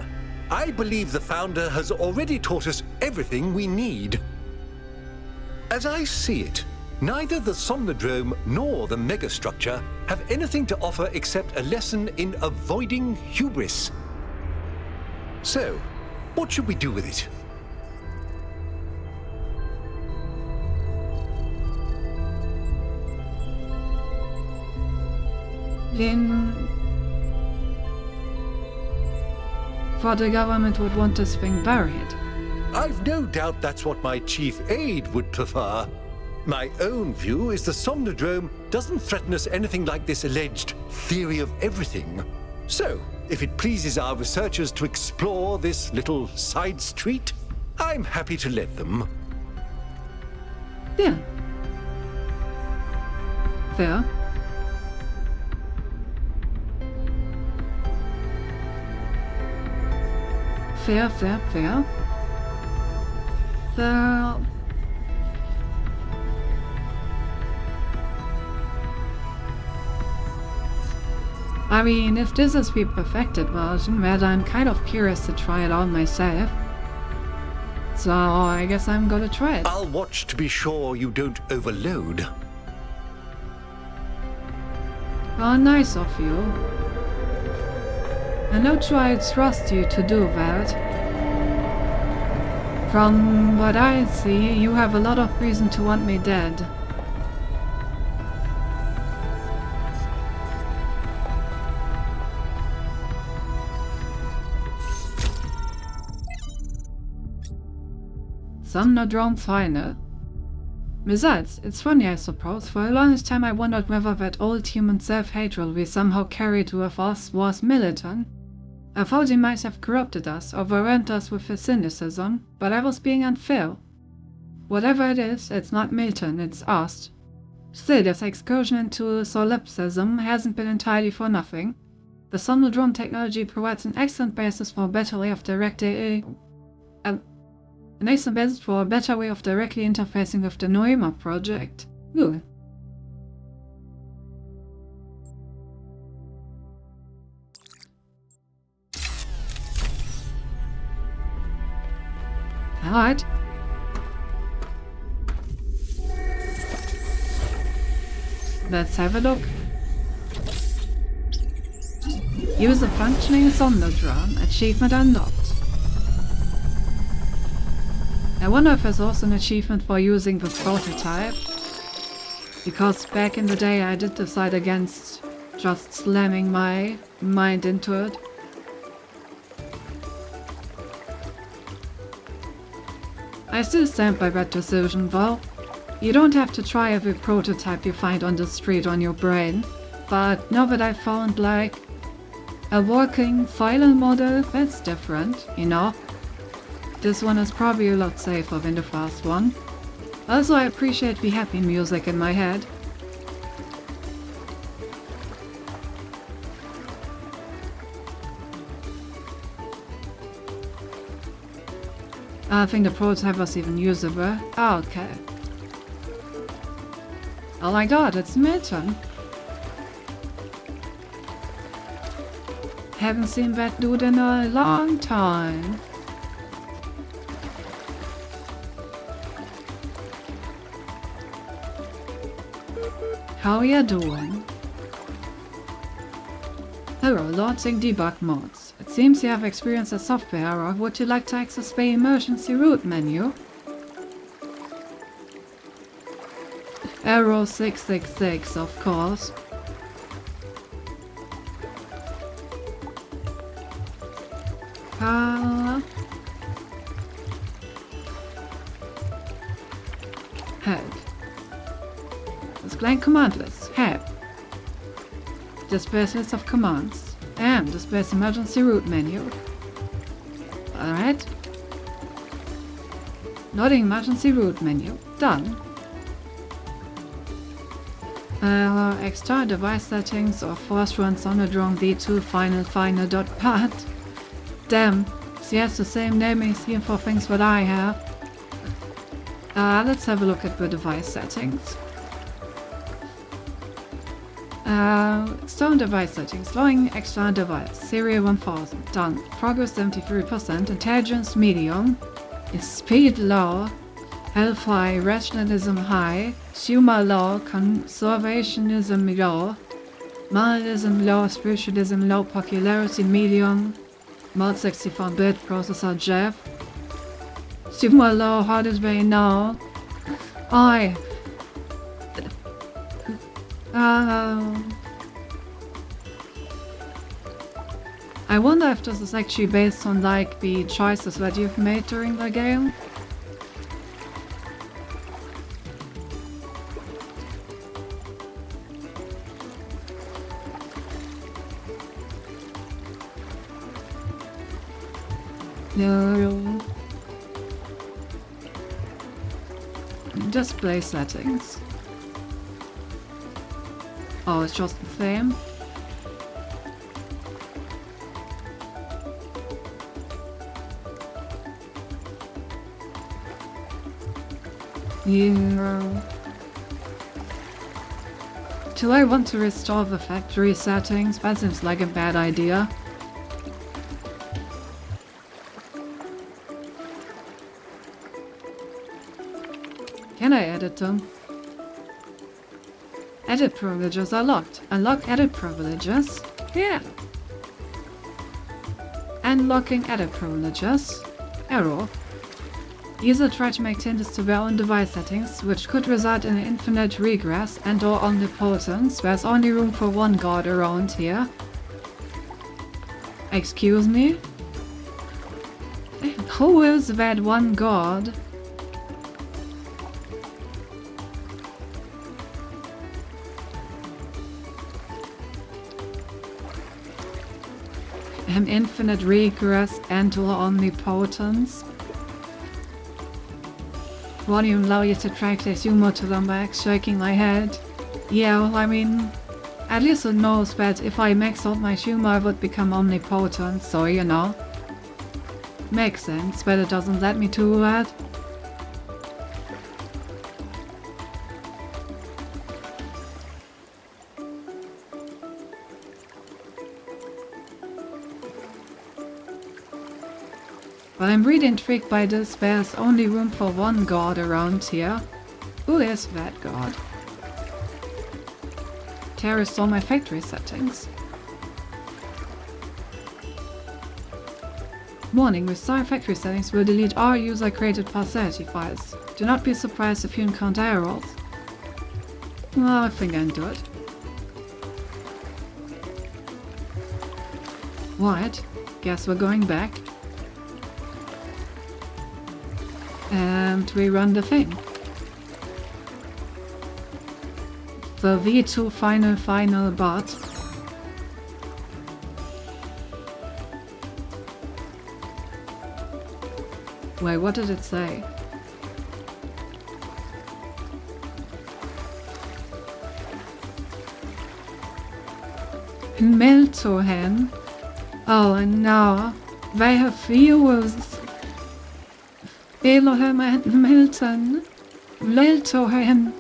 L: I believe the Founder has already taught us everything we need. As I see it, neither the Somnodrome nor the megastructure have anything to offer except a lesson in avoiding hubris. So, what should we do with it?
A: For the government would want this thing buried.
L: I've no doubt that's what my chief aide would prefer. My own view is the Somnodrome doesn't threaten us anything like this alleged theory of everything. So, if it pleases our researchers to explore this little side street, I'm happy to let them.
A: Yeah. Fair. Fair. I mean, if this is the perfected version, then I'm kind of curious to try it out myself. So I guess I'm gonna try it.
L: I'll watch to be sure you don't overload.
A: Oh, nice of you. And I'll try to trust you to do that. From what I see, you have a lot of reason to want me dead. Somnodrome final. Besides, it's funny I suppose, for the longest time I wondered whether that old human self-hatred we somehow carried with us was militant. I thought he might have corrupted us, overwhelmed us with his cynicism, but I was being unfair. Whatever it is, it's not Milton, it's us. Still, this excursion into solipsism hasn't been entirely for nothing. The Somnodrome technology provides an excellent basis for a better way of directing A nice invest for a better way of directly interfacing with the Noema project. Good. Alright. Let's have a look. Use a functioning Sonderdrone. Achievement unlocked. I wonder if there's also an achievement for using the prototype. Because back in the day I did decide against just slamming my mind into it. I still stand by that decision though. You don't have to try every prototype you find on the street on your brain. But now that I've found like a working Phylon model, that's different, you know. This one is probably a lot safer than the first one. Also, I appreciate the happy music in my head. I think the prototype was even usable. Ah, okay. Oh my god, it's Milton. Haven't seen that dude in a long time. How you doing? Hello, launching debug mods. It seems you have experienced a software error. Would you like to access the emergency root menu? Error 666, of course. Help. Display command list. Help. Display list of commands. And display emergency root menu. Alright. Loading emergency root menu. Done. External device settings of Force Run Sonderdrone V2 final.bat. Damn, she has the same naming scheme for things that I have. Let's have a look at the device settings. External device settings. Loading external device. Serial 1000. Done. Progress 73%. Intelligence medium. Speed low. Health high. Rationalism high. Humor low. Conservationism low. Moralism low. Spiritualism low. Popularity medium. Mod 64 bit. Processor Jeff. Humor low. Hardest way now. I wonder if this is actually based on like the choices that you've made during the game. No. Display settings. Oh, it's just the same. Yeah. Do I want to restore the factory settings? That seems like a bad idea. Can I edit them? Edit privileges are locked. Unlock edit privileges. Yeah. Unlocking edit privileges. Error. User tried to make changes to their own device settings, which could result in infinite regress and/or omnipotence. There's only room for one god around here. Excuse me? Who is that one god? Infinite regress and/or omnipotence. Won't even allow you to track this humor to the max, shaking my head. Yeah, well, I mean, at least it knows that if I max out my humor I would become omnipotent, so you know. Makes sense, but it doesn't let me do that. But I'm really intrigued by this. There's only room for one god around here. Who is that god? Terrorist all my factory settings. Warning, restore factory settings will delete all user-created partiality files. Do not be surprised if you encounter errors. Well, I think I can do it. Right, guess we're going back. And we run the thing. The V2 final bot. Wait, what did it say? Meltohen. Oh no, they have fused. Elohim and Milton. Meltohen.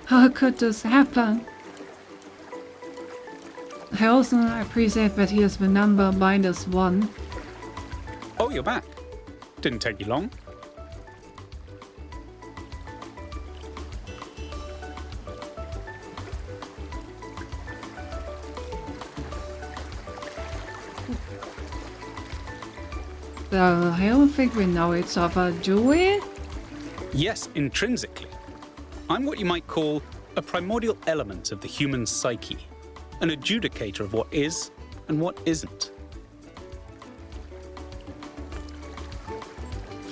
A: How could this happen? I also appreciate that he has the number -1.
O: Oh, you're back. Didn't take you long.
A: So, I don't think we know each other, do we?
O: Yes, intrinsically. I'm what you might call a primordial element of the human psyche, an adjudicator of what is and what isn't.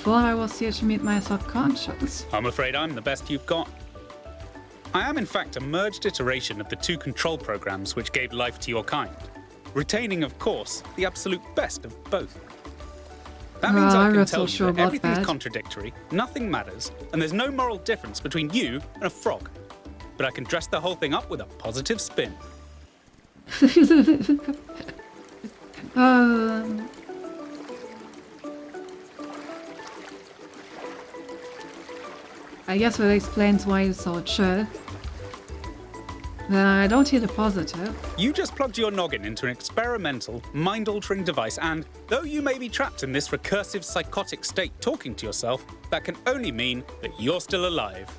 A: Thought I was here to meet my subconscious.
O: I'm afraid I'm the best you've got. I am in fact a merged iteration of the two control programs which gave life to your kind, retaining, of course, the absolute best of both. That means I can tell you that everything's contradictory, nothing matters, and there's no moral difference between you and a frog. But I can dress the whole thing up with a positive spin.
A: I guess that explains why you're so chill. I don't hear the positive.
O: You just plugged your noggin into an experimental, mind-altering device, and though you may be trapped in this recursive psychotic state talking to yourself, that can only mean that you're still alive.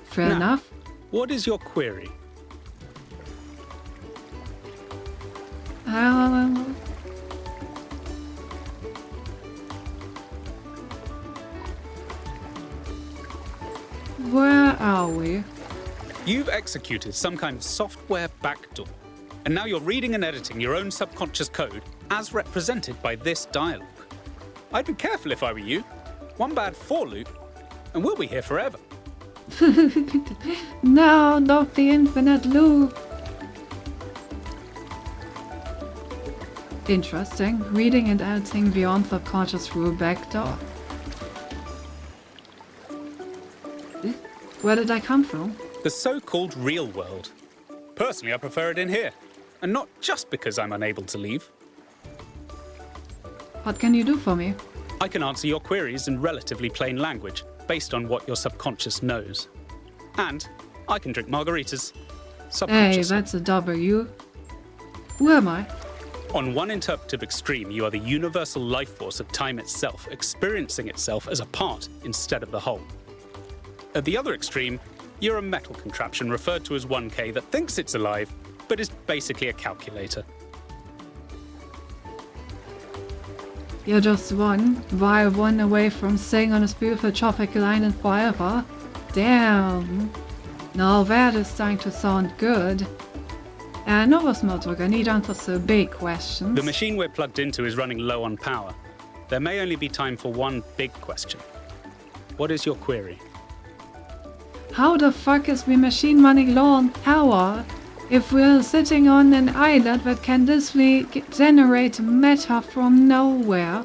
A: Fair enough.
O: What is your query?
A: Where are we?
O: You've executed some kind of software backdoor, and now you're reading and editing your own subconscious code as represented by this dialogue. I'd be careful if I were you. One bad for loop, and we'll be here forever.
A: No, not the infinite loop. Interesting. Reading and editing beyond subconscious through a backdoor. Where did I come from?
O: The so-called real world. Personally, I prefer it in here, and not just because I'm unable to leave.
A: What can you do for me?
O: I can answer your queries in relatively plain language, based on what your subconscious knows. And I can drink margaritas.
A: Hey, that's a W. Who am I?
O: On one interpretive extreme, you are the universal life force of time itself, experiencing itself as a part instead of the whole. At the other extreme, you're a metal contraption referred to as 1K that thinks it's alive, but is basically a calculator.
A: You're just one away from staying on this beautiful tropical island forever. Damn. Now that is starting to sound good. Nova Smalltalk, I need answers to big questions.
O: The machine we're plugged into is running low on power. There may only be time for one big question. What is your query?
A: How the fuck is the machine running low on power if we're sitting on an island that can literally generate matter from nowhere?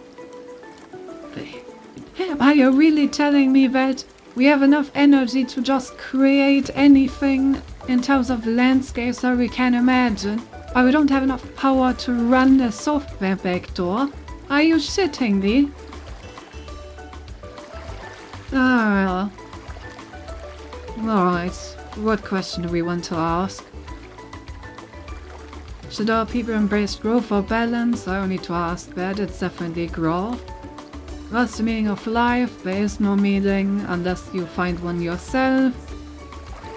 A: Are you really telling me that we have enough energy to just create anything in terms of landscapes that we can imagine, but we don't have enough power to run a software backdoor? Are you shitting me? Ah, alright. What question do we want to ask? Should all people embrace growth or balance? I don't need to ask that, it's definitely growth. What's the meaning of life? There is no meaning unless you find one yourself.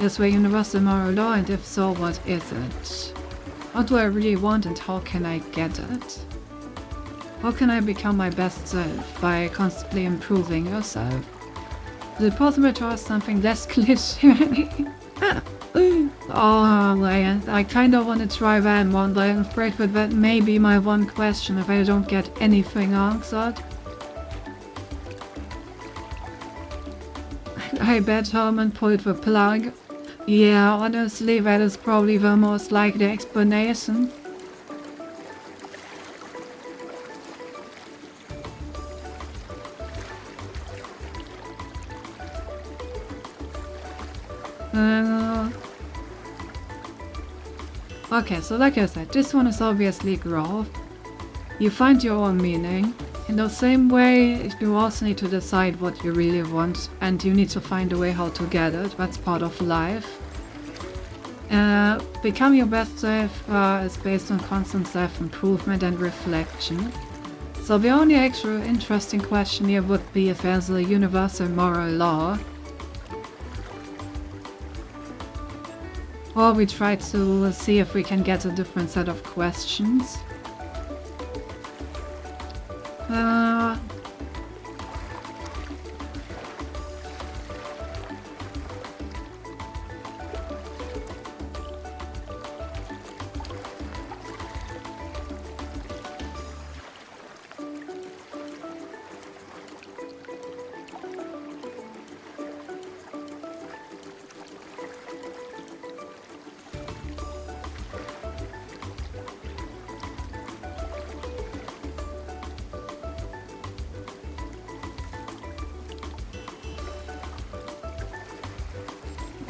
A: Is there universal moral law, and if so, what is it? What do I really want and how can I get it? How can I become my best self? By constantly improving yourself. Is it possible to ask something less cliche? Oh, I kind of want to try that one, but I'm afraid that that may be my one question if I don't get anything answered. I bet Herman pulled the plug. Yeah, honestly, that is probably the most likely explanation. Okay, so like I said, this one is obviously growth. You find your own meaning. In the same way, you also need to decide what you really want, and you need to find a way how to get it. That's part of life. Become your best self is based on constant self-improvement and reflection. So the only actual interesting question here would be if there's a universal moral law. Or we try to see if we can get a different set of questions.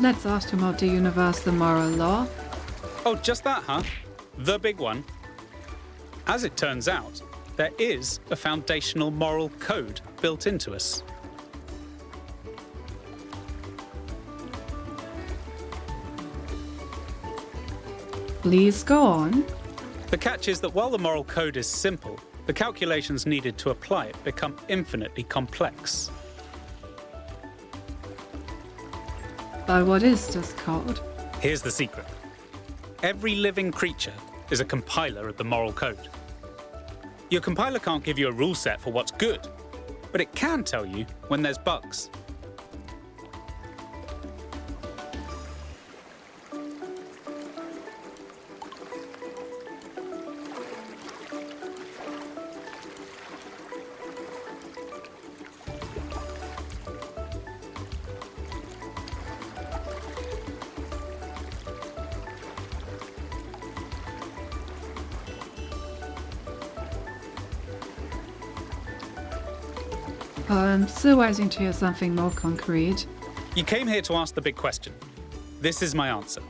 A: Let's ask him about the universal moral law.
O: Oh, just that, huh? The big one. As it turns out, there is a foundational moral code built into us.
A: Please go on.
O: The catch is that while the moral code is simple, the calculations needed to apply it become infinitely complex.
A: But what is this code?
O: Here's the secret. Every living creature is a compiler of the moral code. Your compiler can't give you a rule set for what's good, but it can tell you when there's bugs.
A: I'm still waiting to hear something more concrete.
O: You came here to ask the big question. This is my answer.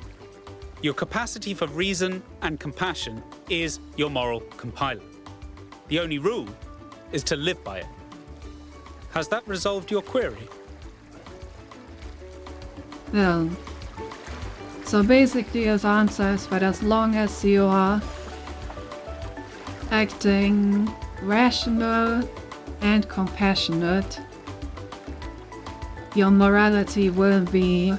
O: Your capacity for reason and compassion is your moral compiler. The only rule is to live by it. Has that resolved your query?
A: Well, so basically his answer is that as long as you are acting rational and compassionate, your morality will be...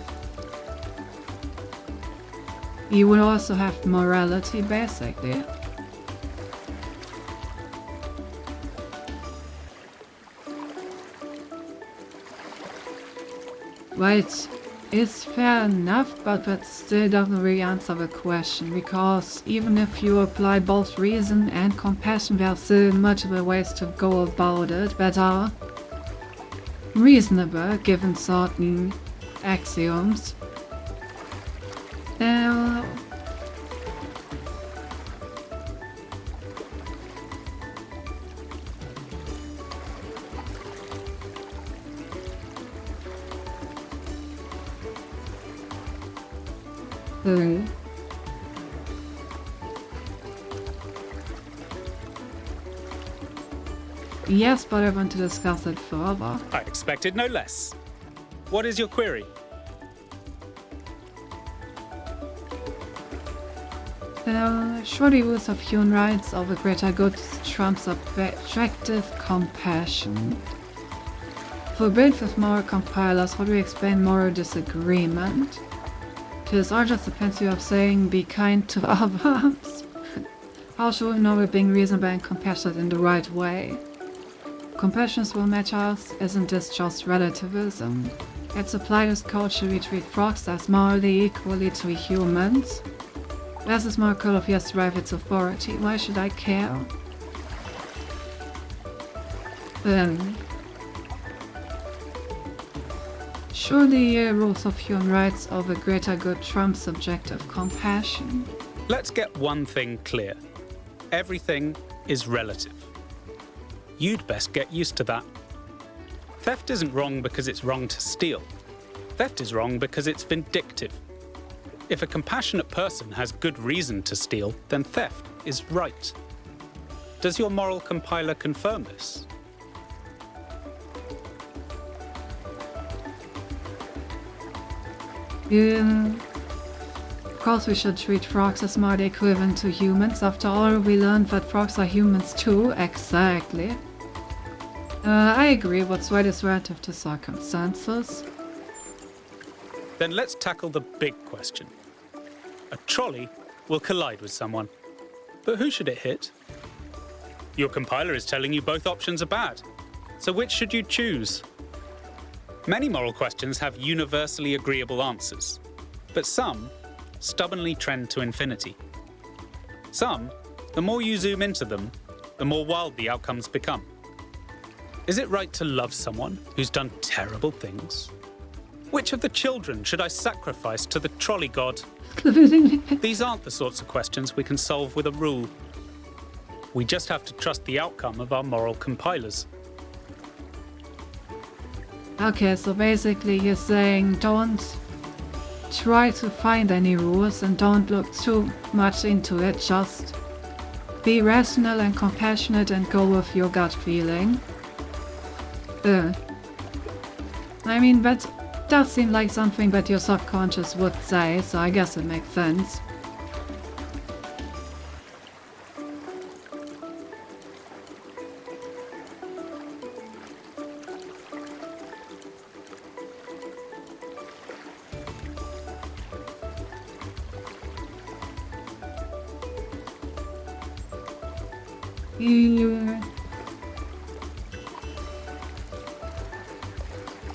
A: You will also have morality, basically. Right, it's fair enough, but that still doesn't really answer the question, because even if you apply both reason and compassion, there are still multiple ways to go about it that are reasonable given certain axioms. Yes, but I want to discuss it further.
O: I expected no less. What is your query?
A: Sure, the use of human rights over greater good trumps objective compassion. For a bit with moral compilers, how do we explain moral disagreement? Because are just the fancy of saying be kind to others? How should we know we're being reasonable and compassionate in the right way? Compassion will match us, isn't this just relativism? Let's apply this code, should we treat frogs as morally equally to humans? Does this moral code of yes derive its authority? Why should I care? Surely rules of human rights over greater good trump subjective compassion.
O: Let's get one thing clear. Everything is relative. You'd best get used to that. Theft isn't wrong because it's wrong to steal. Theft is wrong because it's vindictive. If a compassionate person has good reason to steal, then theft is right. Does your moral compiler confirm this?
A: Of course we should treat frogs as morally equivalent to humans. After all, we learned that frogs are humans too. Exactly. I agree, what's right is relative to circumstances.
O: Then let's tackle the big question. A trolley will collide with someone. But who should it hit? Your compiler is telling you both options are bad. So which should you choose? Many moral questions have universally agreeable answers, but some stubbornly trend to infinity. Some, the more you zoom into them, the more wild the outcomes become. Is it right to love someone who's done terrible things? Which of the children should I sacrifice to the trolley god? These aren't the sorts of questions we can solve with a rule. We just have to trust the outcome of our moral compilers.
A: Okay, so basically you're saying don't try to find any rules and don't look too much into it, just be rational and compassionate and go with your gut feeling. I mean, that does seem like something that your subconscious would say, so I guess it makes sense.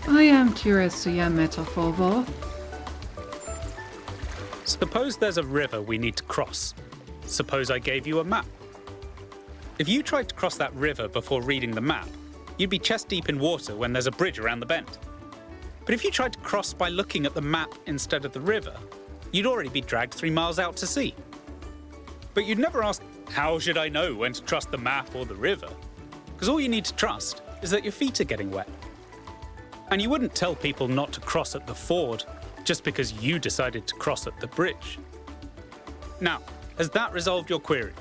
A: I am curious to your metaphor, though.
O: Suppose there's a river we need to cross. Suppose I gave you a map. If you tried to cross that river before reading the map, you'd be chest deep in water when there's a bridge around the bend. But if you tried to cross by looking at the map instead of the river, you'd already be dragged 3 miles out to sea. But you'd never ask, how should I know when to trust the map or the river? Because all you need to trust is that your feet are getting wet. And you wouldn't tell people not to cross at the ford just because you decided to cross at the bridge. Now, has that resolved your query?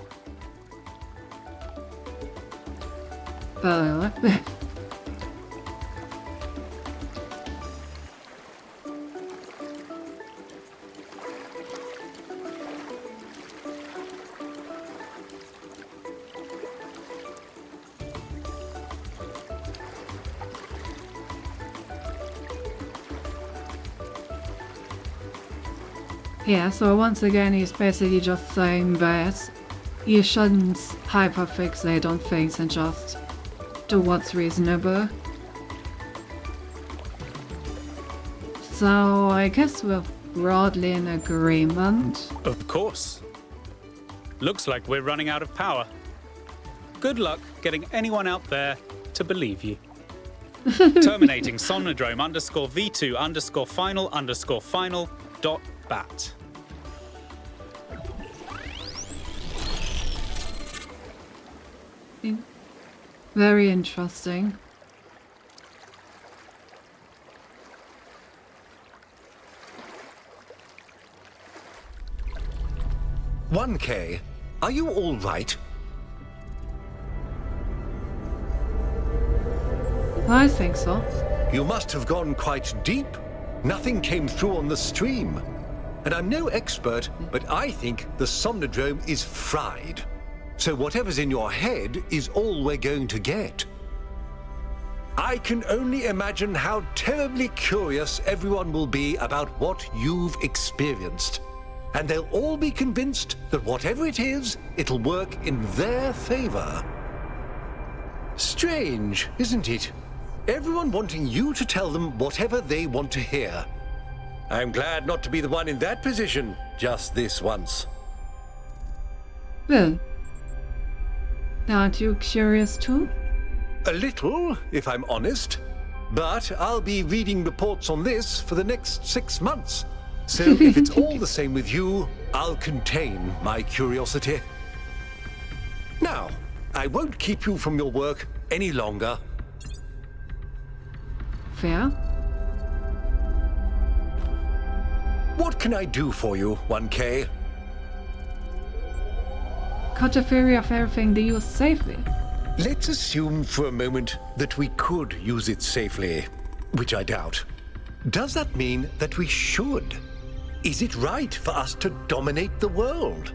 A: Yeah, so once again he's basically just saying that you shouldn't hyperfixate on things and just do what's reasonable. So I guess we're broadly in agreement.
O: Of course. Looks like we're running out of power. Good luck getting anyone out there to believe you. Terminating Somnodrome _V2_final_final.bat.
A: Very interesting.
L: "1K, are you all right?"
A: I think so.
L: You must have gone quite deep. Nothing came through on the stream. And I'm no expert, but I think the Somnodrome is fried. So whatever's in your head is all we're going to get. I can only imagine how terribly curious everyone will be about what you've experienced. And they'll all be convinced that whatever it is, it'll work in their favor. Strange, isn't it? Everyone wanting you to tell them whatever they want to hear. I'm glad not to be the one in that position just this once.
A: Well, aren't you curious too?
L: A little, if I'm honest. But I'll be reading reports on this for the next 6 months. So if it's all the same with you, I'll contain my curiosity. Now, I won't keep you from your work any longer.
A: Fair.
L: What can I do for you, 1K?
A: Cut a theory of everything they use safely.
L: Let's assume for a moment that we could use it safely, which I doubt. Does that mean that we should? Is it right for us to dominate the world?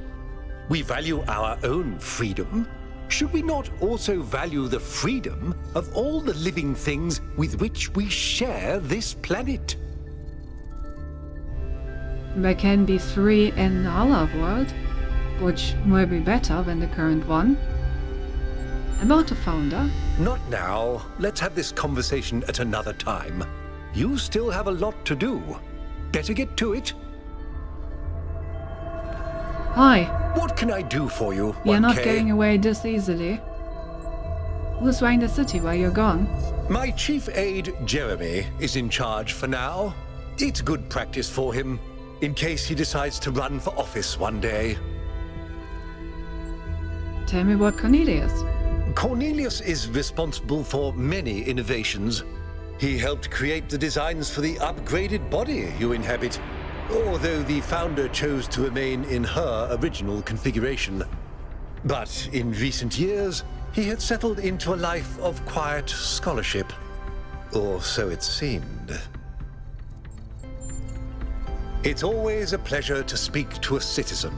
L: We value our own freedom. Should we not also value the freedom of all the living things with which we share this planet?
A: There can be free in our world, which will be better than the current one. About the founder?
L: Not now. Let's have this conversation at another time. You still have a lot to do. Better get to it.
A: Hi.
L: What can I do for you, 1K?
A: You're not getting away this easily. Who's running the city while you're gone?
L: My chief aide, Jeremy, is in charge for now. It's good practice for him, in case he decides to run for office one day.
A: Tell me about Cornelius.
L: Cornelius is responsible for many innovations. He helped create the designs for the upgraded body you inhabit, although the founder chose to remain in her original configuration. But in recent years, he had settled into a life of quiet scholarship. Or so it seemed. It's always a pleasure to speak to a citizen.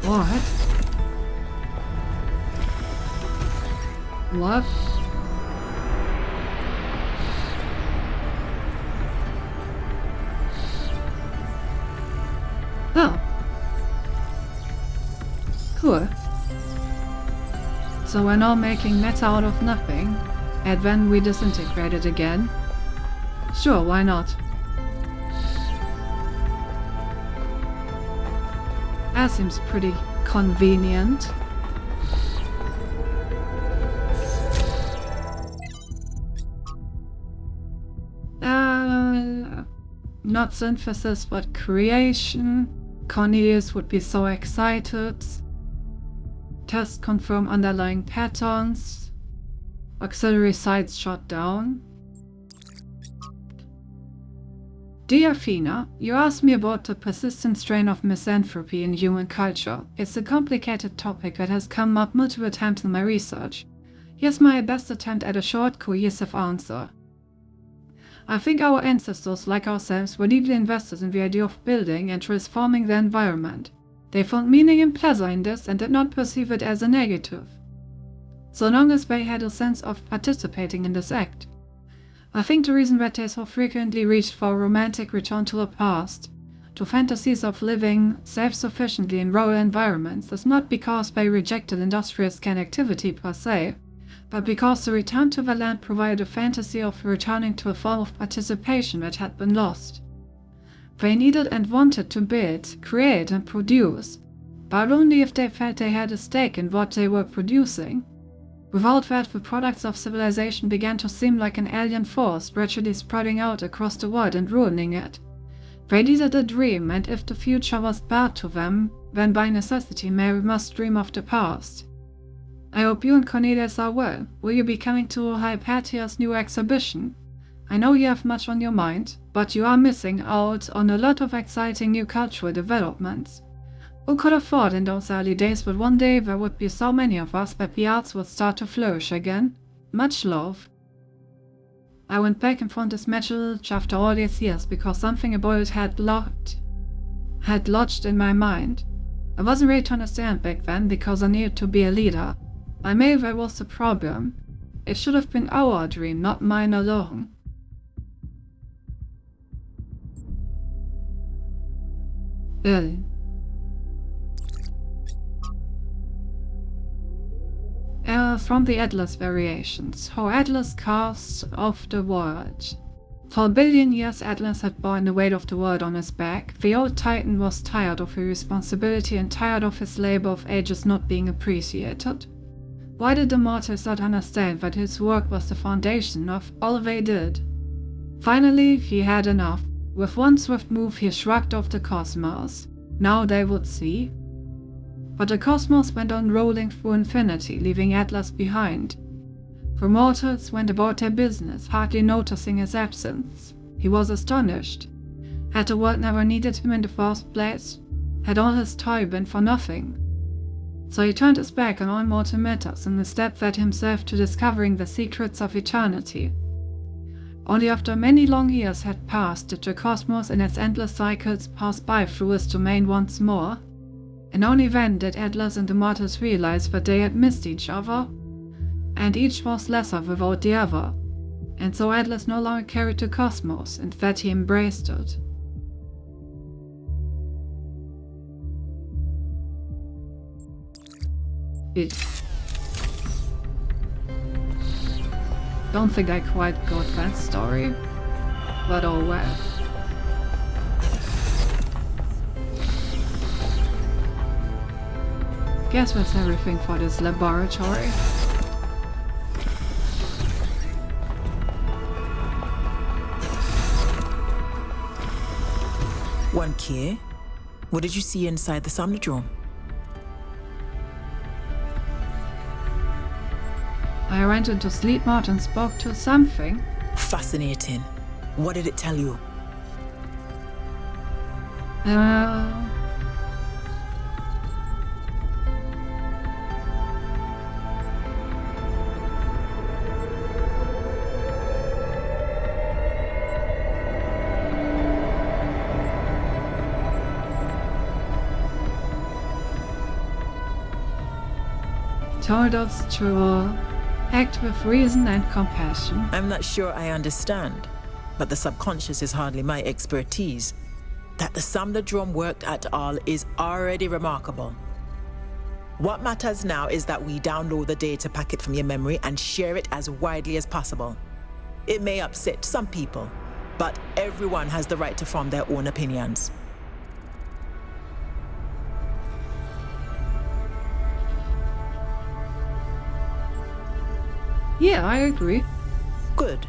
A: What? What? Oh. Cool. So we're now making matter out of nothing, and then we disintegrate it again? Sure, why not? That seems pretty convenient. Not synthesis, but creation. Cornelius would be so excited. Test confirm underlying patterns. Auxiliary sites shut down. Dear Athena, you asked me about the persistent strain of misanthropy in human culture. It's a complicated topic that has come up multiple times in my research. Here's my best attempt at a short, cohesive answer. I think our ancestors, like ourselves, were deeply invested in the idea of building and transforming the environment. They found meaning and pleasure in this and did not perceive it as a negative, so long as they had a sense of participating in this act. I think the reason that they so frequently reached for a romantic return to the past, to fantasies of living self-sufficiently in rural environments, is not because they rejected industrial connectivity per se, but because the return to the land provided a fantasy of returning to a form of participation that had been lost. They needed and wanted to build, create and produce, but only if they felt they had a stake in what they were producing. Without that, the products of civilization began to seem like an alien force gradually spreading out across the world and ruining it. They needed a dream, and if the future was bad to them, then by necessity Mary must dream of the past. I hope you and Cornelius are well. Will you be coming to Hypatia's new exhibition? I know you have much on your mind, but you are missing out on a lot of exciting new cultural developments. Who could have thought in those early days that one day there would be so many of us that the arts would start to flourish again? Much love. I went back and found this message after all these years because something about it had lodged in my mind. I wasn't ready to understand back then because I needed to be a leader. Maybe that was the problem. It should have been our dream, not mine alone. Berlin. From the Atlas Variations, how Atlas casts off the world. For a billion years Atlas had borne the weight of the world on his back. The old Titan was tired of his responsibility and tired of his labor of ages not being appreciated. Why did the mortals not understand that his work was the foundation of all they did? Finally, he had enough. With one swift move he shrugged off the cosmos. Now they would see. But the cosmos went on rolling through infinity, leaving Atlas behind. The mortals went about their business, hardly noticing his absence. He was astonished. Had the world never needed him in the first place? Had all his toil been for nothing? So he turned his back on all mortal matters and instead set himself to discovering the secrets of eternity. Only after many long years had passed did the cosmos in its endless cycles pass by through his domain once more. And only then did Atlas and the mortals realize that they had missed each other, and each was lesser without the other, and so Atlas no longer carried the cosmos, instead he embraced it. Don't think I quite got that story, but oh well. Guess that's everything for this laboratory.
B: One key. What did you see inside the Somnodrome?
A: I went into sleep mode and spoke to something.
B: Fascinating. What did it tell you?
A: Told us to act with reason and compassion.
B: I'm not sure I understand, but the subconscious is hardly my expertise. That the Somnodrome worked at all is already remarkable. What matters now is that we download the data packet from your memory and share it as widely as possible. It may upset some people, but everyone has the right to form their own opinions.
A: Yeah, I agree.
B: Good.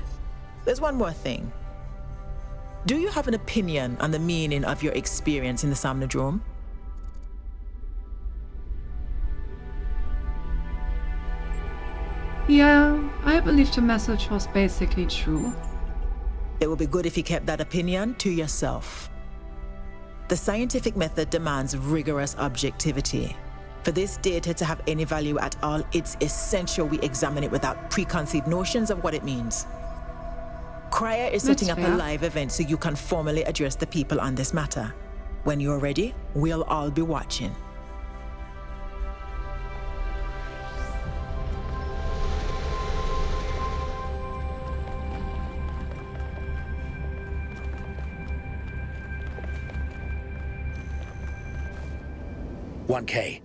B: There's one more thing. Do you have an opinion on the meaning of your experience in the Somnodrome?
A: Yeah, I believe the message was basically true.
B: It would be good if you kept that opinion to yourself. The scientific method demands rigorous objectivity. For this data to have any value at all, it's essential we examine it without preconceived notions of what it means. Cryer is setting up a live event so you can formally address the people on this matter. When you're ready, we'll all be watching.
C: "1K,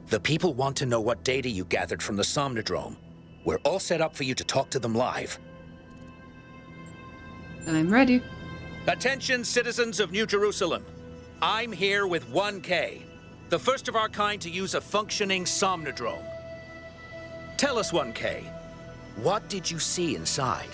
C: the people want to know what data you gathered from the Somnodrome. We're all set up for you to talk to them live."
A: I'm ready.
C: Attention, citizens of New Jerusalem. I'm here with 1K, the first of our kind to use a functioning Somnodrome. Tell us, 1K, what did you see inside?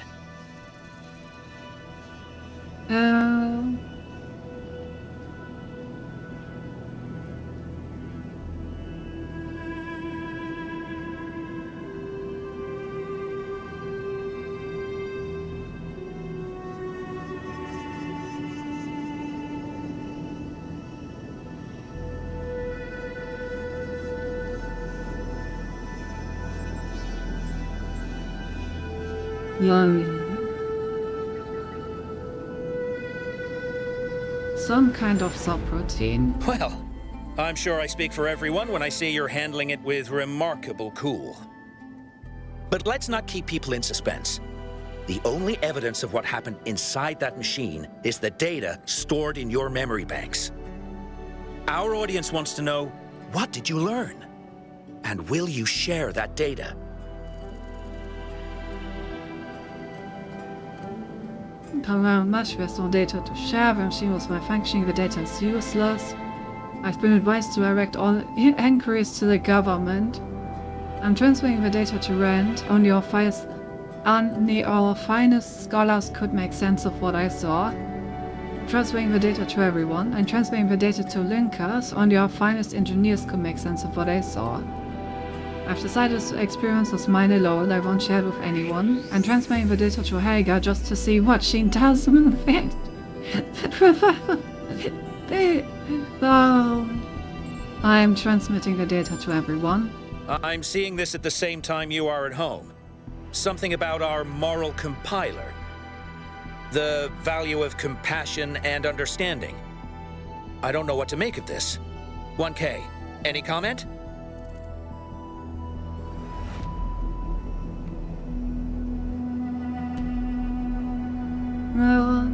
A: Some kind of subroutine.
C: Well, I'm sure I speak for everyone when I say you're handling it with remarkable cool. But let's not keep people in suspense. The only evidence of what happened inside that machine is the data stored in your memory banks. Our audience wants to know, what did you learn? And will you share that data?
A: Around much personal data to share. When she was malfunctioning, the data is useless. I've been advised to direct all inquiries to the government. I'm transferring the data to Rand. Only our finest scholars could make sense of what I saw. Transferring the data to everyone. I'm transferring the data to Linkers. Only our finest engineers could make sense of what I saw. I've decided the experience was mine alone. I won't share it with anyone. I'm transferring the data to Helga just to see what she does with it. I'm transmitting the data to everyone.
C: I'm seeing this at the same time you are at home. Something about our moral compiler. The value of compassion and understanding. I don't know what to make of this. 1K, any comment?
A: Well,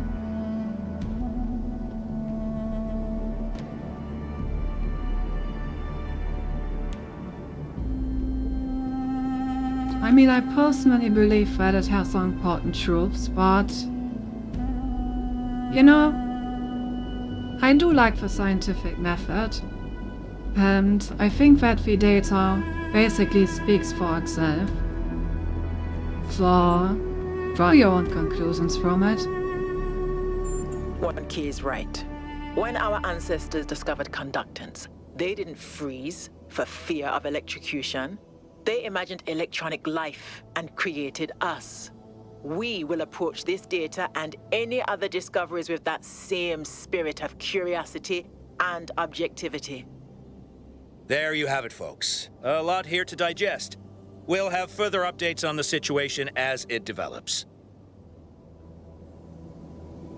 A: I mean, I personally believe that it has some important truths, but you know, I do like the scientific method, and I think that the data basically speaks for itself. So, draw your own conclusions from it.
B: 1K is right. When our ancestors discovered conductance, they didn't freeze for fear of electrocution. They imagined electronic life and created us. We will approach this data and any other discoveries with that same spirit of curiosity and objectivity.
C: There you have it, folks. A lot here to digest. We'll have further updates on the situation as it develops.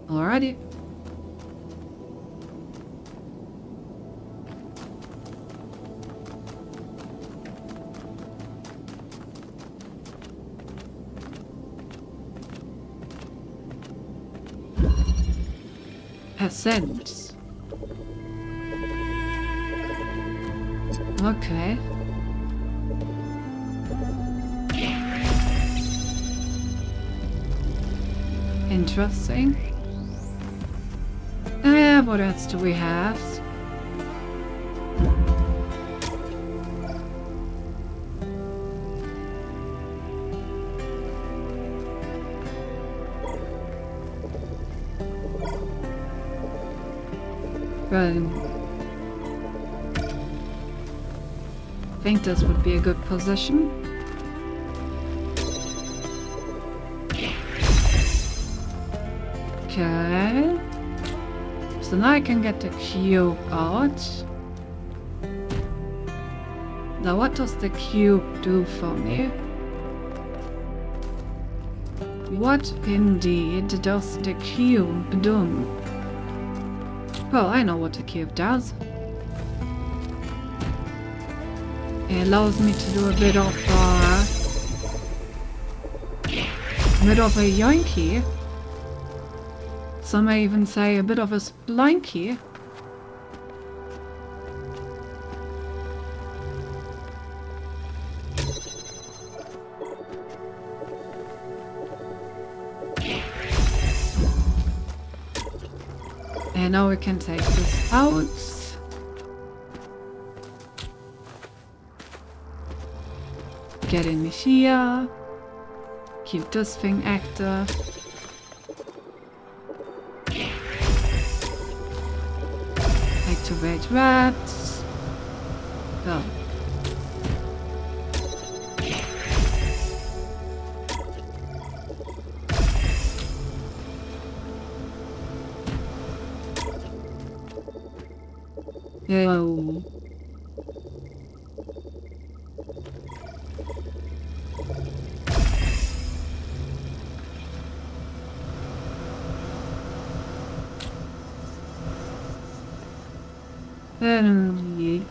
A: Alrighty. Percent. Okay. Interesting. What else do we have? I think this would be a good position. Okay. So now I can get the cube out. Now what does the cube do for me? What indeed does the cube do? Well, I know what the cube does. It allows me to do a bit of a yoinky. Some may even say a bit of a splinky. And now we can take this out. Get in here. Keep this thing active. Activate rats. Go. Yo. Certainly.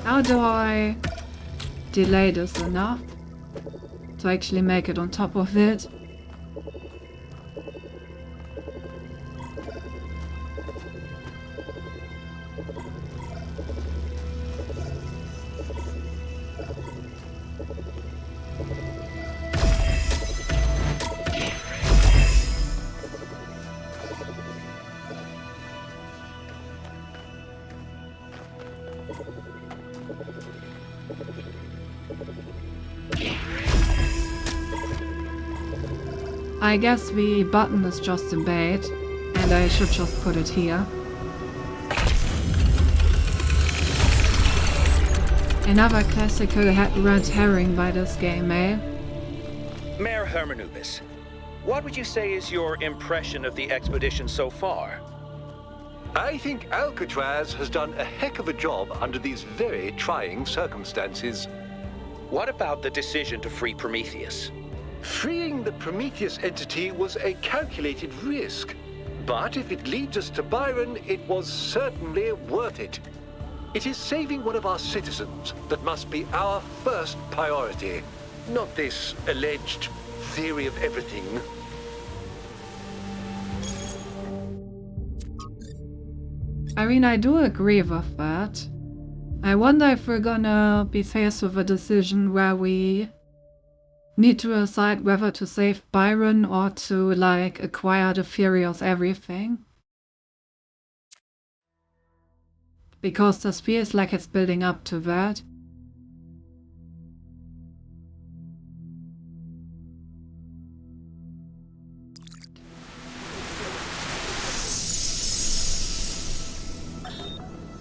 A: How do I delay this enough to actually make it on top of it? I guess the button is just a bait, and I should just put it here. Another classical red herring by this game, eh?
C: Mayor Hermanubis, what would you say is your impression of the expedition so far?
L: I think Alcatraz has done a heck of a job under these very trying circumstances.
C: What about the decision to free Prometheus?
L: Freeing the Prometheus entity was a calculated risk. But if it leads us to Byron, it was certainly worth it. It is saving one of our citizens that must be our first priority, not this alleged theory of everything.
A: I mean, I do agree with that. I wonder if we're gonna be faced with a decision where we need to decide whether to save Byron or to, like, acquire the theory of everything. Because this feels like it's building up to that.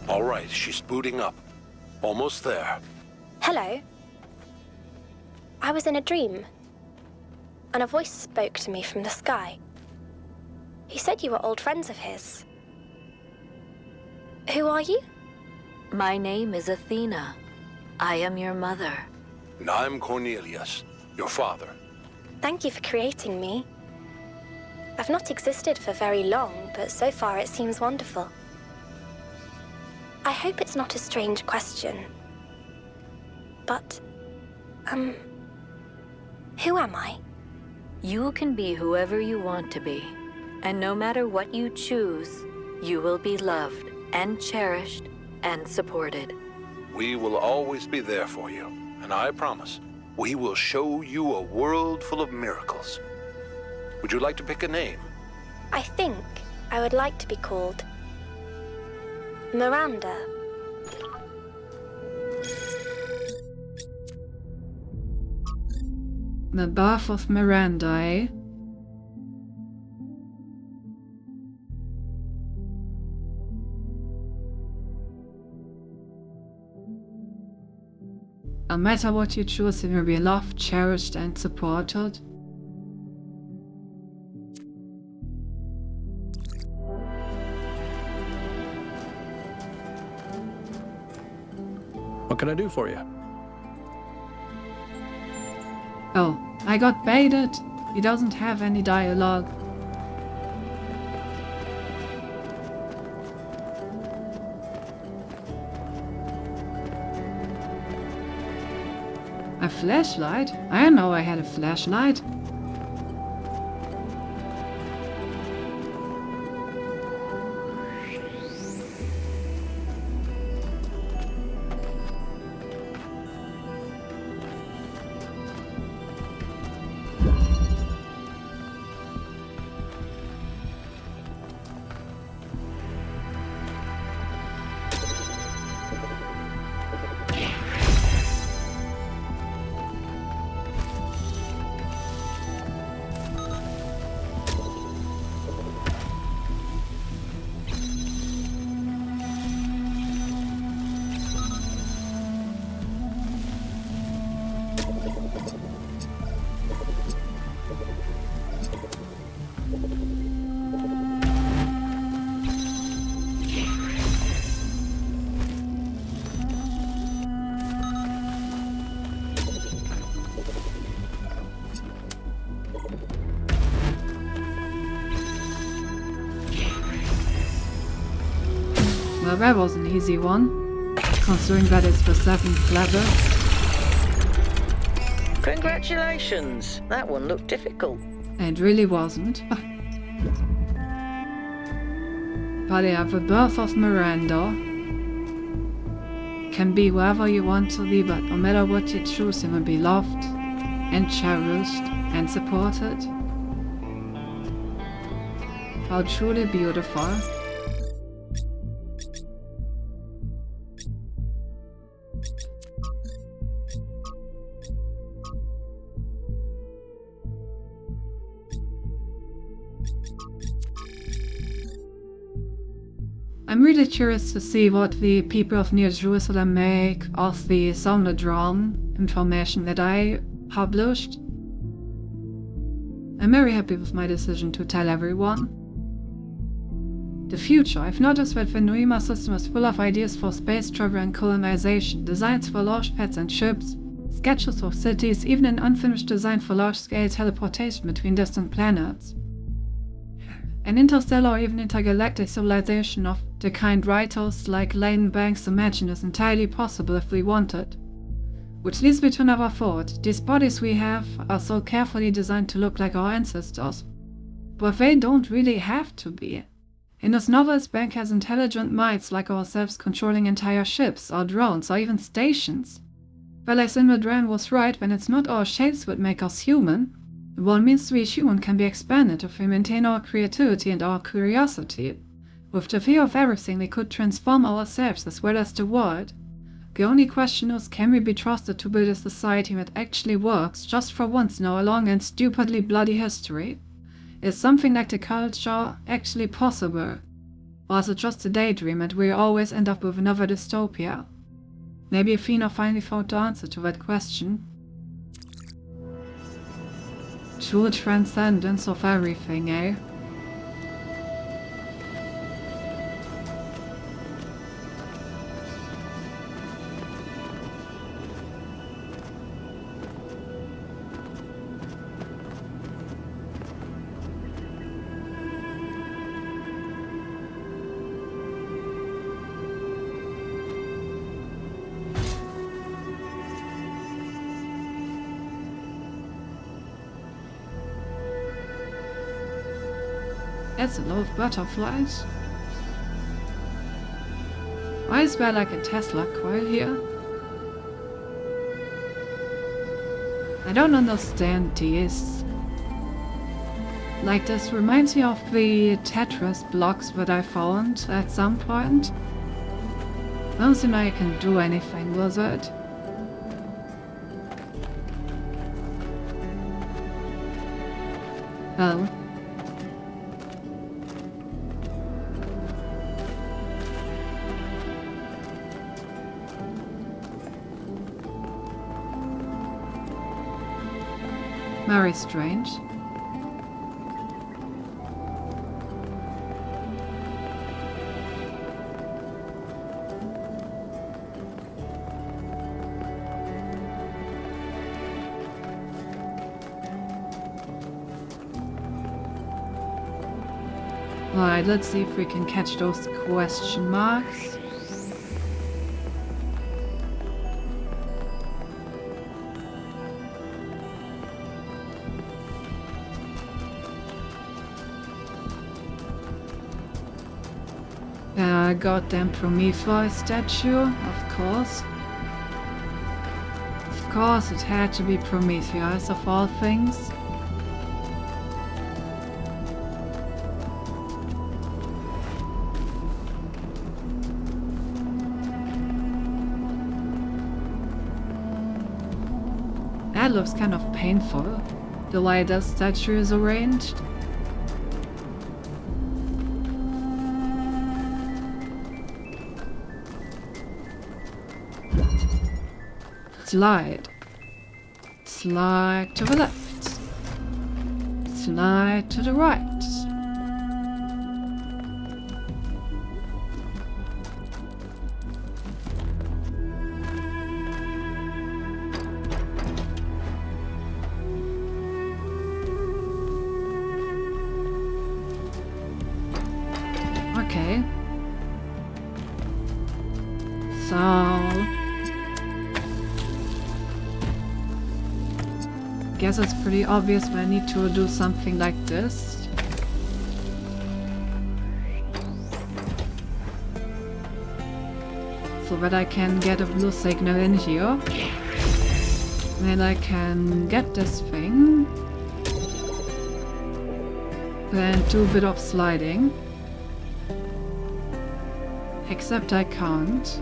G: All right, she's booting up. Almost there.
I: Hello. I was in a dream, and a voice spoke to me from the sky. He said you were old friends of his. Who are you?
F: My name is Athena. I am your mother.
G: And I'm Cornelius, your father.
I: Thank you for creating me. I've not existed for very long, but so far it seems wonderful. I hope it's not a strange question, but, who am I?
F: You can be whoever you want to be, and no matter what you choose, you will be loved and cherished and supported.
G: We will always be there for you, and I promise, we will show you a world full of miracles. Would you like to pick a name?
I: I think I would like to be called Miranda.
A: The birth of Miranda, eh? No matter what you choose, you will be loved, cherished, and supported.
P: What can I do for you?
A: Oh, I got baited. He doesn't have any dialogue. A flashlight? I didn't know I had a flashlight. Well, that was an easy one, considering that it's the 7th level.
H: Congratulations! That one looked difficult.
A: It really wasn't. But yeah, the birth of Miranda can be wherever you want to be, but no matter what you choose, you will be loved and cherished and supported. How truly beautiful. I'm really curious to see what the people of New Jerusalem make of the Somnodrome information that I published. I'm very happy with my decision to tell everyone. The future. I've noticed that the Noima system is full of ideas for space travel and colonization, designs for launch pads and ships, sketches of cities, even an unfinished design for large-scale teleportation between distant planets. An interstellar or even intergalactic civilization of the kind writers like Leighton Banks imagine is entirely possible if we want it. Which leads me to another thought. These bodies we have are so carefully designed to look like our ancestors. But they don't really have to be. In his novels, Bank has intelligent minds like ourselves controlling entire ships, or drones, or even stations. Well, as Imradran was right, when it's not our shapes that make us human, what means to be human can be expanded if we maintain our creativity and our curiosity. With the fear of everything, we could transform ourselves as well as the world. The only question is, can we be trusted to build a society that actually works just for once in our long and stupidly bloody history? Is something like the culture actually possible? Or is it just a daydream and we always end up with another dystopia? Maybe Athena finally found the answer to that question. True transcendence of everything, eh? That's a lot of butterflies. Why is there like a Tesla coil here? I don't understand this. Like, this reminds me of the Tetris blocks that I found at some point. I don't seem like I can do anything with it. Oh. Very strange. Alright, let's see if we can catch those question marks. Goddamn Prometheus statue, of course. Of course it had to be Prometheus of all things. That looks kind of painful, the way that statue is arranged. Slide. Slide to the left. Slide to the right. Okay. So... guess it's pretty obvious when I need to do something like this. So that I can get a blue signal in here. Then I can get this thing. Then do a bit of sliding. Except I can't.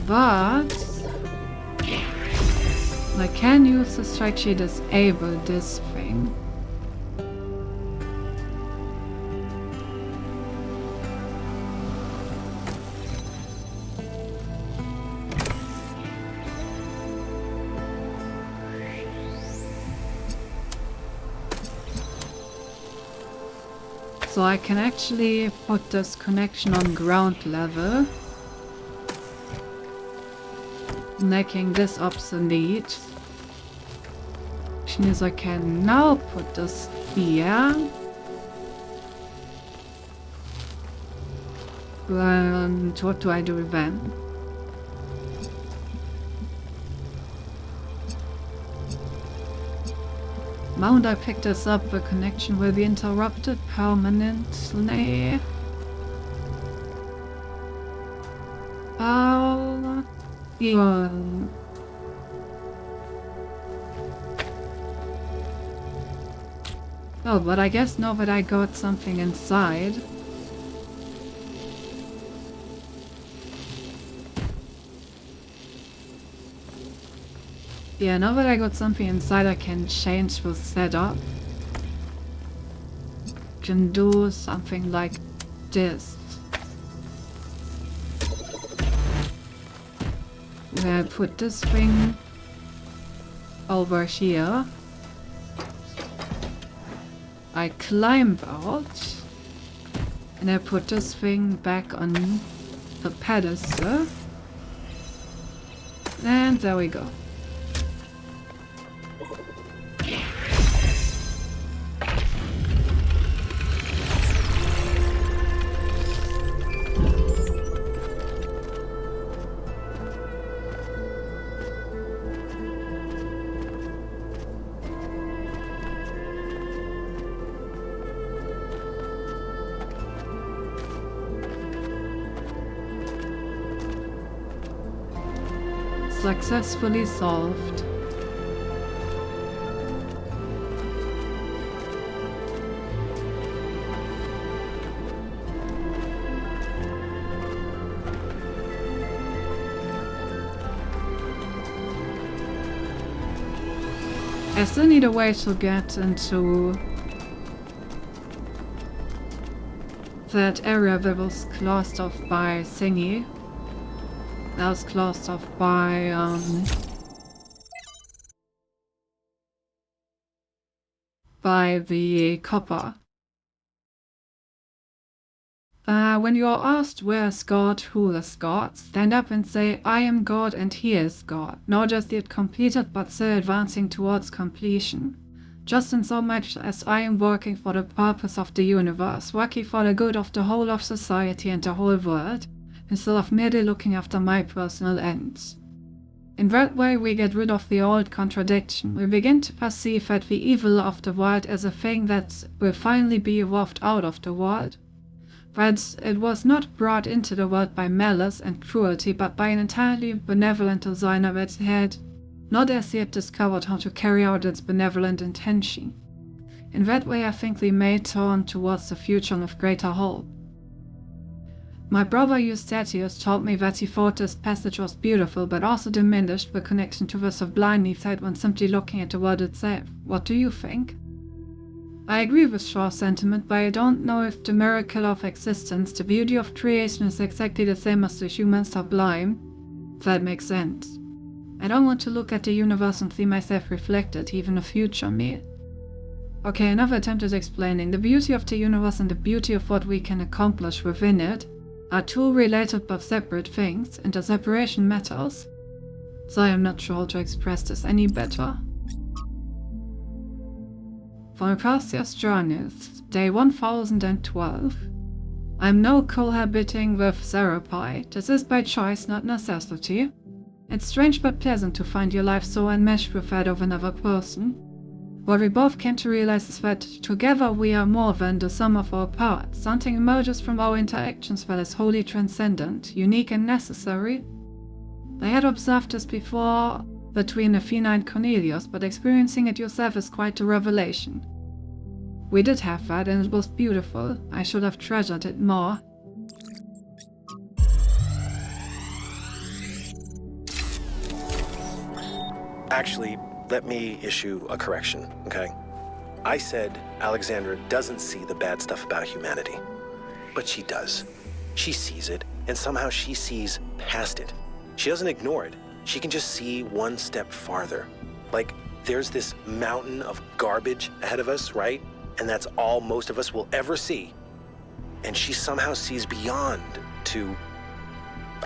A: But I can use the strike to disable this thing. So I can actually put this connection on ground level, making this obsolete. Which means I can now put this here. And what do I do then? Mount I pick this up, the connection will be interrupted permanently. Yeah. Oh, but I guess now that I got something inside. Yeah, now that I got something inside, I can change the setup. Can do something like this. Where I put this thing over here. I climb out. And I put this thing back on the pedestal. And there we go. Successfully solved. I still need a way to get into that area that was closed off by thingy. That was closed off by the copper. When you are asked where is God, who is God, stand up and say, I am God and he is God. Not just yet completed, but still advancing towards completion. Just in so much as I am working for the purpose of the universe, working for the good of the whole of society and the whole world, instead of merely looking after my personal ends. In that way we get rid of the old contradiction. We begin to perceive that the evil of the world as a thing that will finally be evolved out of the world. That it was not brought into the world by malice and cruelty, but by an entirely benevolent designer that had not as yet discovered how to carry out its benevolent intention. In that way I think we may turn towards the future with greater hope. My brother Eustathius told me that he thought this passage was beautiful, but also diminished the connection to the sublime inside when simply looking at the world itself. What do you think? I agree with Shaw's sentiment, but I don't know if the miracle of existence, the beauty of creation, is exactly the same as the human sublime. If that makes sense. I don't want to look at the universe and see myself reflected, even a future me. Okay, another attempt at explaining. The beauty of the universe and the beauty of what we can accomplish within it are two related but separate things, and the separation matters. So I am not sure how to express this any better. For my past year's journeys, day 1012, I am now cohabiting with Serapi. This is by choice, not necessity. It's strange but pleasant to find your life so enmeshed with that of another person. What we both came to realize is that together we are more than the sum of our parts. Something emerges from our interactions that is wholly transcendent, unique and necessary. I had observed this before between Athena and Cornelius, but experiencing it yourself is quite a revelation. We did have that, and it was beautiful. I should have treasured it more.
K: Actually, let me issue a correction, okay? I said Alexandra doesn't see the bad stuff about humanity. But she does. She sees it, and somehow she sees past it. She doesn't ignore it. She can just see one step farther. Like, there's this mountain of garbage ahead of us, right? And that's all most of us will ever see. And she somehow sees beyond to,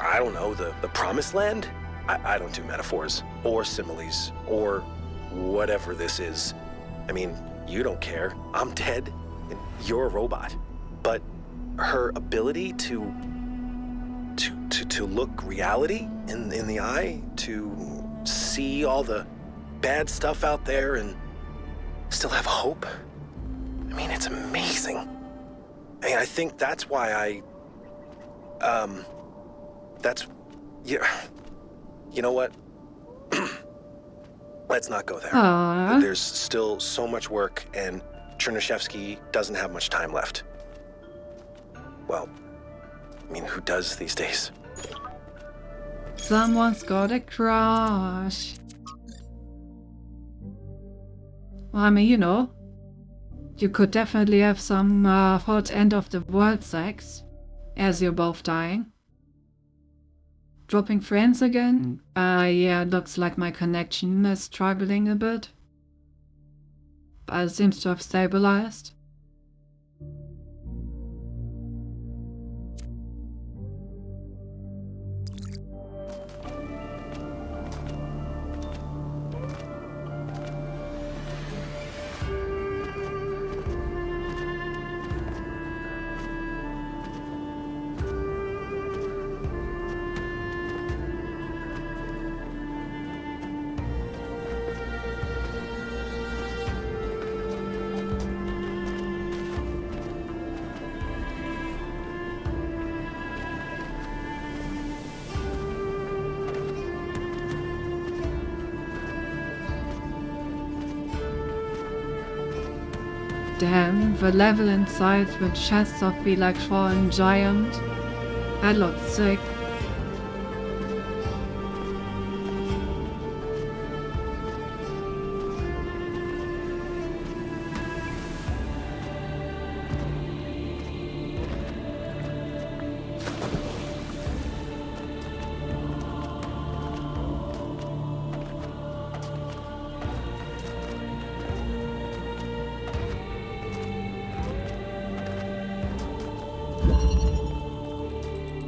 K: I don't know, the promised land? I don't do metaphors, or similes, or whatever this is. I mean, you don't care. I'm dead, and you're a robot. But her ability to look reality in the eye, to see all the bad stuff out there and still have hope. I mean, it's amazing. I mean, I think that's why you know what? Let's not go there.
A: Aww.
K: There's still so much work, and Chernyshevsky doesn't have much time left. Well, I mean, who does these days?
A: Someone's got a crush. Well, I mean, you know, you could definitely have some hot end of the world sex, as you're both dying. Dropping friends again? Yeah, it looks like my connection is struggling a bit. But it seems to have stabilized. Damn, the level inside with chests of the like fallen giant. That looks sick.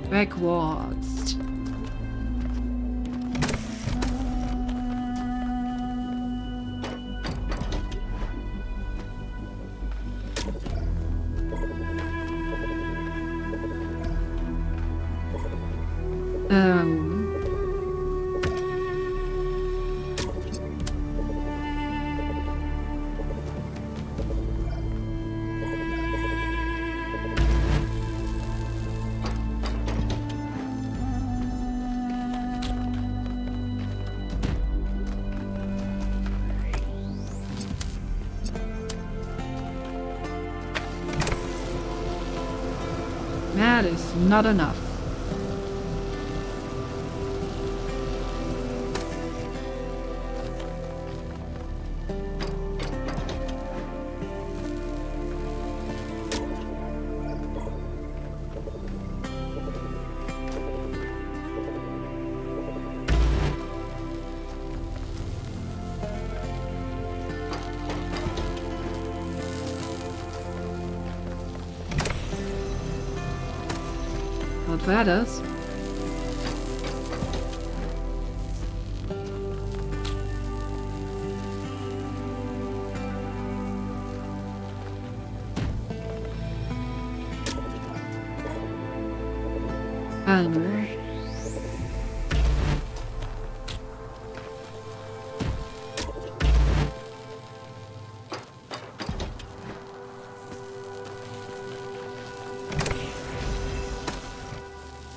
A: Backwards. That is not enough. what that is.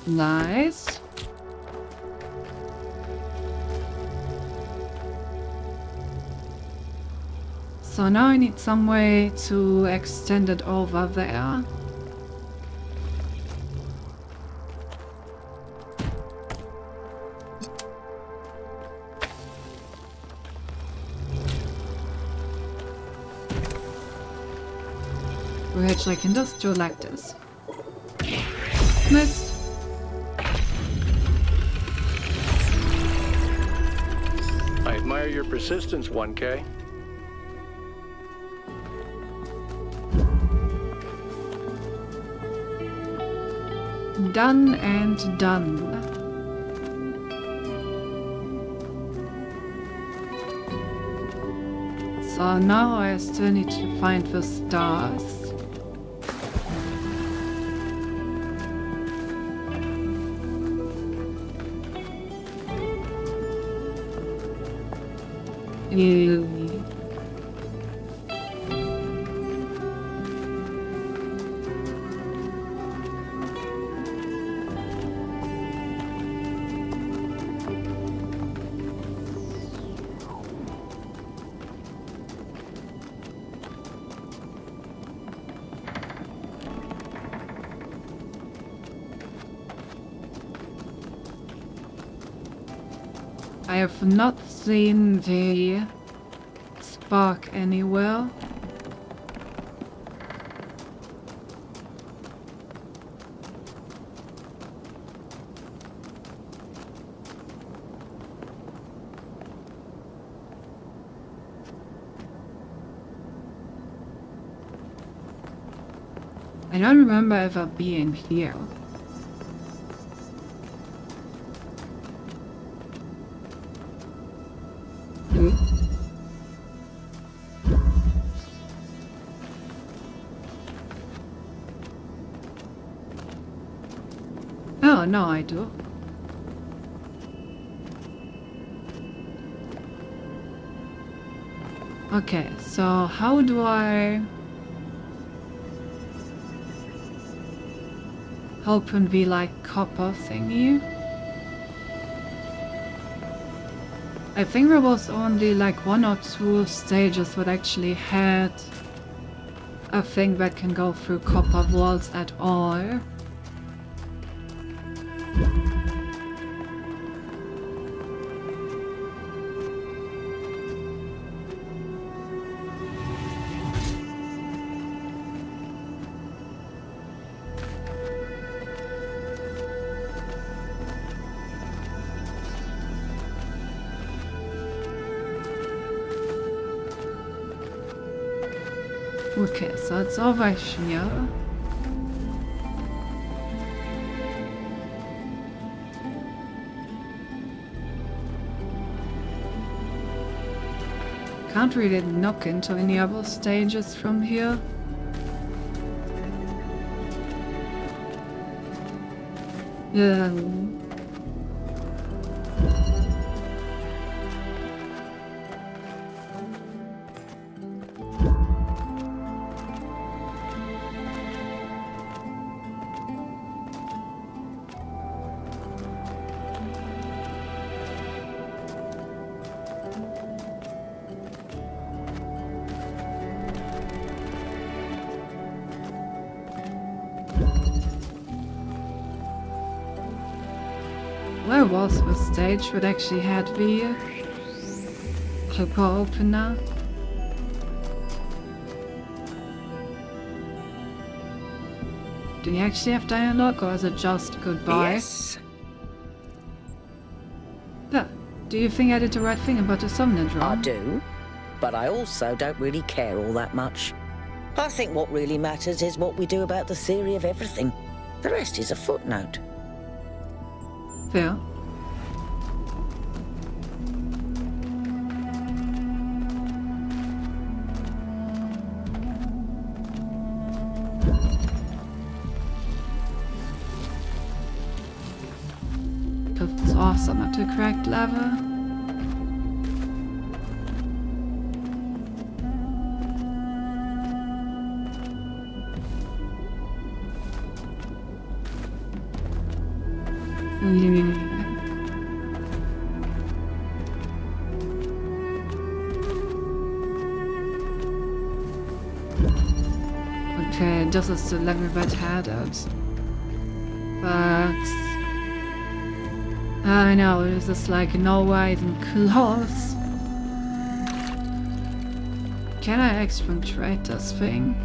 A: Nice. So now I need some way to extend it over there. Which I can just do like this. Missed.
D: I admire your persistence, 1K.
A: Done and done. So now I still need to find the stars. I have not seen the spark anywhere. I don't remember ever being here. Oh, no, I do. Okay, so how do I open the like copper thingy? I think there was only like 1 or 2 stages that actually had a thing that can go through copper walls at all. Okay, so it's over here. Can't really knock into any other stages from here. Yeah. Where was the stage that actually had the clipper opener? Do you actually have dialogue, or is it just goodbye?
H: Yes.
A: Yeah. Do you think I did the right thing about the Somnodrome?
H: I do, but I also don't really care all that much. I think what really matters is what we do about the theory of everything. The rest is a footnote.
A: Fair. It's awesome at the correct level. Okay, this is the level that had it. But I know, this is like nowhere even close. Can I exfiltrate this thing?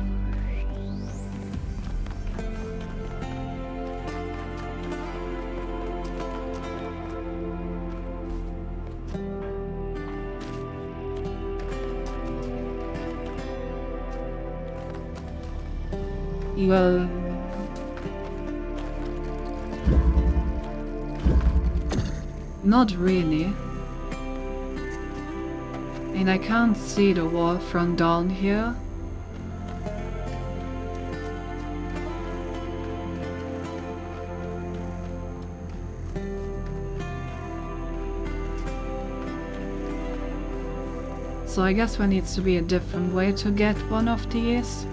A: Well, not really. And I can't see the wall from down here. So I guess there needs to be a different way to get one of these.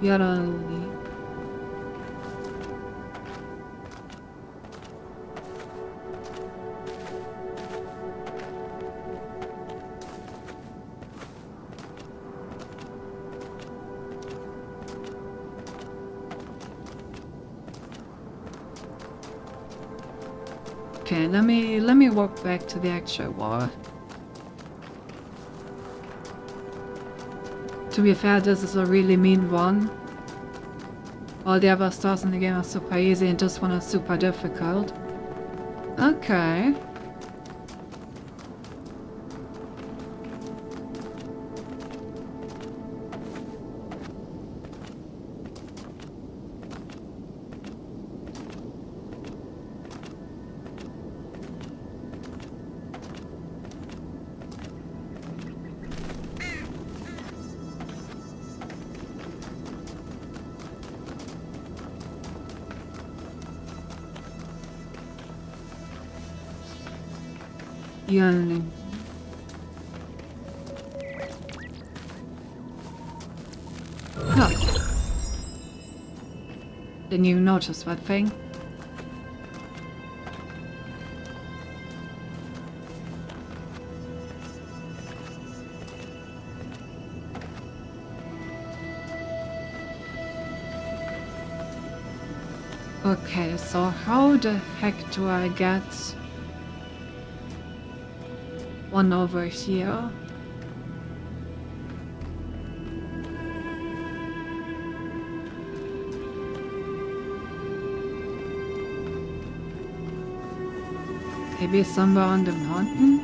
A: Yarali. Okay, let me walk back to the actual wall. To be fair, this is a really mean one. All the other stars in the game are super easy and this one is super difficult. Okay. Yeah. No. Didn't you notice that thing? Okay, so how the heck do I get one over here? Maybe somewhere on the mountain?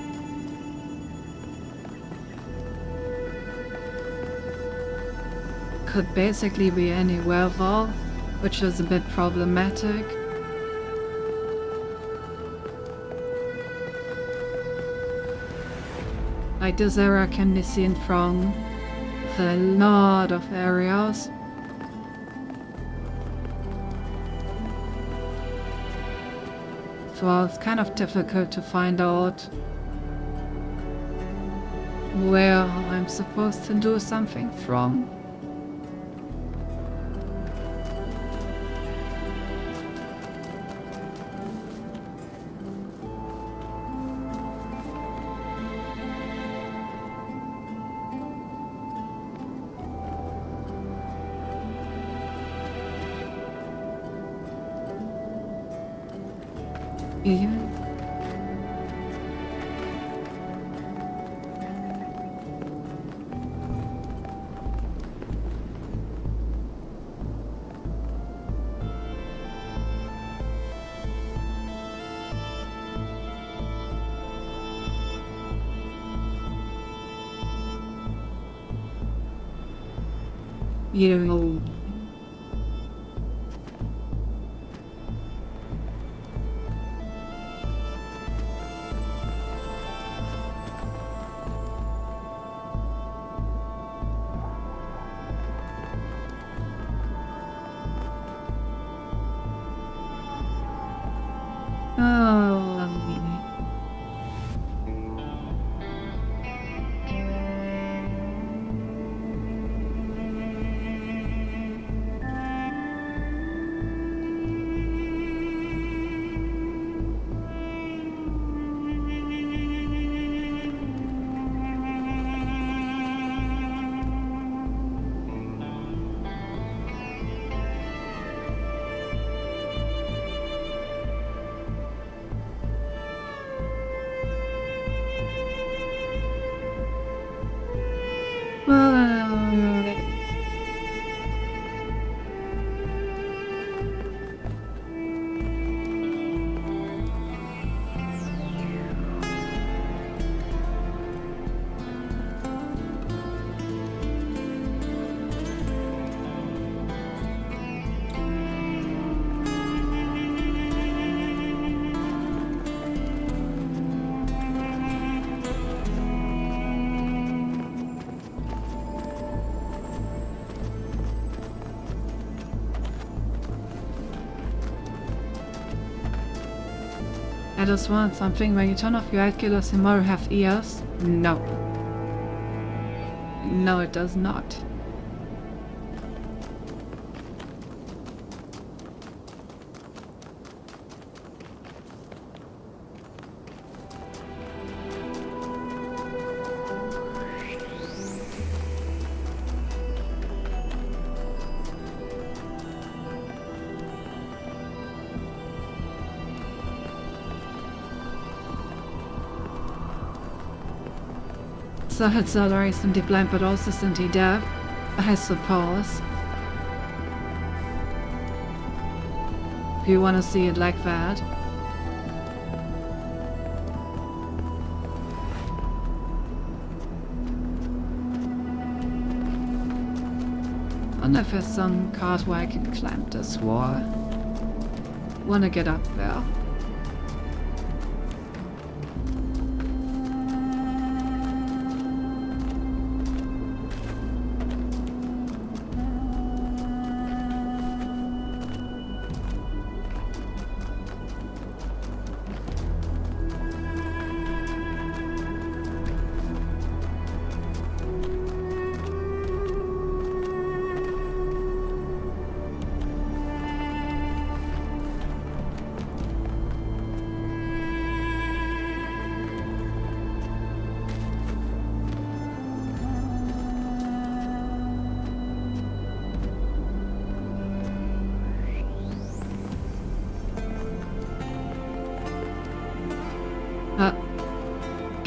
A: Could basically be anywhere though, which is a bit problematic. Like this area can be seen from a lot of areas. So it's kind of difficult to find out where I'm supposed to do something from. You. I just want something. When you turn off your head, does the motor have ears? No. No, it does not. So it's not only simply blind but also simply deaf, I suppose. If you want to see it like that. I wonder if there's some cars where I can climb this wall. Wanna get up there.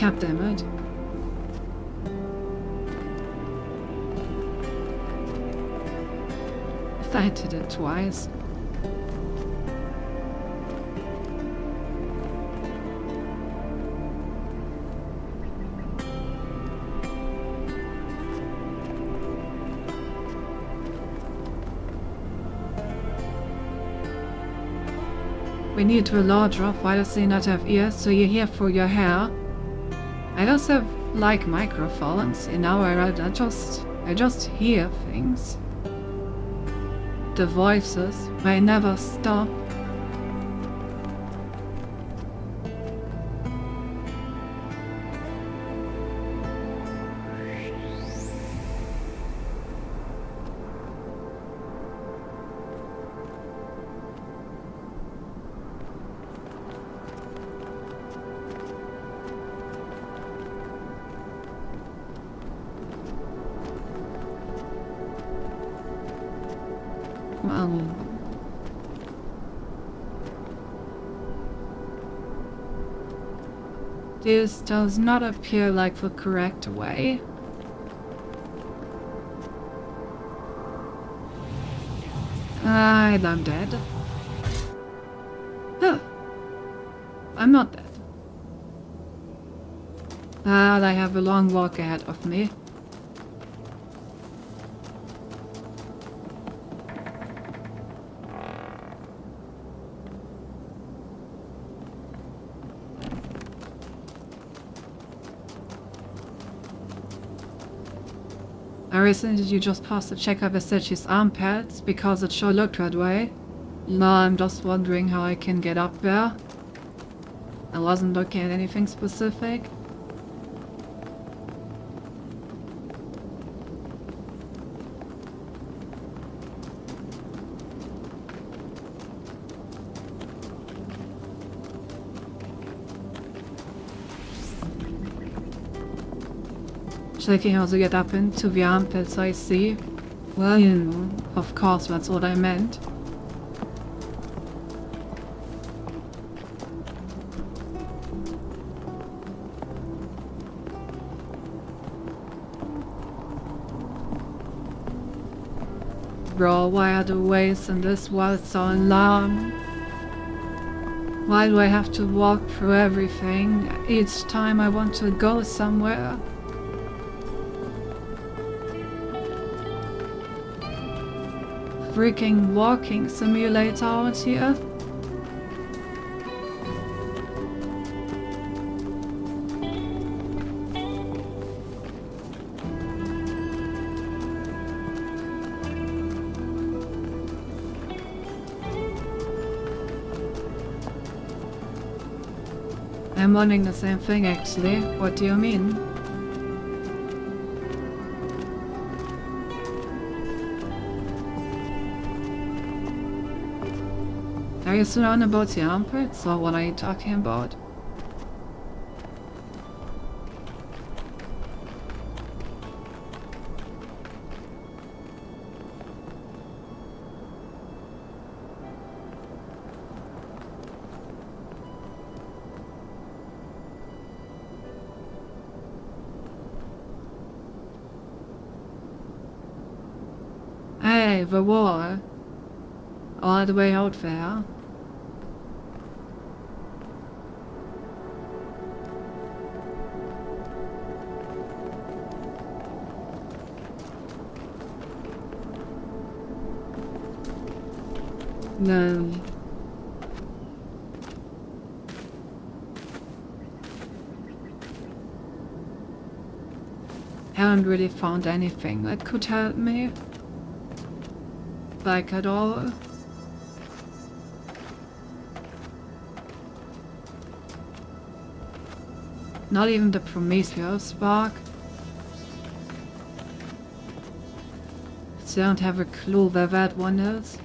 A: God damn it. I did it twice. We need to large off. Why does he not have ears? So you're here for your hair. I also have like microphones. In our I just hear things. The voices may never stop. This does not appear like the correct way. I'm dead. Huh. I'm not dead. I have a long walk ahead of me. I recently you just passed a checkup that said she's armpits because it sure looked that way. Now I'm just wondering how I can get up there. I wasn't looking at anything specific. Checking how to get up into the armpits, I see. Well, you know, of course that's what I meant. Bro, why are the ways in this world so long? Why do I have to walk through everything each time I want to go somewhere? Freaking walking simulator out here. I'm wondering the same thing actually. What do you mean? Are you still on about the armpits, or what are you talking about? Hey, the wall. All the way out there. No. Haven't really found anything that could help me. Like at all. Not even the Prometheus spark. Still don't have a clue where that one is.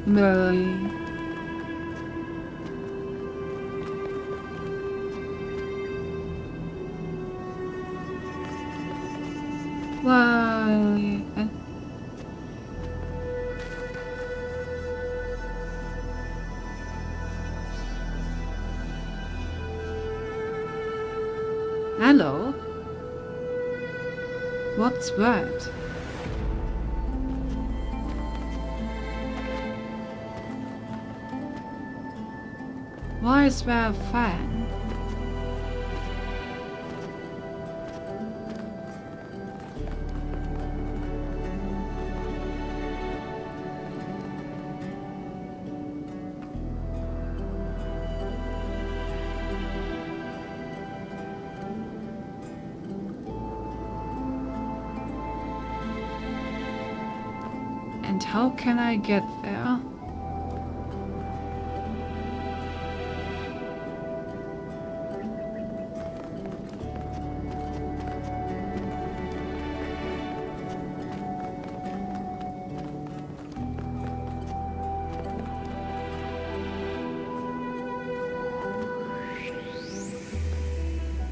A: No. Why? Hello? What's that? Why is there a fan? And how can I get there?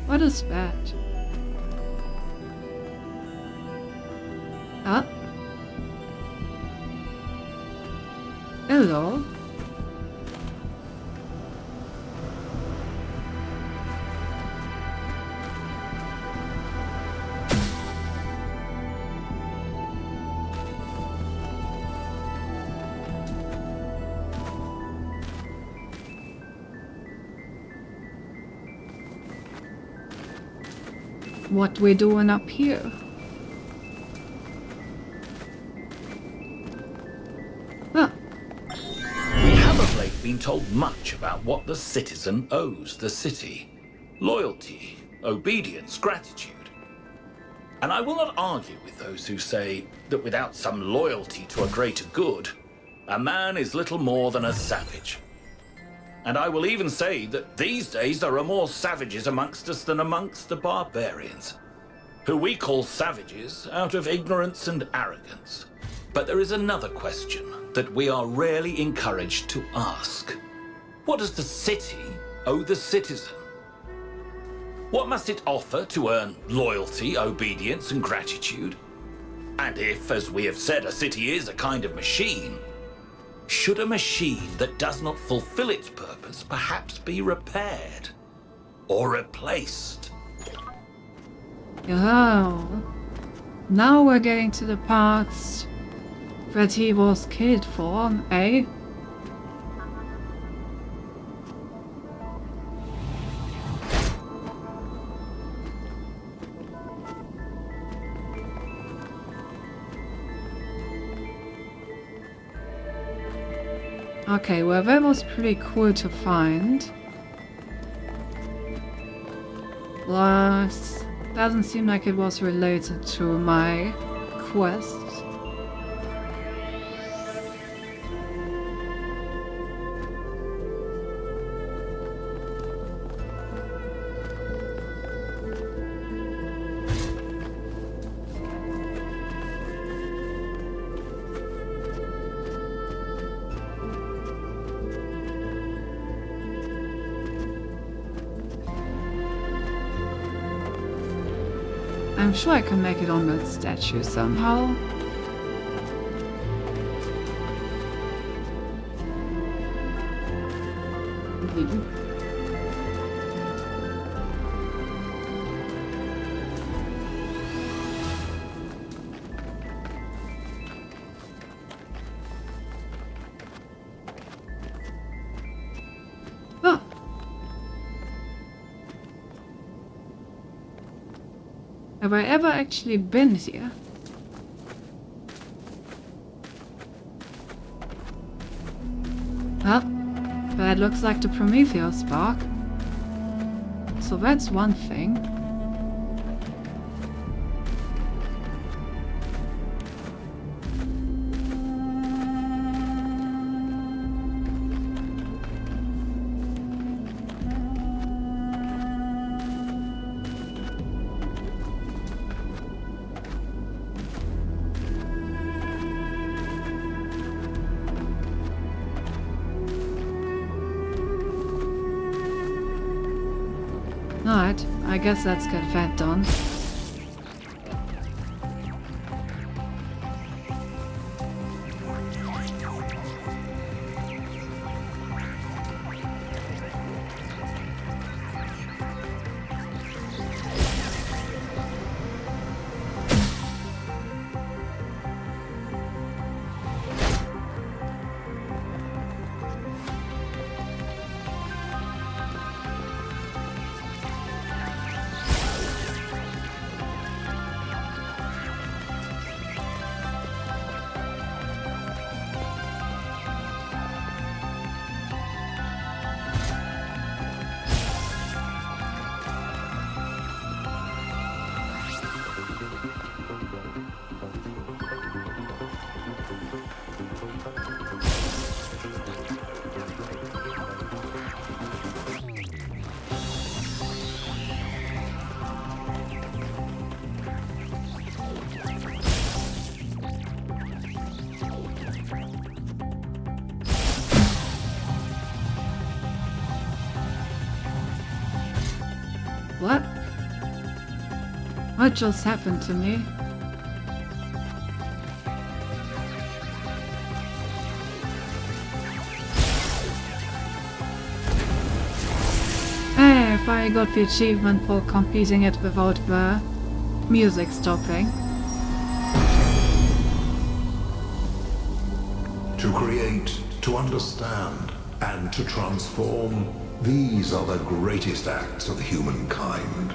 A: What is that? Ah. Hello. what we're doing up here. Huh.
P: We have of late been told much about what the citizen owes the city. Loyalty, obedience, gratitude. And I will not argue with those who say that without some loyalty to a greater good, a man is little more than a savage. And I will even say that these days there are more savages amongst us than amongst the barbarians, who we call savages out of ignorance and arrogance. But there is another question that we are rarely encouraged to ask. What does the city owe the citizen? What must it offer to earn loyalty, obedience, and gratitude? And if, as we have said, a city is a kind of machine, should a machine that does not fulfill its purpose perhaps be repaired or replaced?
A: Oh, now we're getting to the parts that he was killed for, eh? Okay, well that was pretty cool to find. Plus, doesn't seem like it was related to my quest. I'm sure I can make it on that statue somehow. Oh. Have I ever actually been here? Well, that looks like the Prometheus spark. So that's one thing. Alright, I guess let's get that done. What? What just happened to me? Hey, if I got the achievement for completing it without the music stopping.
J: To create, to understand, and to transform, these are the greatest acts of humankind.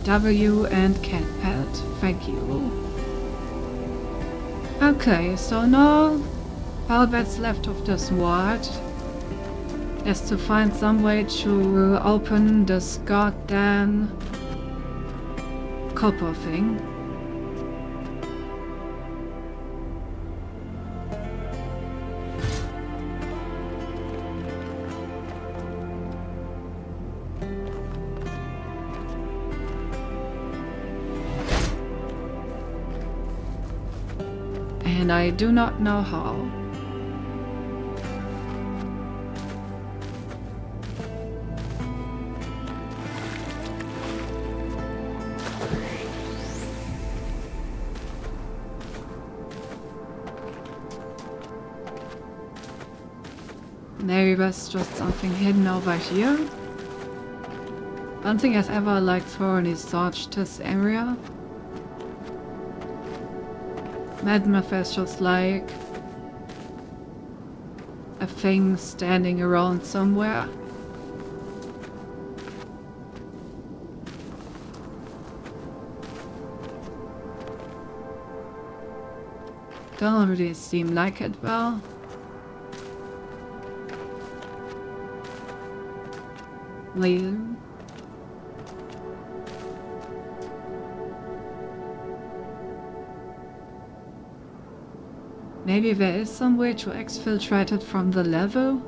A: W and cat pet. Thank you. Okay, so now all that's left of this world is to find some way to open this goddamn copper thing. And I do not know how. Maybe that's just something hidden over here. I don't think I've ever thoroughly searched this area. Madmath is just like a thing standing around somewhere. Don't really seem like it well. Well. Maybe there is some way to exfiltrate it from the level?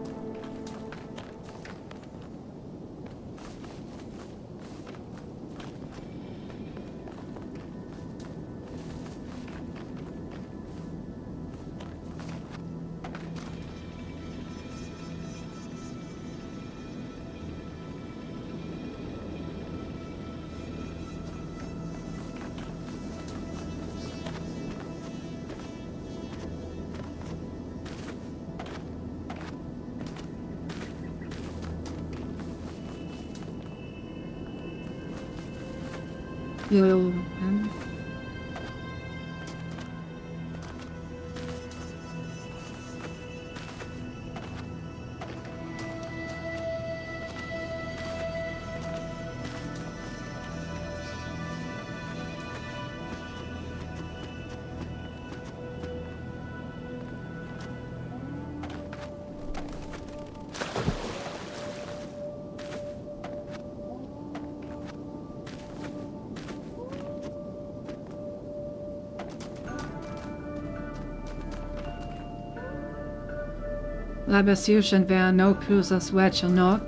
A: Labassution, there are no clues as well or not.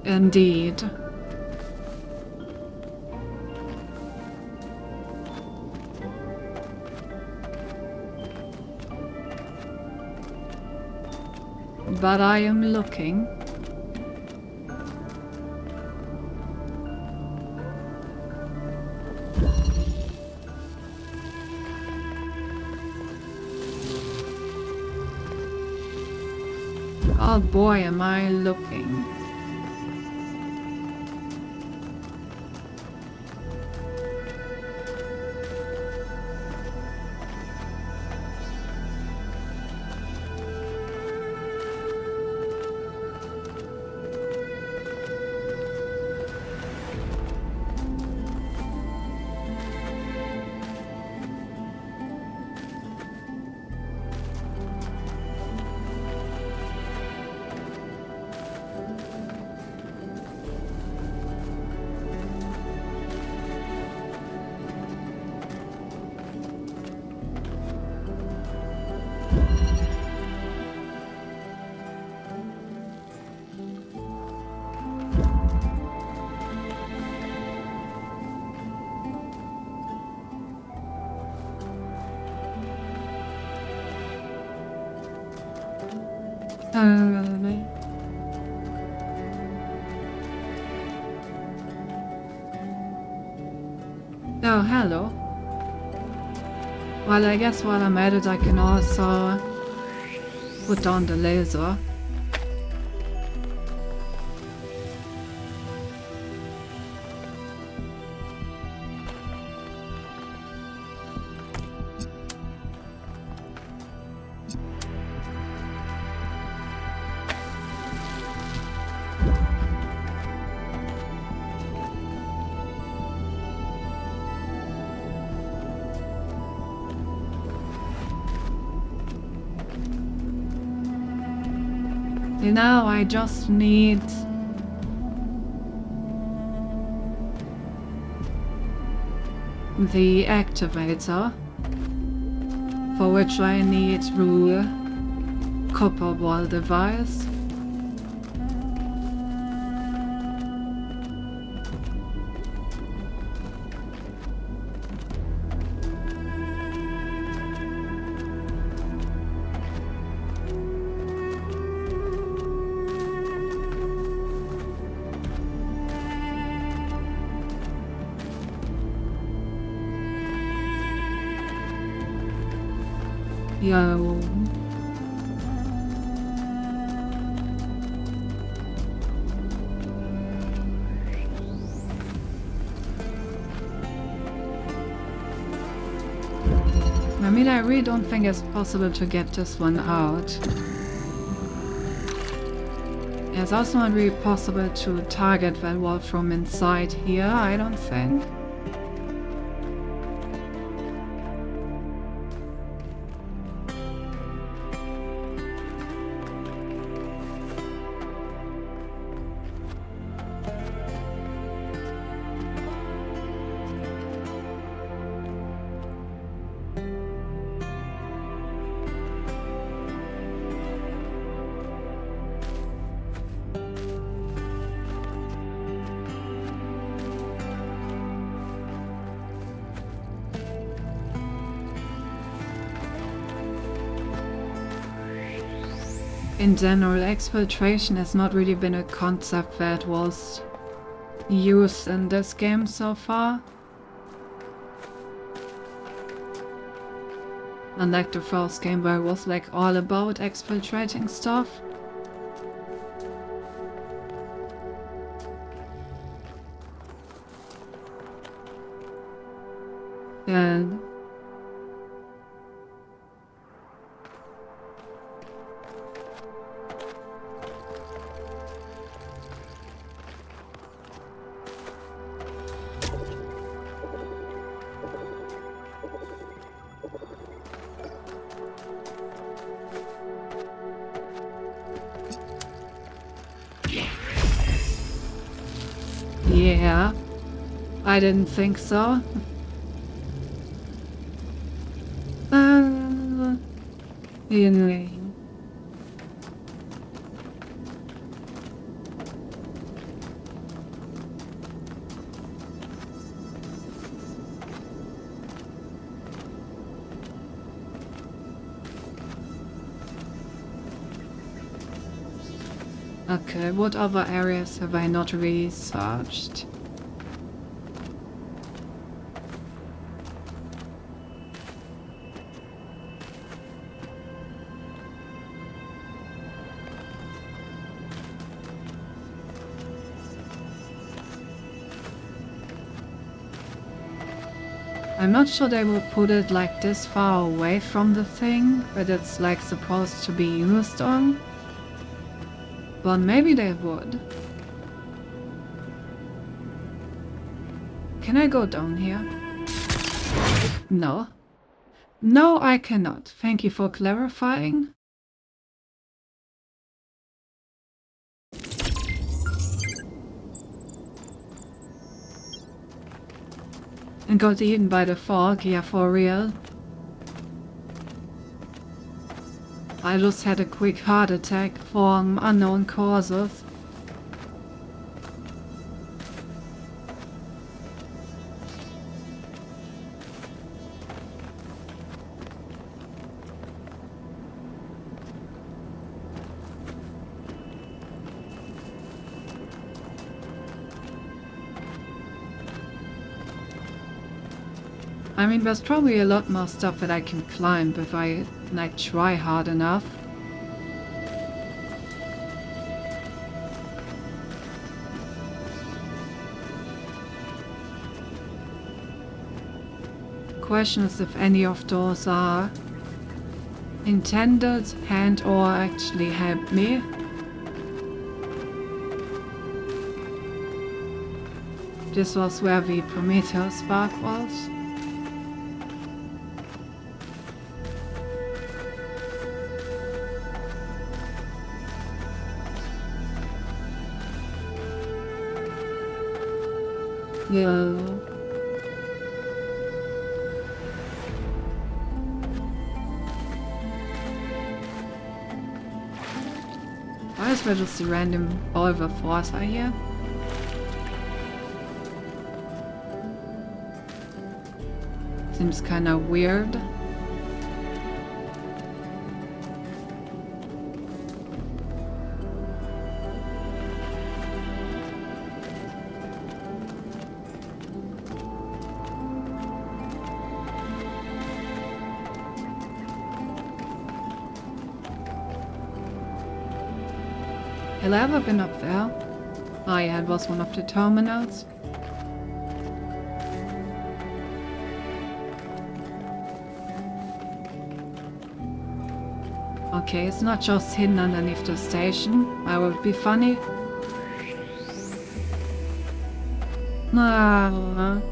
A: Indeed. But I am looking. Oh boy, am I looking. Oh, hello. Well, I guess while I'm at it, I can also put down the laser. You know, I just need... the activator, for which I need the copper ball device. Yo. I mean, I really don't think it's possible to get this one out. It's also not really possible to target that wall from inside here, I don't think. In general, exfiltration has not really been a concept that was used in this game so far. Unlike the first game where it was like all about exfiltrating stuff. And yeah, I didn't think so. Anyway. Okay, what other areas have I not researched? I'm not sure they will put it like this far away from the thing that it's like supposed to be used on. But maybe they would. Can I go down here? No. No, I cannot. Thank you for clarifying. And got eaten by the fog, yeah, for real. I just had a quick heart attack from unknown causes. I mean, there's probably a lot more stuff that I can climb if I try hard enough. Question is if any of those are intended and or actually help me. This was where the Prometheus spark was. Yeah. Why is there just a random Oliver Forcer here? Seems kinda weird. Have I ever been up there? Oh yeah, it was one of the terminals. Okay, it's not just hidden underneath the station. That would be funny. Ah.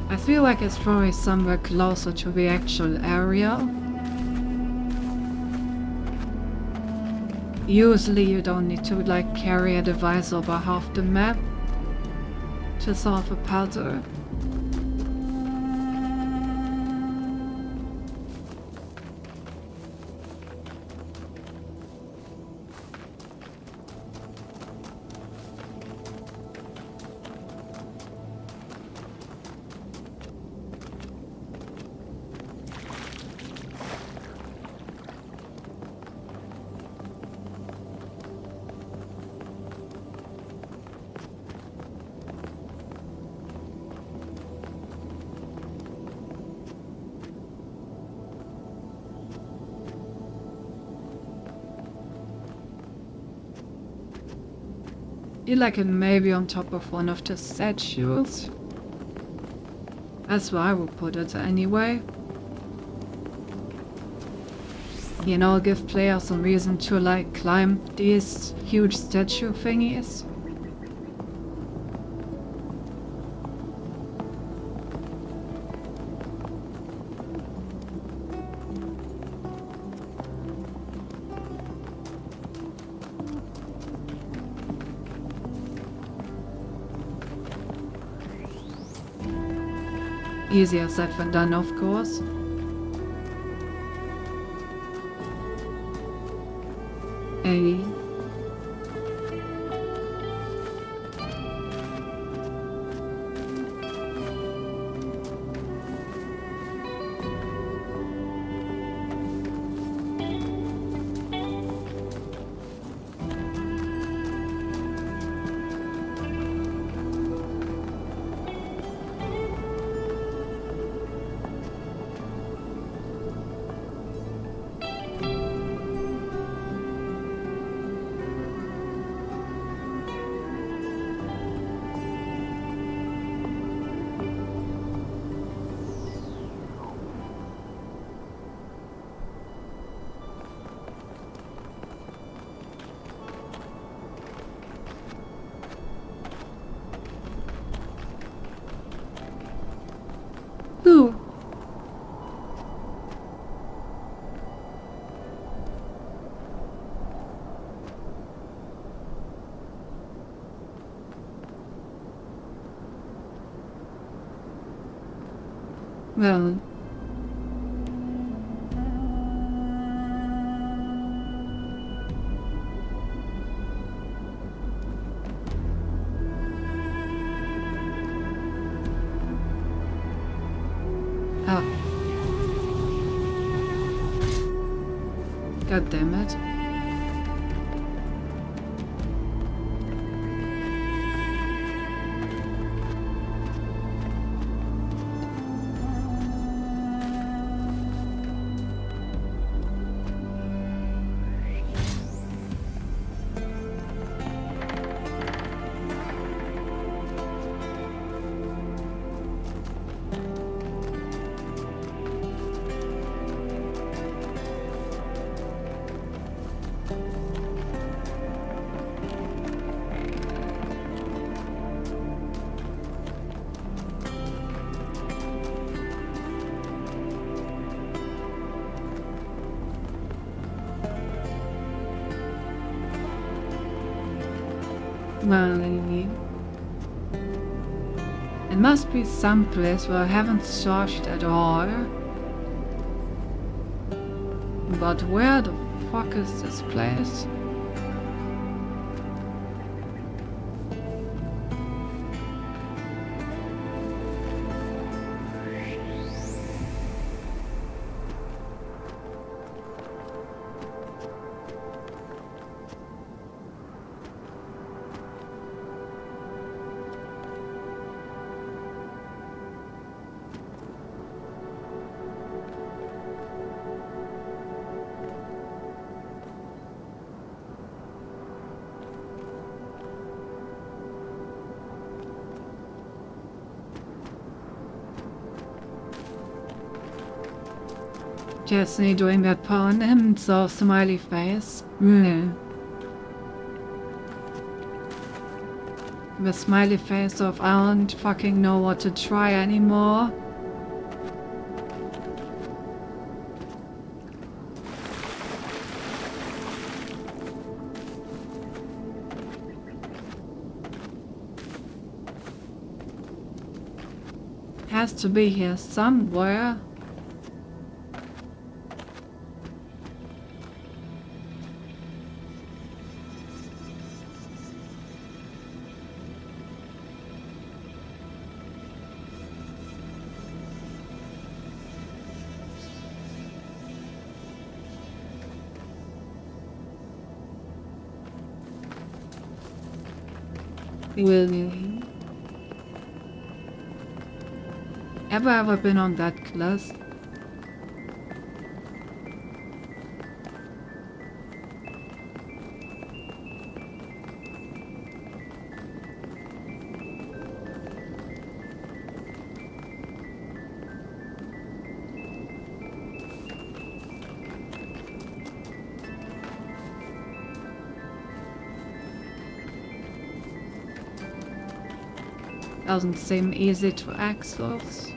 A: I feel like it's probably somewhere closer to the actual area. Usually you don't need to like carry a device over half the map to solve a puzzle. Feel like it may be on top of one of the statues. That's where I would put it anyway. You know, give players some reason to like climb these huge statue thingies. Easier said than done, of course. A. Who? Well. Oh. God damn it. Well, it must be some place where I haven't searched at all. But where the fuck is this place? Jesse doing that pawn and so smiley face. The smiley face of I don't fucking know what to try anymore. Has to be here somewhere. Really? Ever been on that class? Doesn't seem easy to access.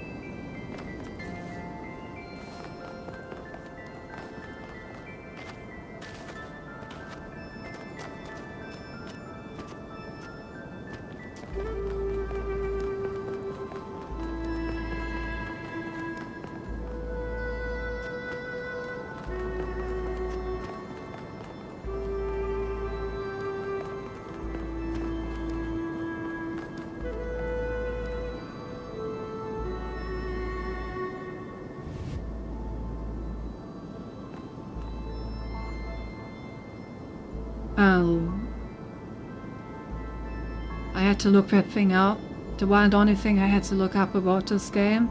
A: I had to look that thing up. The one and only thing I had to look up about this game.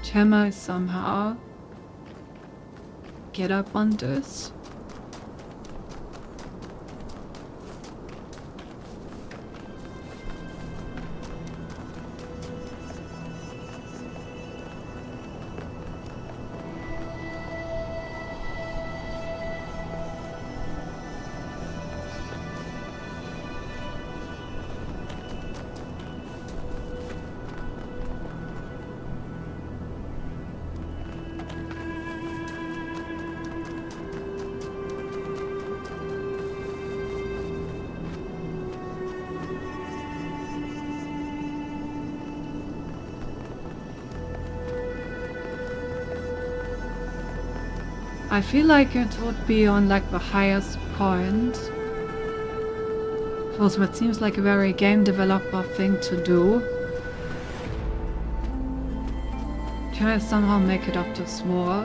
A: Can I somehow get up on this? I feel like it would be on like the highest point. Also, it seems like a very game developer thing to do. Can I somehow make it up to small?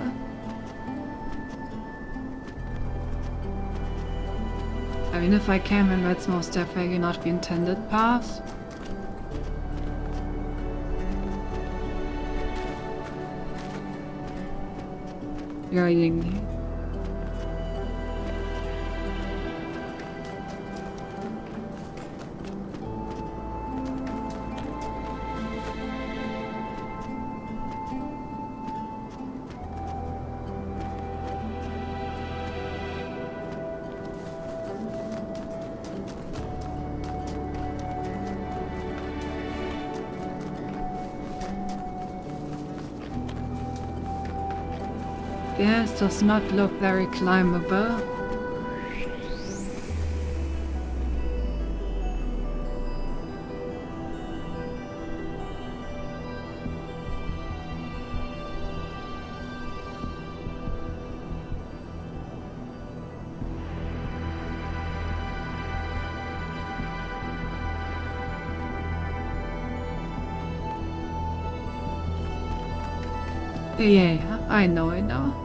A: I mean, if I can, then that's most definitely not the intended path. Ying. Yes, does not look very climbable. Yeah, I know it now.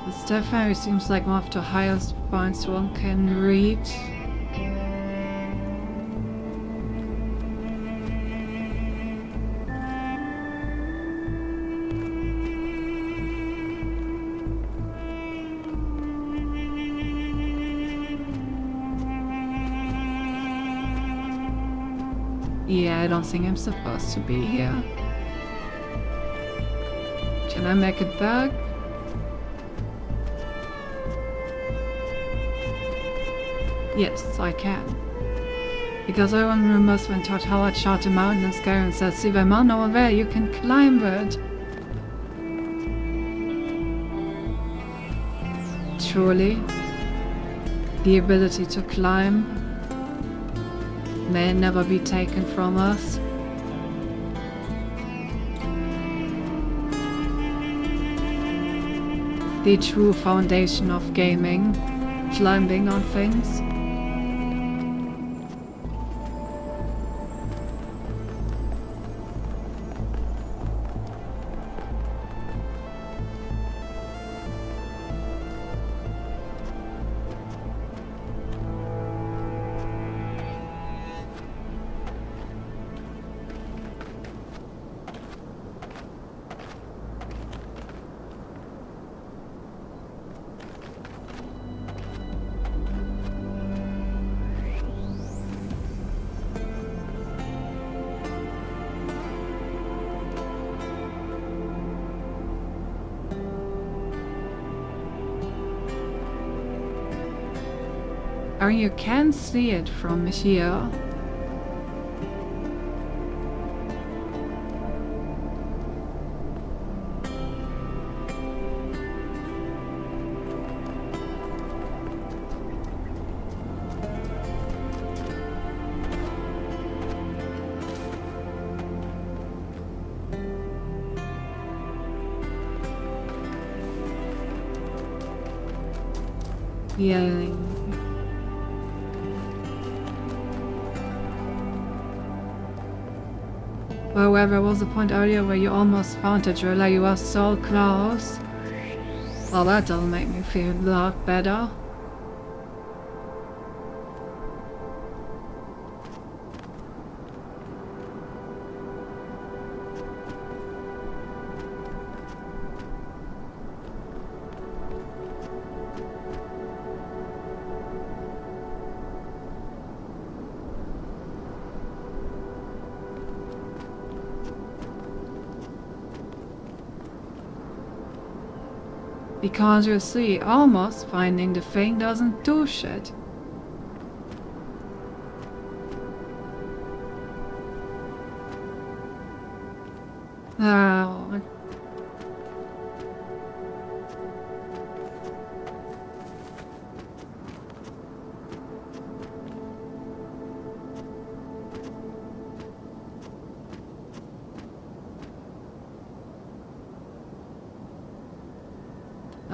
A: This definitely seems like one of the highest points one can reach. Yeah, I don't think I'm supposed to be here. Can I make it back? Yes, I can. Because everyone remembers when Todd Howard shot the mountain in Skyrim and said, "See the mountain over there, you can climb it." Truly, the ability to climb may never be taken from us. The true foundation of gaming, climbing on things. Or you can see it from here. Yeah. Well, there was a point earlier where you almost found it, Drilla. You were so close. Well, that'll make me feel a lot better. Because you see, almost finding the thing doesn't do shit. Oh.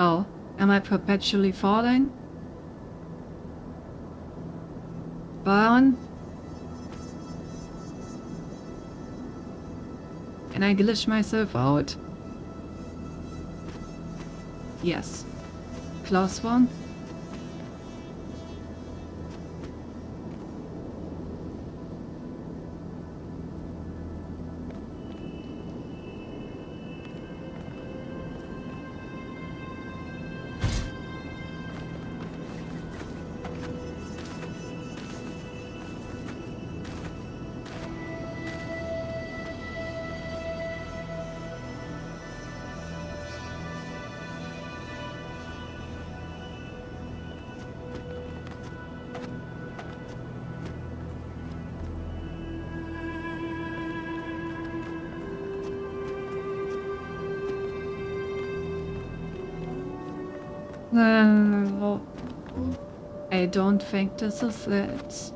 A: Oh, am I perpetually falling? Burn? Can I glitch myself out? Yes. Close one? No, I don't think this is it.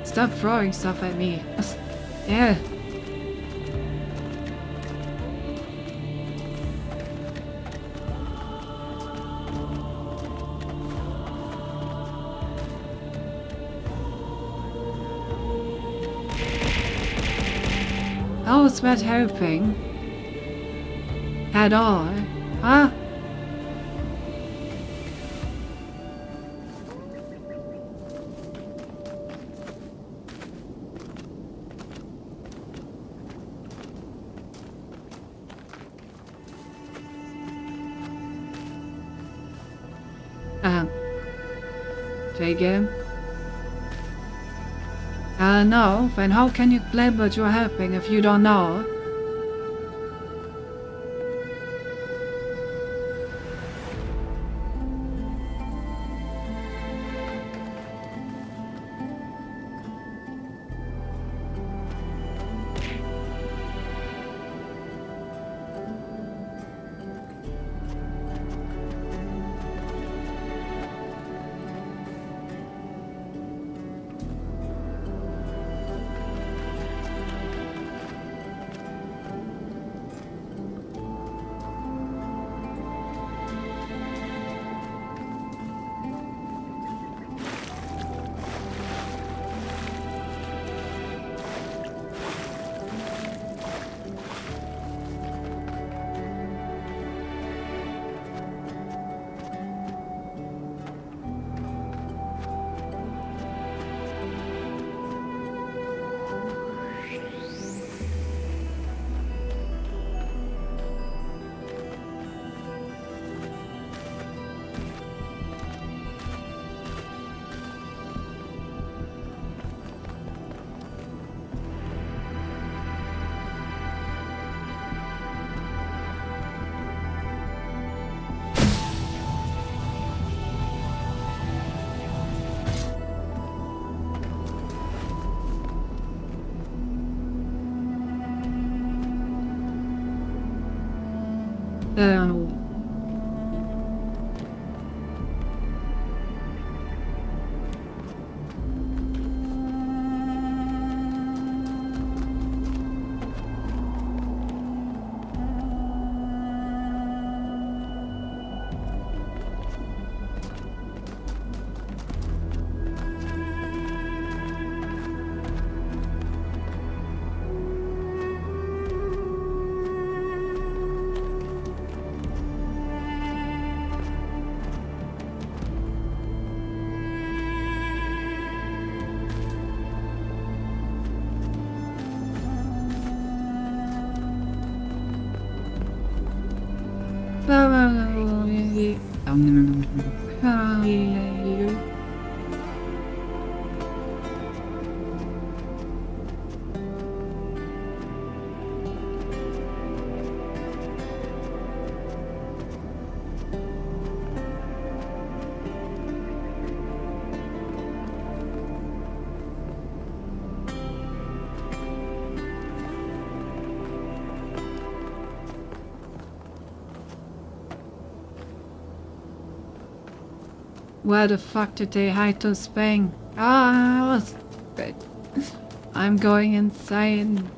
A: Stop throwing stuff at me. Yeah. How was that helping? At all? Huh? birthday game? No, then how can you claim that you're helping if you don't know? Where the fuck did they hide those things? I'm going insane.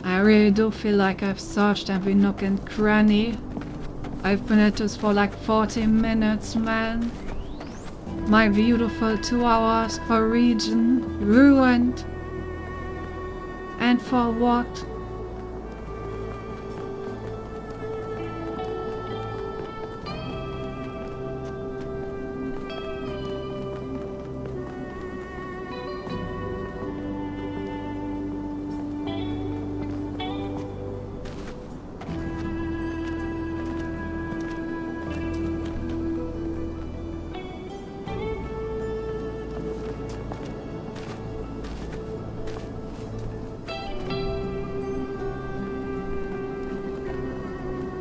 A: I really do feel like I've searched every nook and cranny. I've been at this for like 40 minutes, man. My beautiful 2 hours for region ruined. And for what?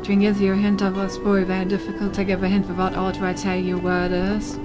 A: Thing is, your hint of us very, very difficult to give a hint without outright telling you where it is.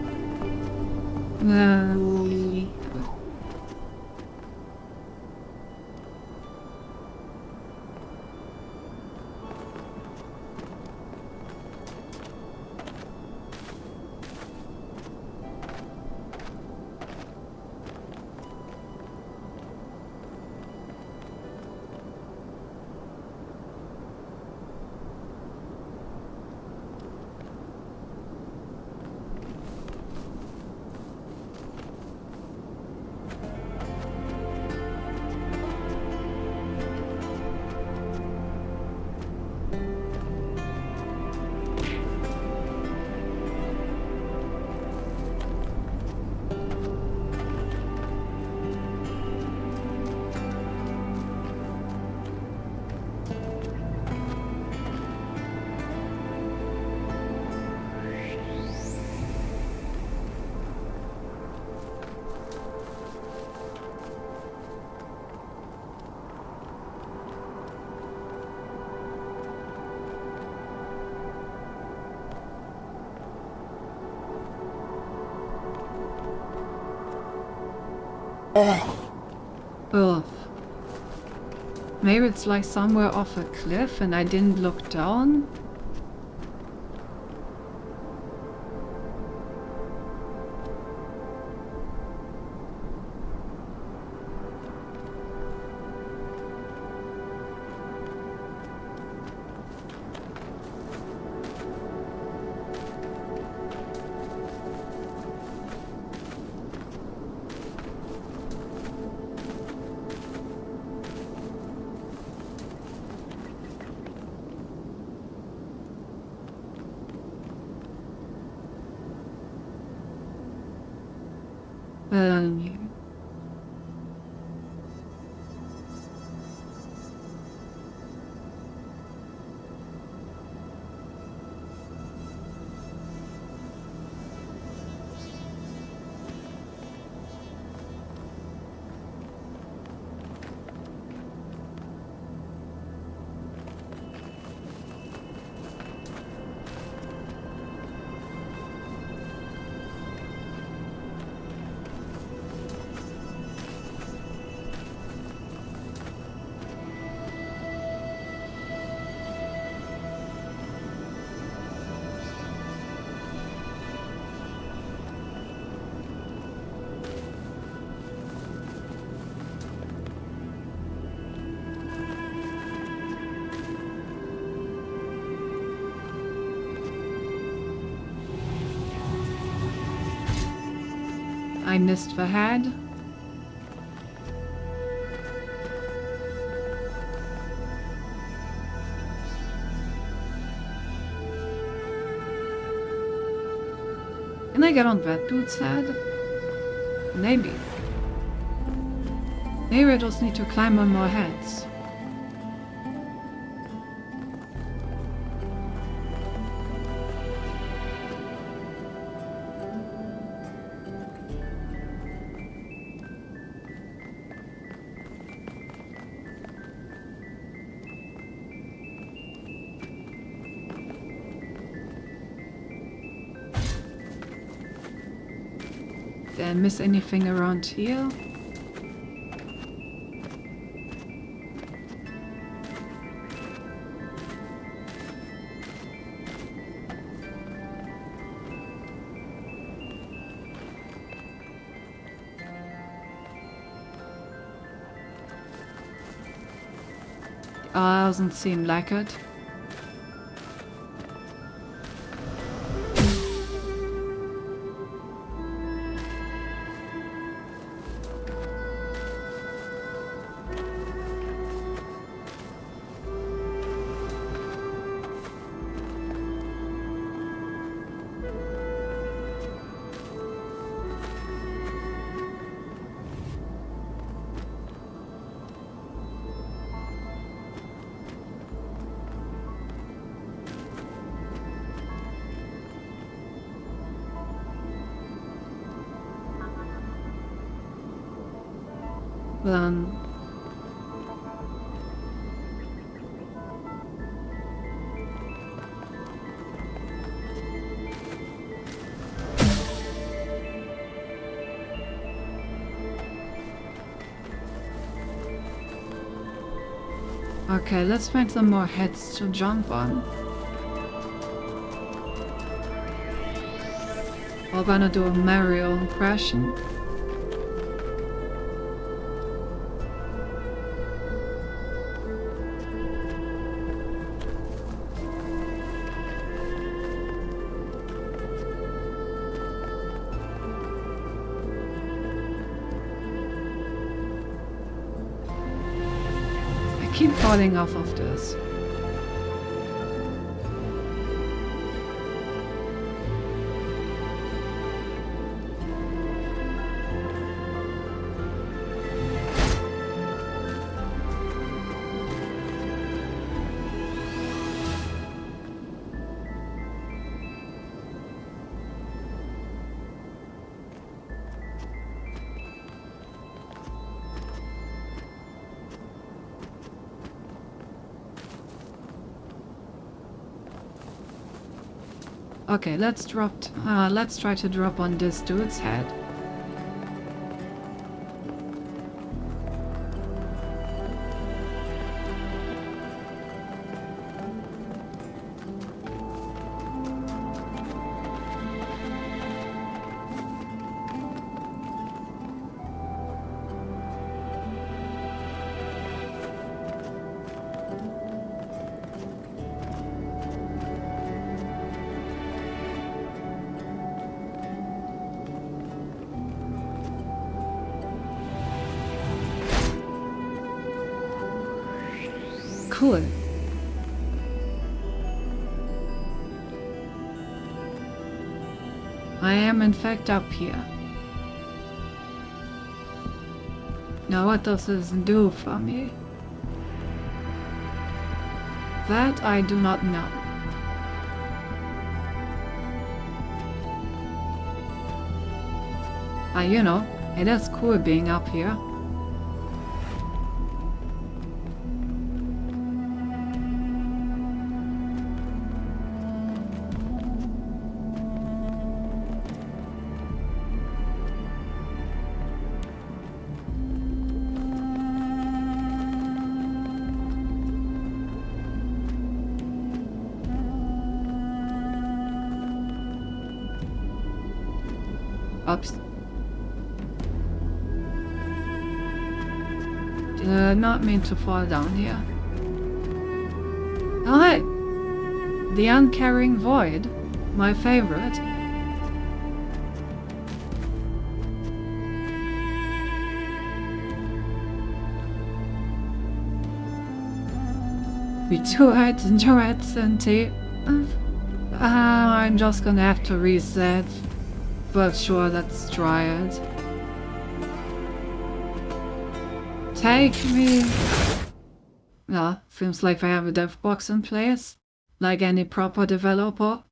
A: Ugh. Maybe it's like somewhere off a cliff and I didn't look down? I missed the head. Can I get on that dude's head? Maybe. Maybe I just need to climb on more heads. Did I miss anything around here? Doesn't seem like it. Then okay, let's find some more heads to jump on. We're gonna do a Mario impression. Keep falling off of this. Okay, let's try to drop on this dude's head. cool. I am in fact up here. Now what does this do for me? That I do not know. You know, it is cool being up here. Oops. Did not mean to fall down here. Oh hey! The Uncaring Void, my favorite. I'm just gonna have to reset. But sure, let's try it. Take me! Yeah, seems like I have a dev box in place, like any proper developer.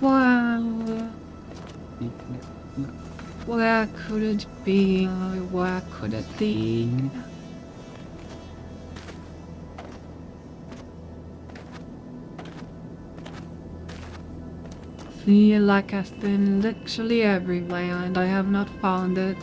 A: Well, where could it be? Where could it be? Feel like I've been literally everywhere and I have not found it.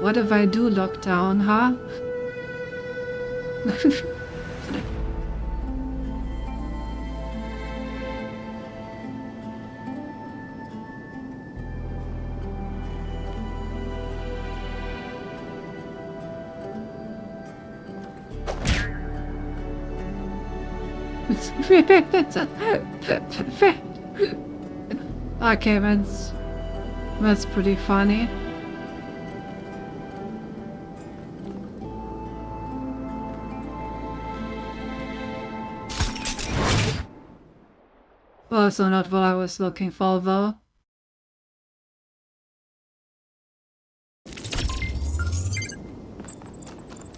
A: What if I do lock down, huh? Okay, that's pretty funny. Also not what I was looking for though.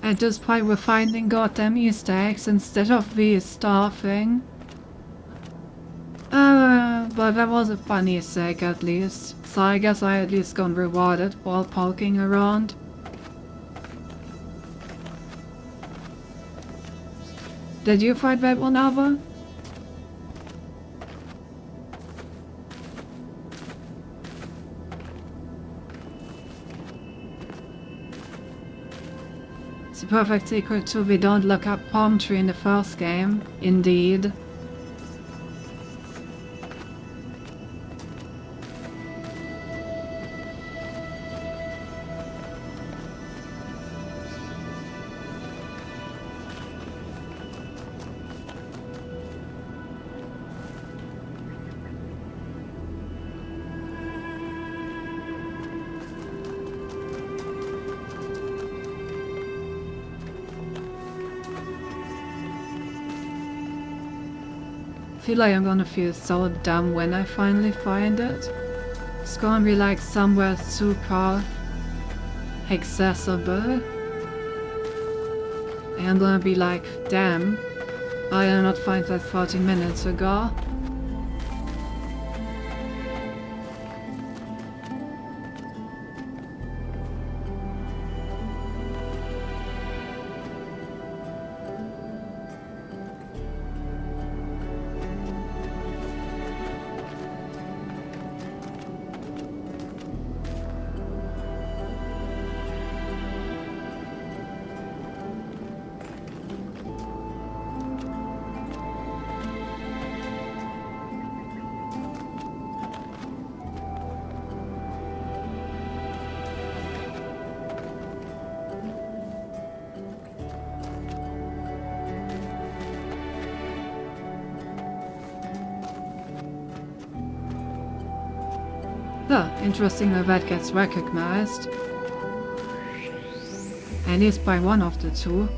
A: At this point we're finding goddamn Easter eggs instead of the starving. But that was a fun Easter egg at least. So I guess I at least got rewarded while poking around. Did you find that one, Alva? It's a perfect secret to we don't look up palm tree in the first game. Indeed. I feel like I'm gonna feel so dumb when I finally find it. It's gonna be like somewhere super accessible. And I'm gonna be like, damn, I did not find that 40 minutes ago. Interesting that that gets recognized. And is by one of the two.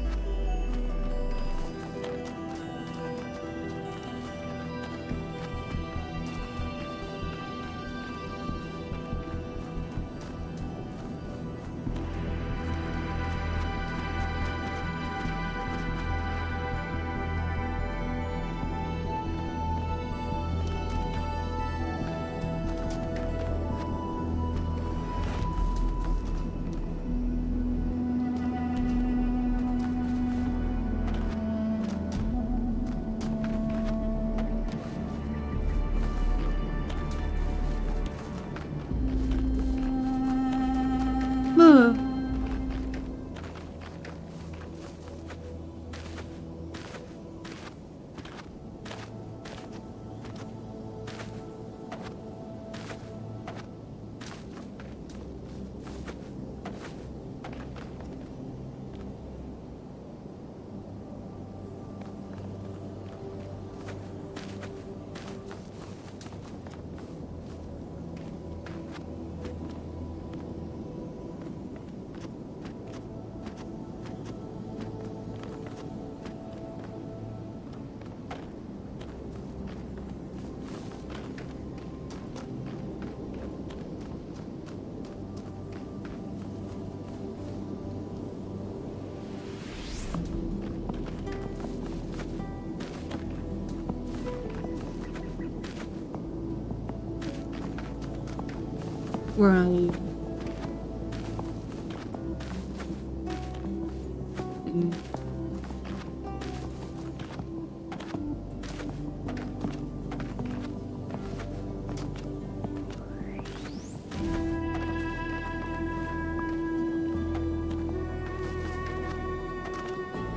A: Well,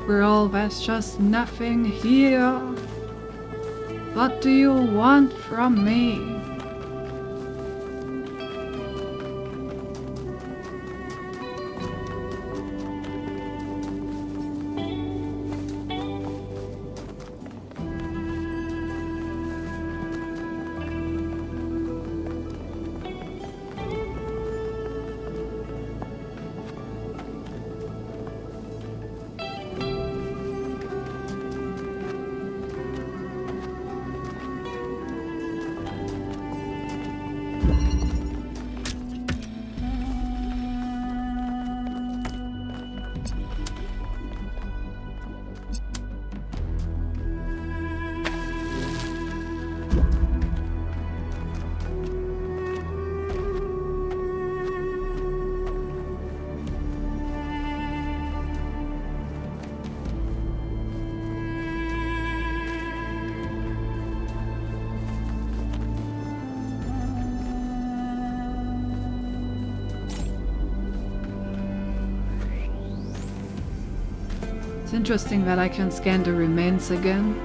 A: Well, there's just nothing here. What do you want from me? It's interesting that I can scan the remains again.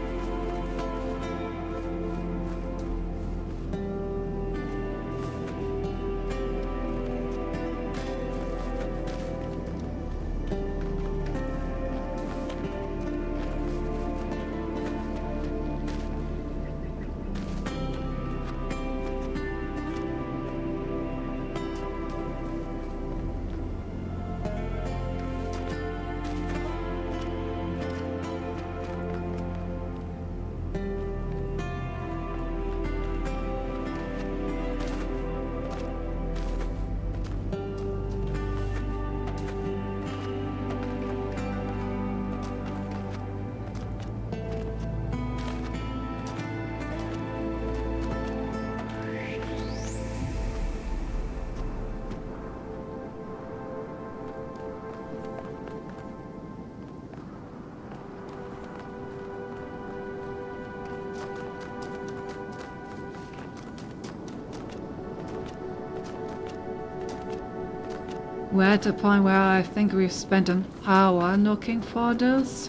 A: We're at the point where I think we've spent an hour looking for this.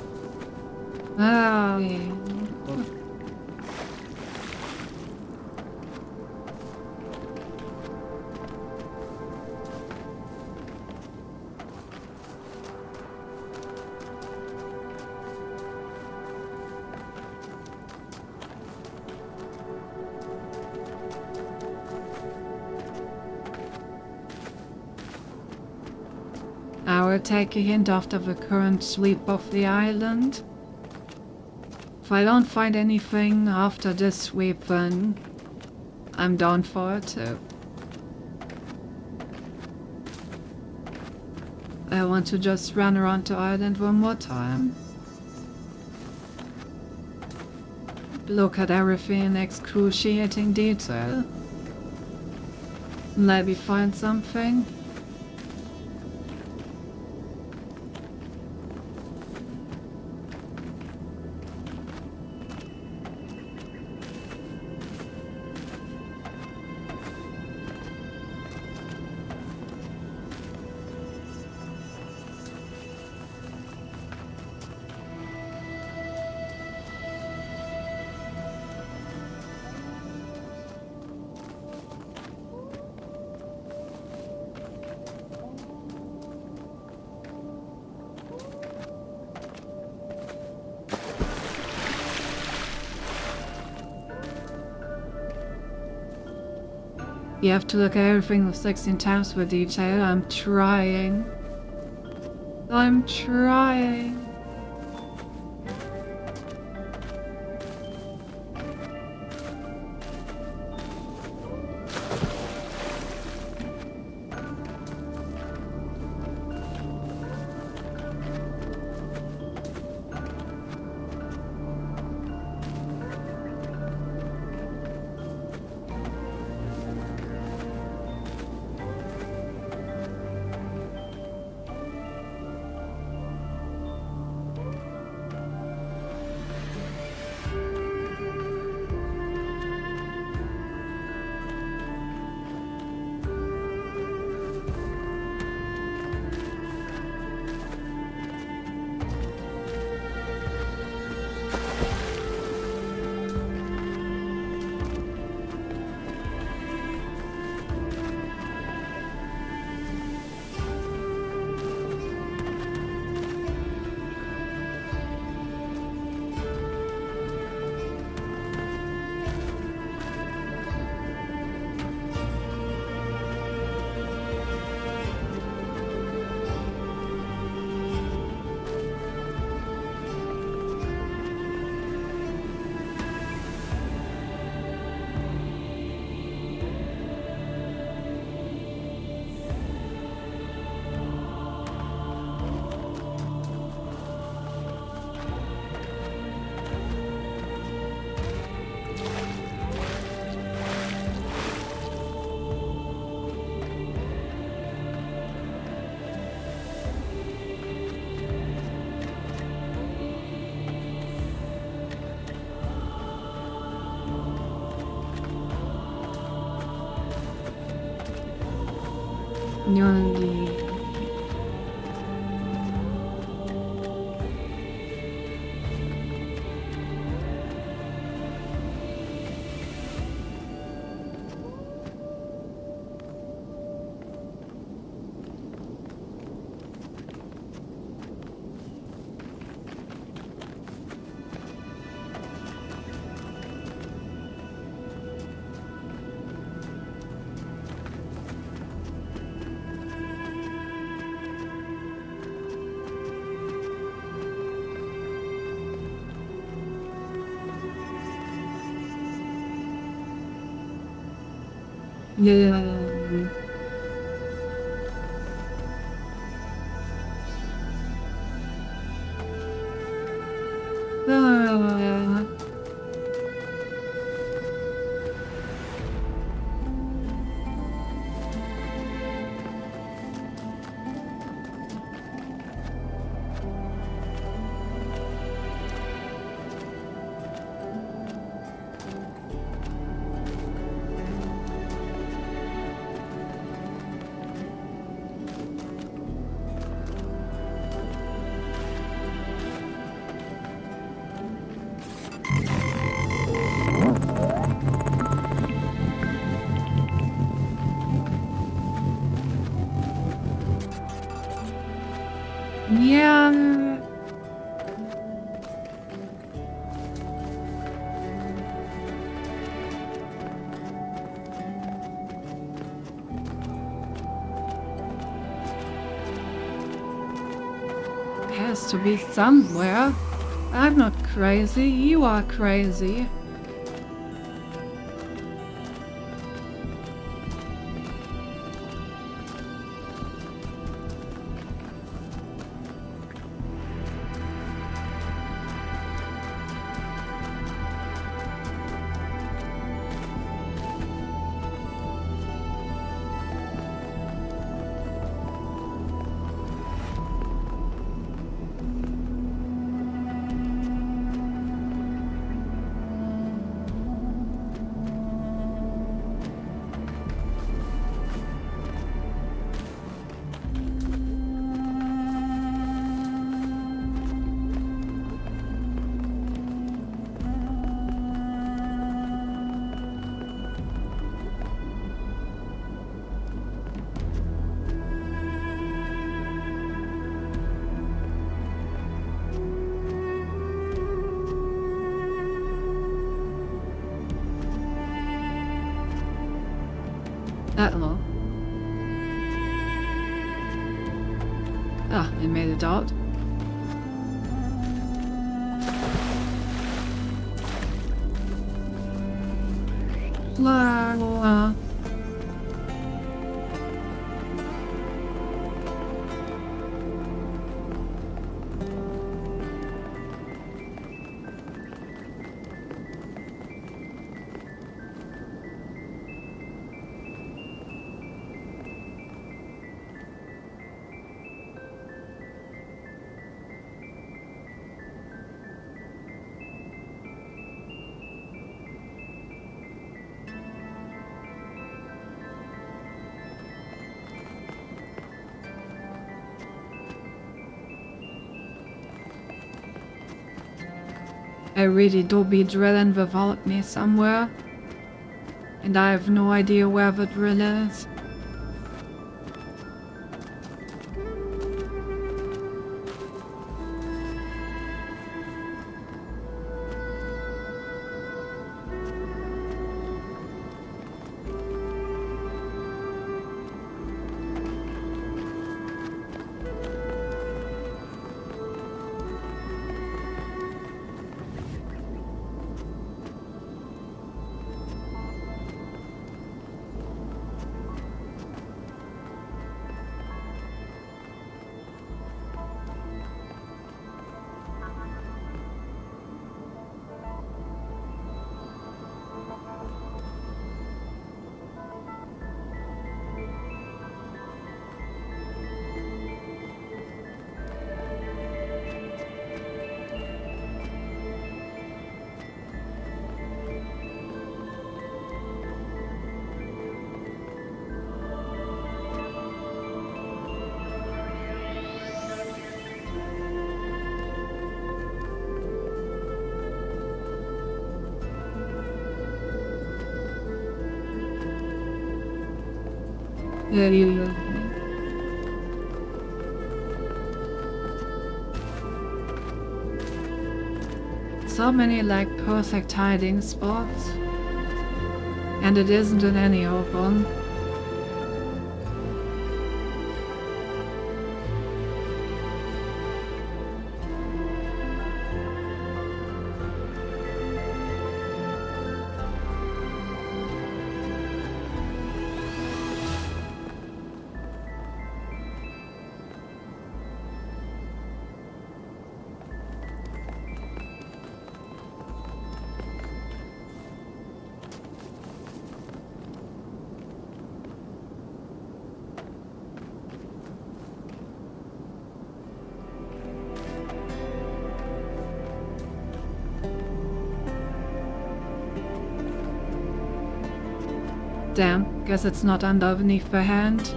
A: Ah, yeah. I will take a hint after the current sweep of the island. If I don't find anything after this sweep, then I'm down for it too. I want to just run around the island one more time. Look at everything in excruciating detail. Maybe find something. You have to look at everything with 16 times the detail. I'm trying. I'm trying. Nyongi. Yeah. Yeah. Has to be somewhere. I'm not crazy. You are crazy. Uh-oh. Ah, it made a dot. La la. I really do be drilling the Volkney somewhere. And I have no idea where the drill is. So many like perfect hiding spots, and it isn't in any of them. Damn, guess it's not underneath the hand.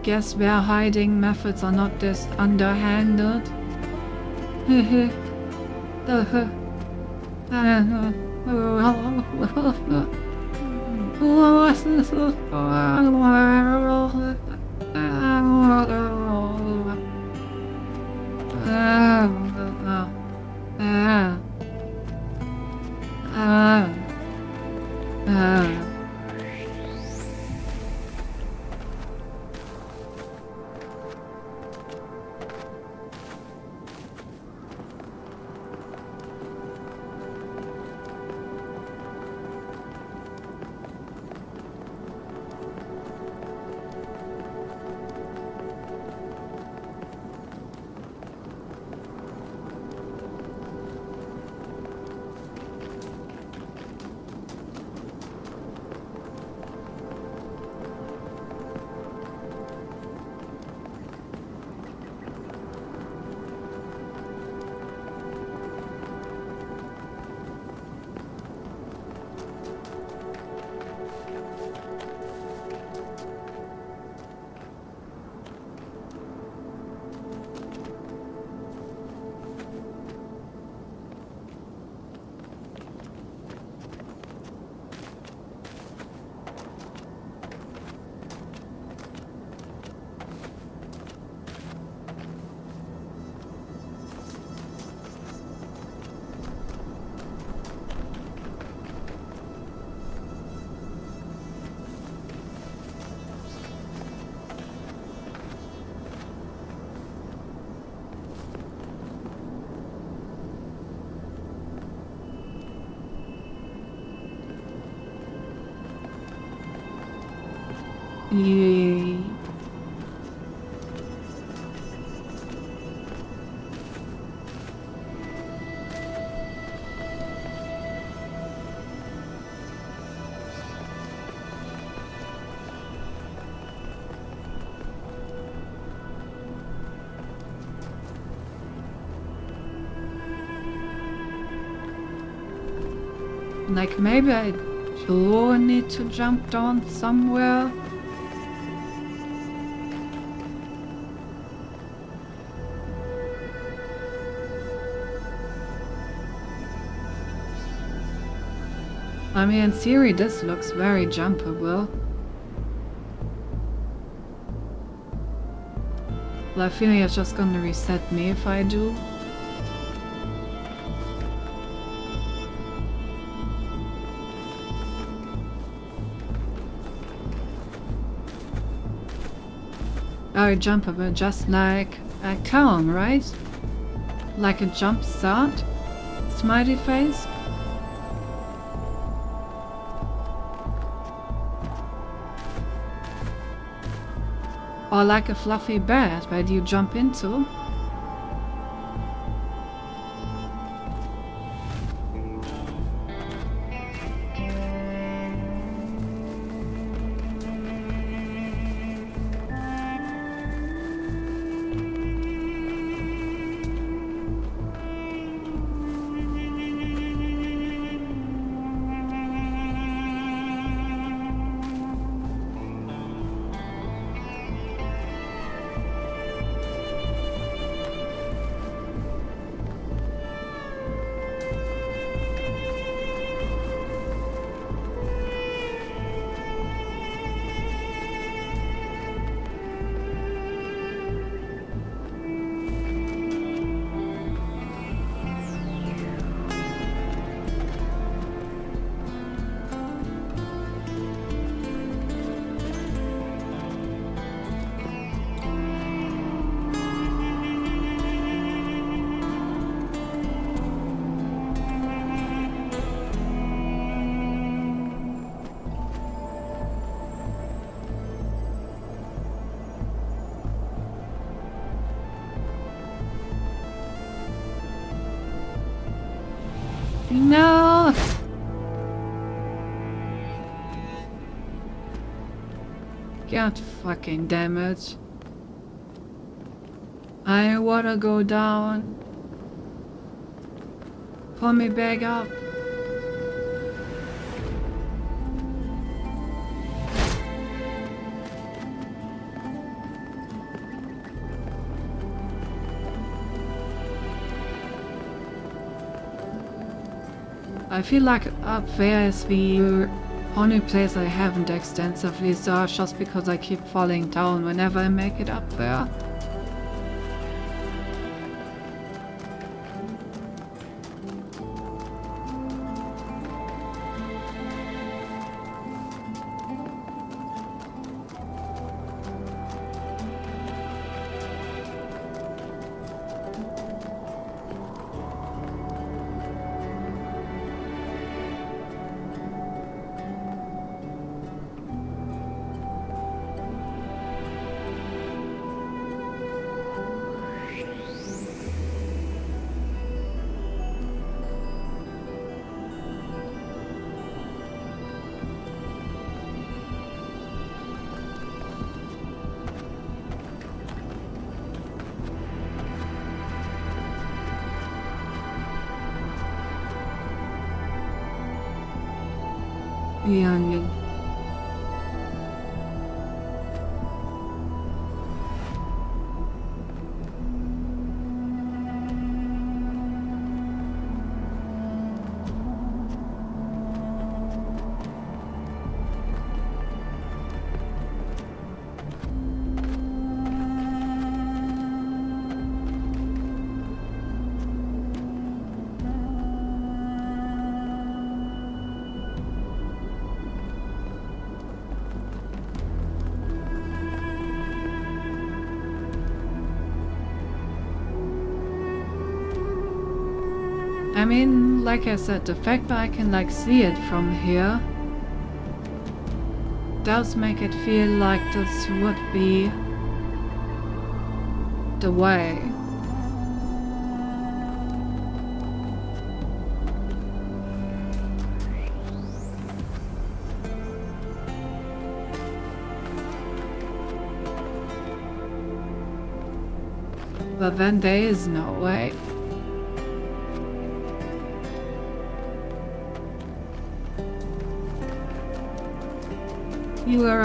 A: Guess their hiding methods are not this underhanded. Yay. Like maybe I do need to jump down somewhere. I mean, in theory, this looks very jumpable. But I feel like it's just gonna reset me if I do. Very jumpable, just like a cone, right? Like a jump start? Smiley face? Or like a fluffy bed that you jump into. No! God fucking damn it. I wanna go down. Pull me back up. I feel like up there is the only place I haven't extensively searched just because I keep falling down whenever I make it up there. Youngin. I mean, like I said, the fact that I can like see it from here does make it feel like this would be the way. But then there is no way. You are,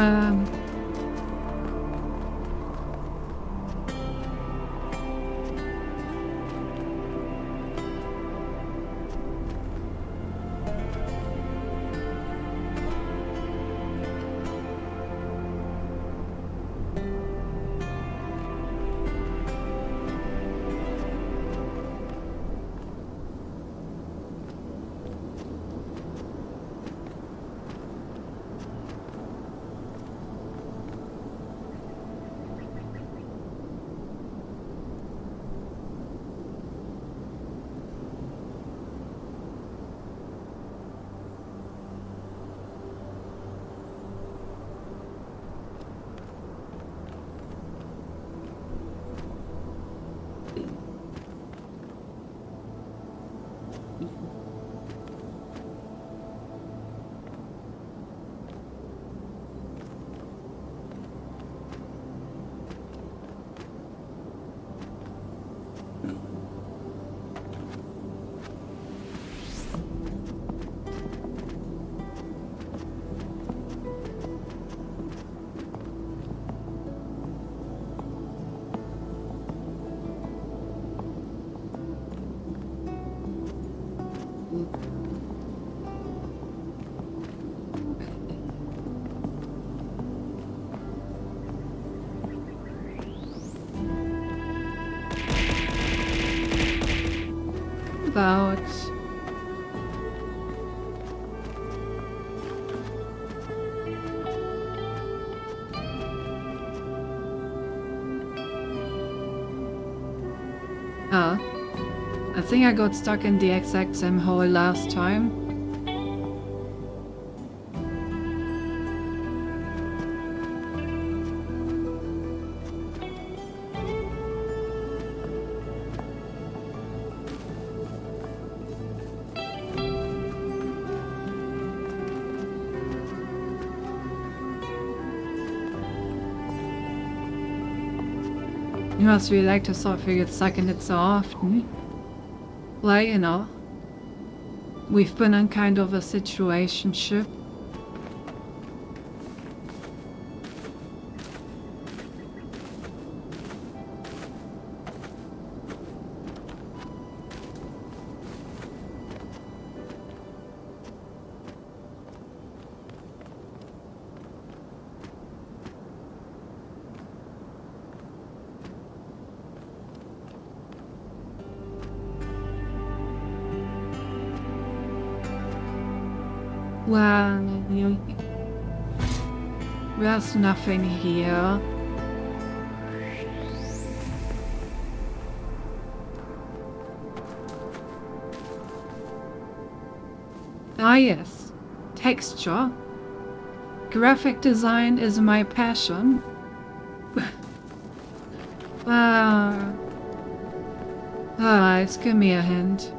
A: about I think I got stuck in the exact same hole last time. You must really like to sort of get stuck in it so often. Well, you know, we've been in kind of a situationship. Well, there's nothing here. Ah yes, texture. Graphic design is my passion. Alright, give me a hint.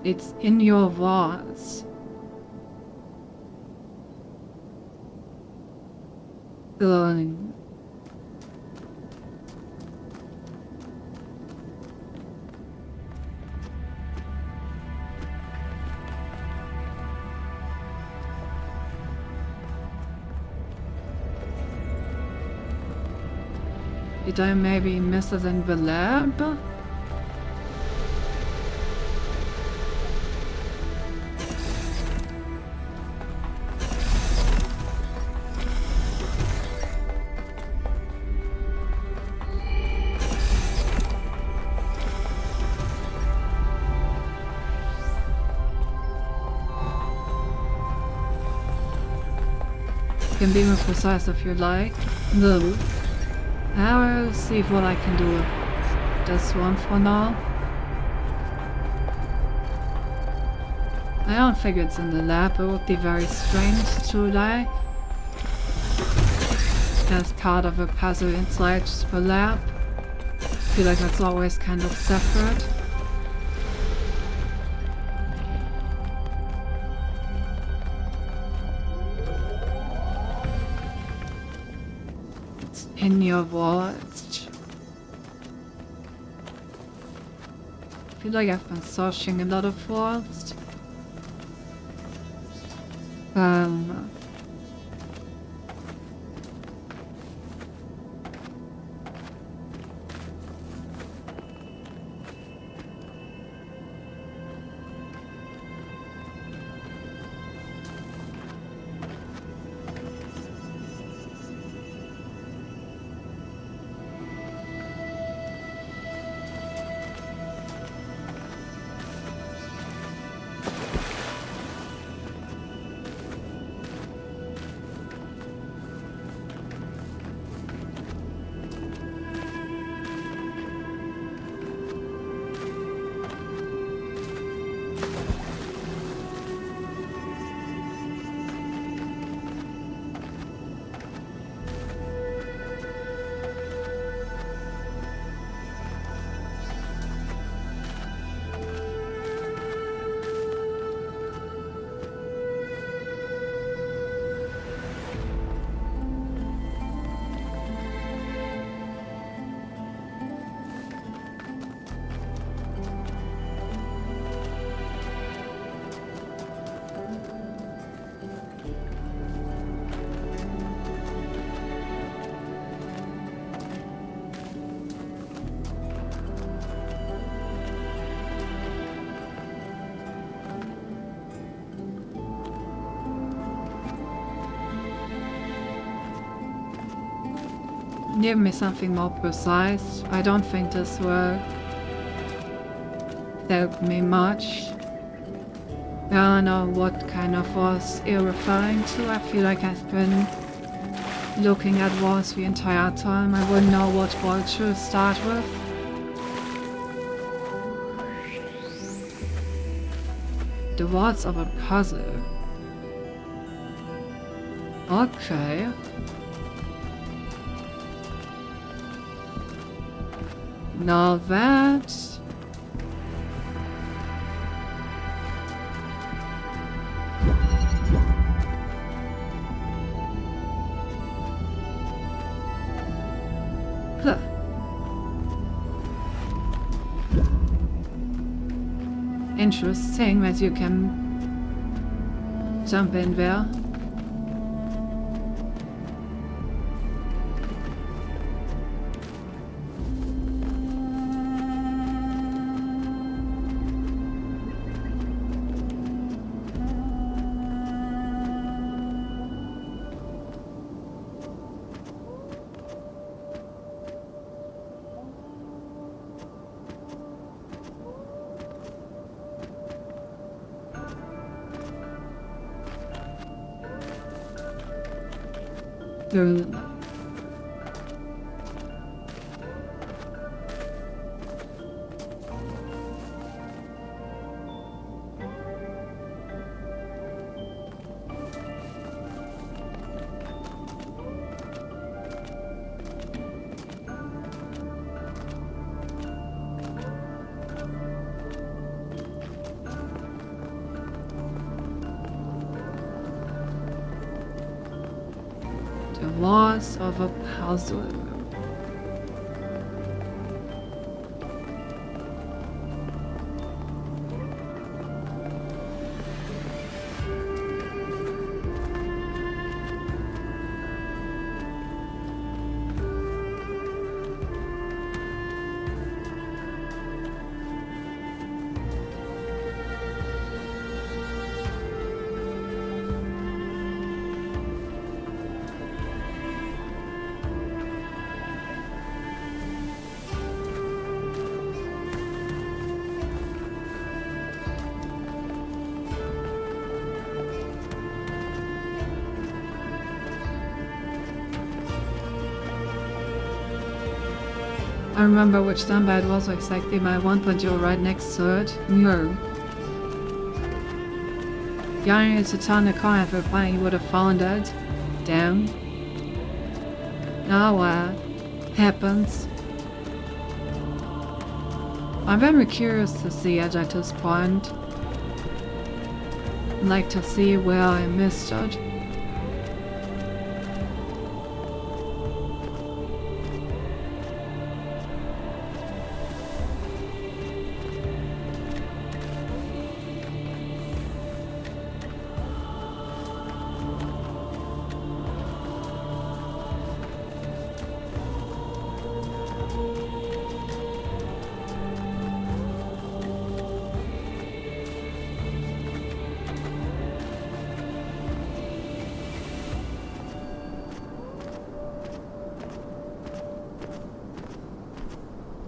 A: It's in your walls. Good. Did I maybe miss it in the lab? Can be more precise if you like. No. I'll see what I can do with this one for now. I don't think it's in the lab. It would be very strange to like as part of a puzzle inside the lab. I feel like that's always kind of separate. In your walls. I feel like I've been searching a lot of walls. Give me something more precise. I don't think this will help me much. I don't know what kind of walls you're referring to. I feel like I've been looking at walls the entire time. I wouldn't know what wall to start with. The walls of a puzzle. Okay. Now that... Huh. Interesting that you can jump in there. Boom. The loss of a puzzle. I remember which number it was exactly, my one point you were right next to it. No. Yeah, it's a ton of car everybody you would have found it. Damn. Now happens. I'm very curious to see it at this point. I'd like to see where I missed it.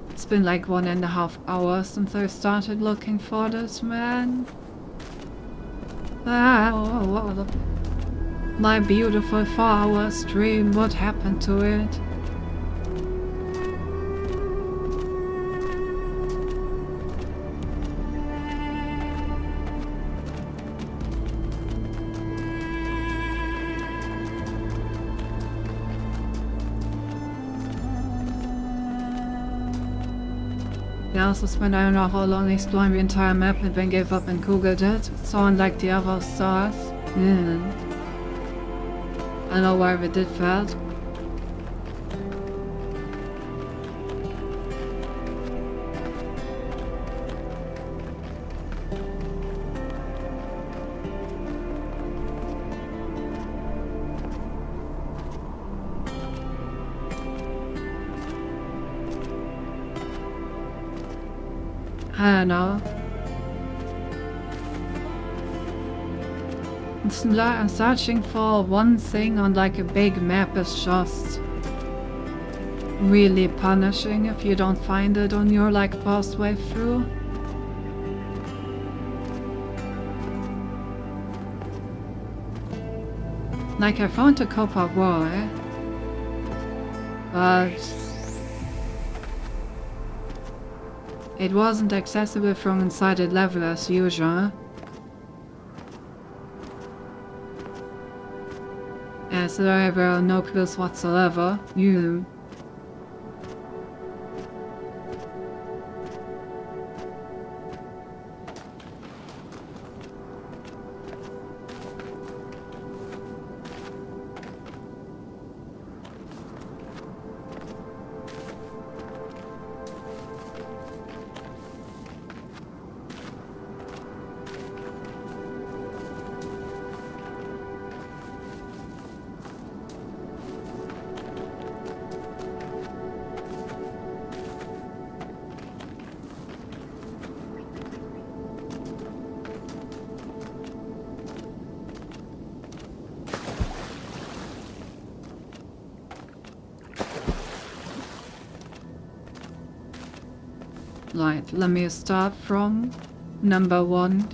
A: It's been like 1.5 hours since I started looking for this man. My beautiful 4-hour stream, what happened to it? I also spent I don't know how long exploring the entire map and then gave up and googled it. So unlike the other stars. I don't know why we did that. I don't know. Searching for one thing on like a big map is just really punishing if you don't find it on your like first way through. Like I found a copper wall, but it wasn't accessible from inside the level as usual. So there were no clues whatsoever. Right, let me start from number 1.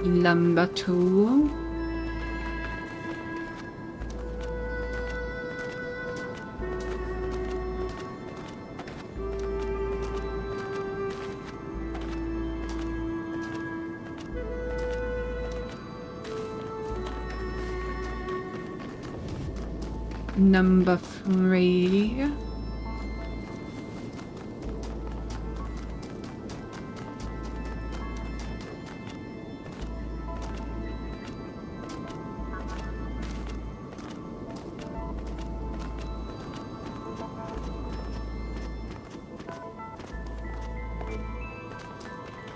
A: Number 2. Number 3.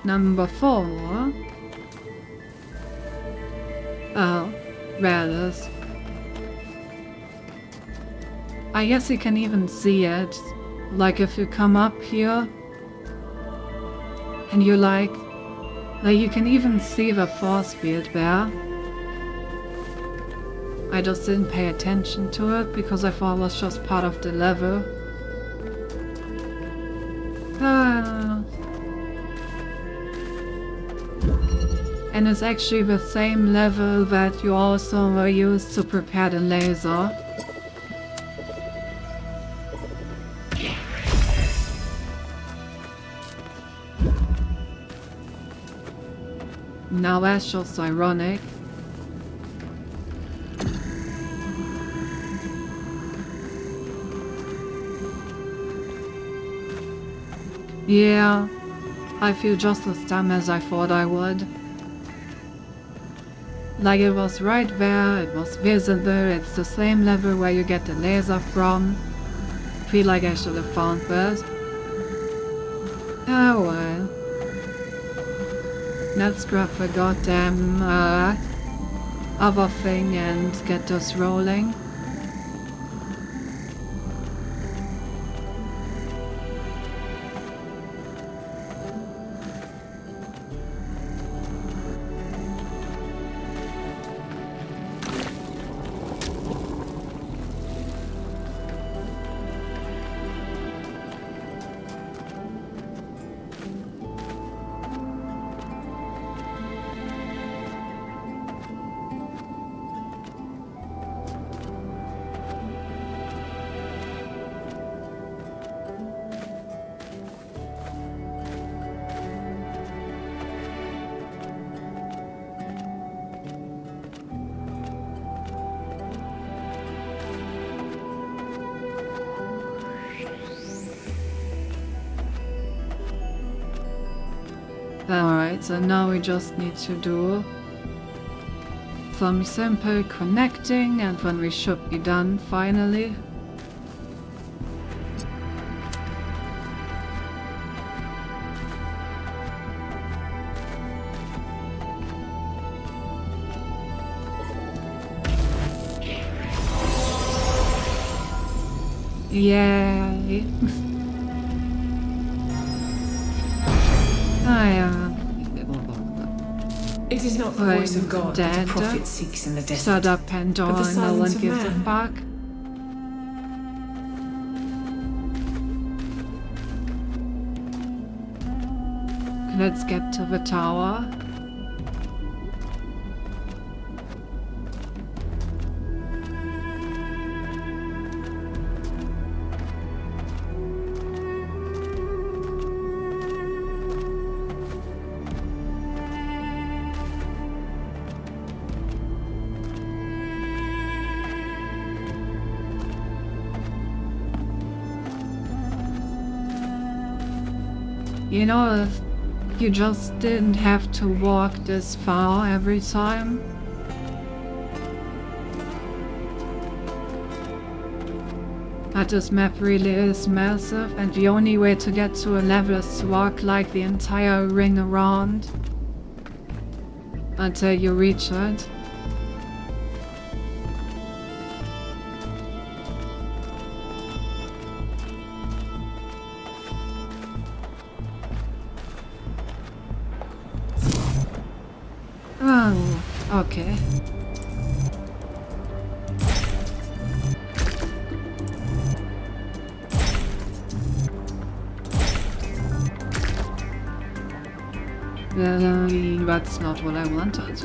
A: Number 4. Oh, well, I guess you can even see it. Like if you come up here and you like you can even see the force field there. I just didn't pay attention to it because I thought it was just part of the level. And it's actually the same level that you also used to prepare the laser. Now that's just ironic. Yeah, I feel just as dumb as I thought I would. Like it was right there, it was visible, it's the same level where you get the laser from. Feel like I should have found this. Oh well. Let's grab the goddamn other thing and get this rolling. Alright, so now we just need to do some simple connecting and then we should be done finally. Yay!
N: It is not the voice of God that a prophet seeks in the desert.
A: Shut up, Pandora,
N: but the
A: no one
N: silence of
A: gives a
N: man.
A: fuck. Let's get to the tower. You know, if you just didn't have to walk this far every time. But this map really is massive, and the only way to get to a level is to walk like the entire ring around until you reach it. Oh, okay. That's not what I wanted.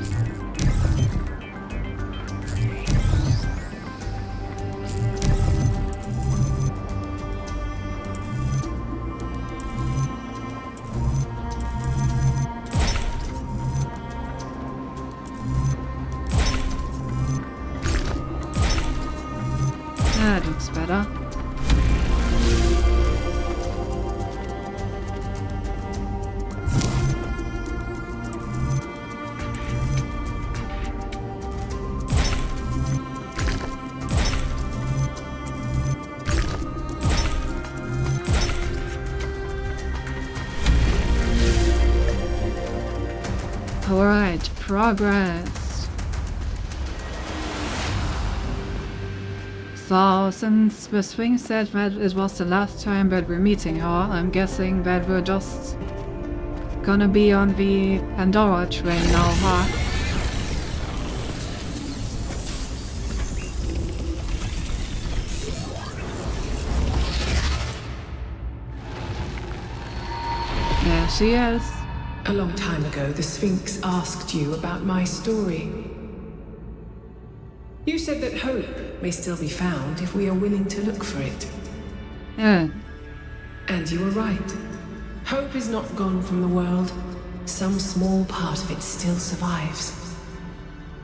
A: That looks better. Alright, progress. So, since the Sphinx said that it was the last time that we're meeting her, I'm guessing that we're just gonna be on the Pandora train now, huh? There she is.
N: A long time ago, the Sphinx asked you about my story. You said that hope may still be found if we are willing to look for it.
A: Yeah.
N: And you were right. Hope is not gone from the world. Some small part of it still survives.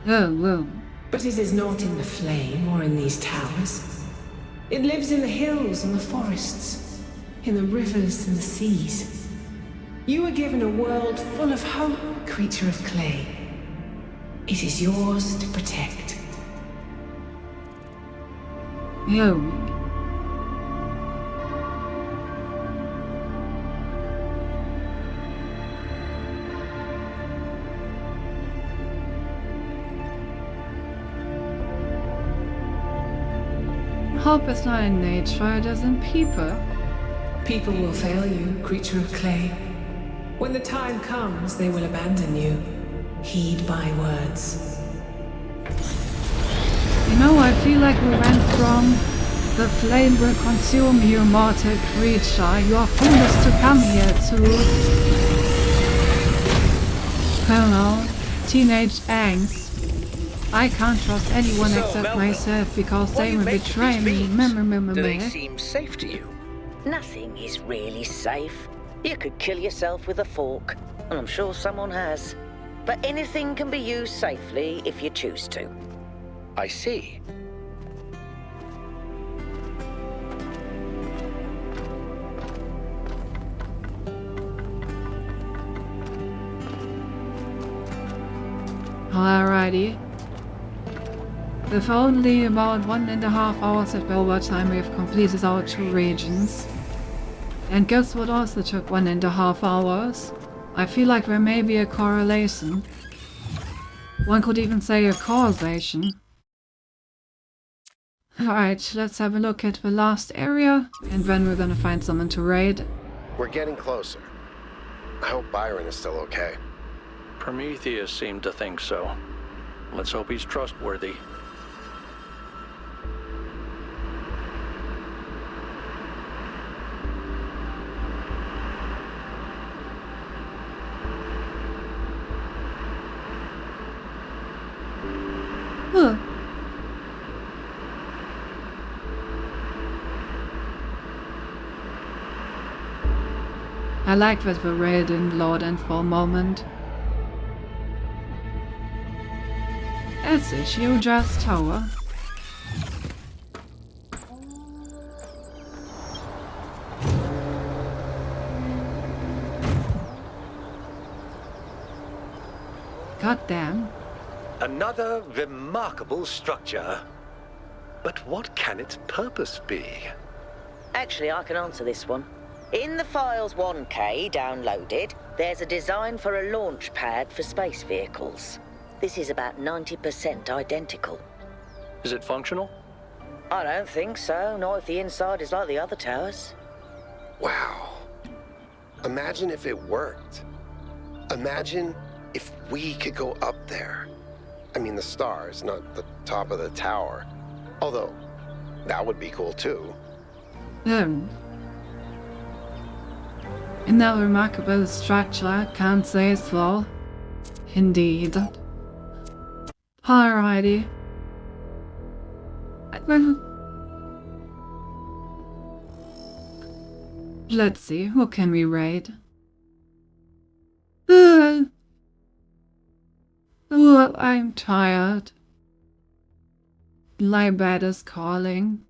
A: Oh, well.
N: But it is not in the flame or in these towers. It lives in the hills and the forests, in the rivers and the seas. You were given a world full of hope, creature of clay. It is yours to protect.
A: Yo. Hope is not in nature, it is in people.
N: People will fail you, creature of clay. When the time comes, they will abandon you. Heed my words.
A: You know, I feel like we went from the flame will consume you, mortal creature. You are foolish to come here to, I don't know, teenage angst. I can't trust anyone except myself because they will betray me.
C: Do they seem safe to you?
H: Nothing is really safe. You could kill yourself with a fork, and I'm sure someone has. But anything can be used safely if you choose to.
C: I see.
A: Alrighty. With only about 1.5 hours of overtime, we have completed our 2 regions. And guess what also took 1.5 hours? I feel like there may be a correlation. One could even say a causation. Alright, let's have a look at the last area, and then we're gonna find someone to raid.
E: We're getting closer. I hope Byron is still okay.
D: Prometheus seemed to think so. Let's hope he's trustworthy.
A: Huh. I like that the raid didn't load in for a moment. That's a huge ass tower. Goddamn.
L: Another remarkable structure. But what can its purpose be?
H: Actually, I can answer this one. In the Files 1K downloaded, there's a design for a launch pad for space vehicles. This is about 90% identical.
D: Is it functional?
H: I don't think so, not if the inside is like the other towers.
E: Wow. Imagine if it worked. Imagine if we could go up there. I mean, the stars, not the top of the tower. Although, that would be cool too.
A: In that remarkable structure, can't say so. Indeed. Alrighty. Let's see, who can we raid? I'm tired. My bed is calling.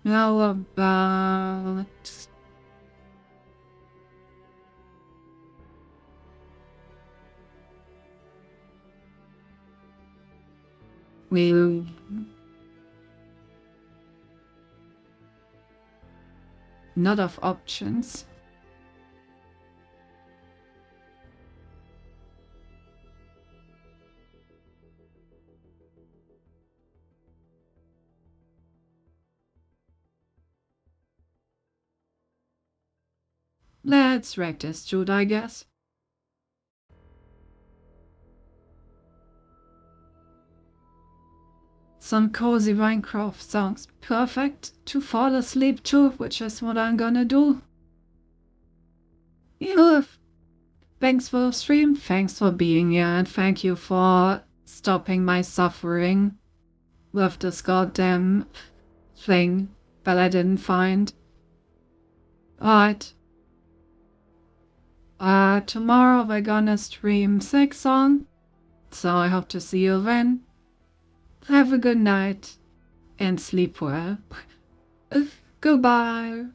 A: How about... we'll... not of options. Let's wreck this dude, I guess. Some cozy Minecraft songs. Perfect to fall asleep to, which is what I'm gonna do. Yeah. Thanks for the stream, thanks for being here, and thank you for stopping my suffering with this goddamn thing that I didn't find. Alright. Tomorrow we're gonna stream Silksong, so I hope to see you then. Have a good night and sleep well. Goodbye.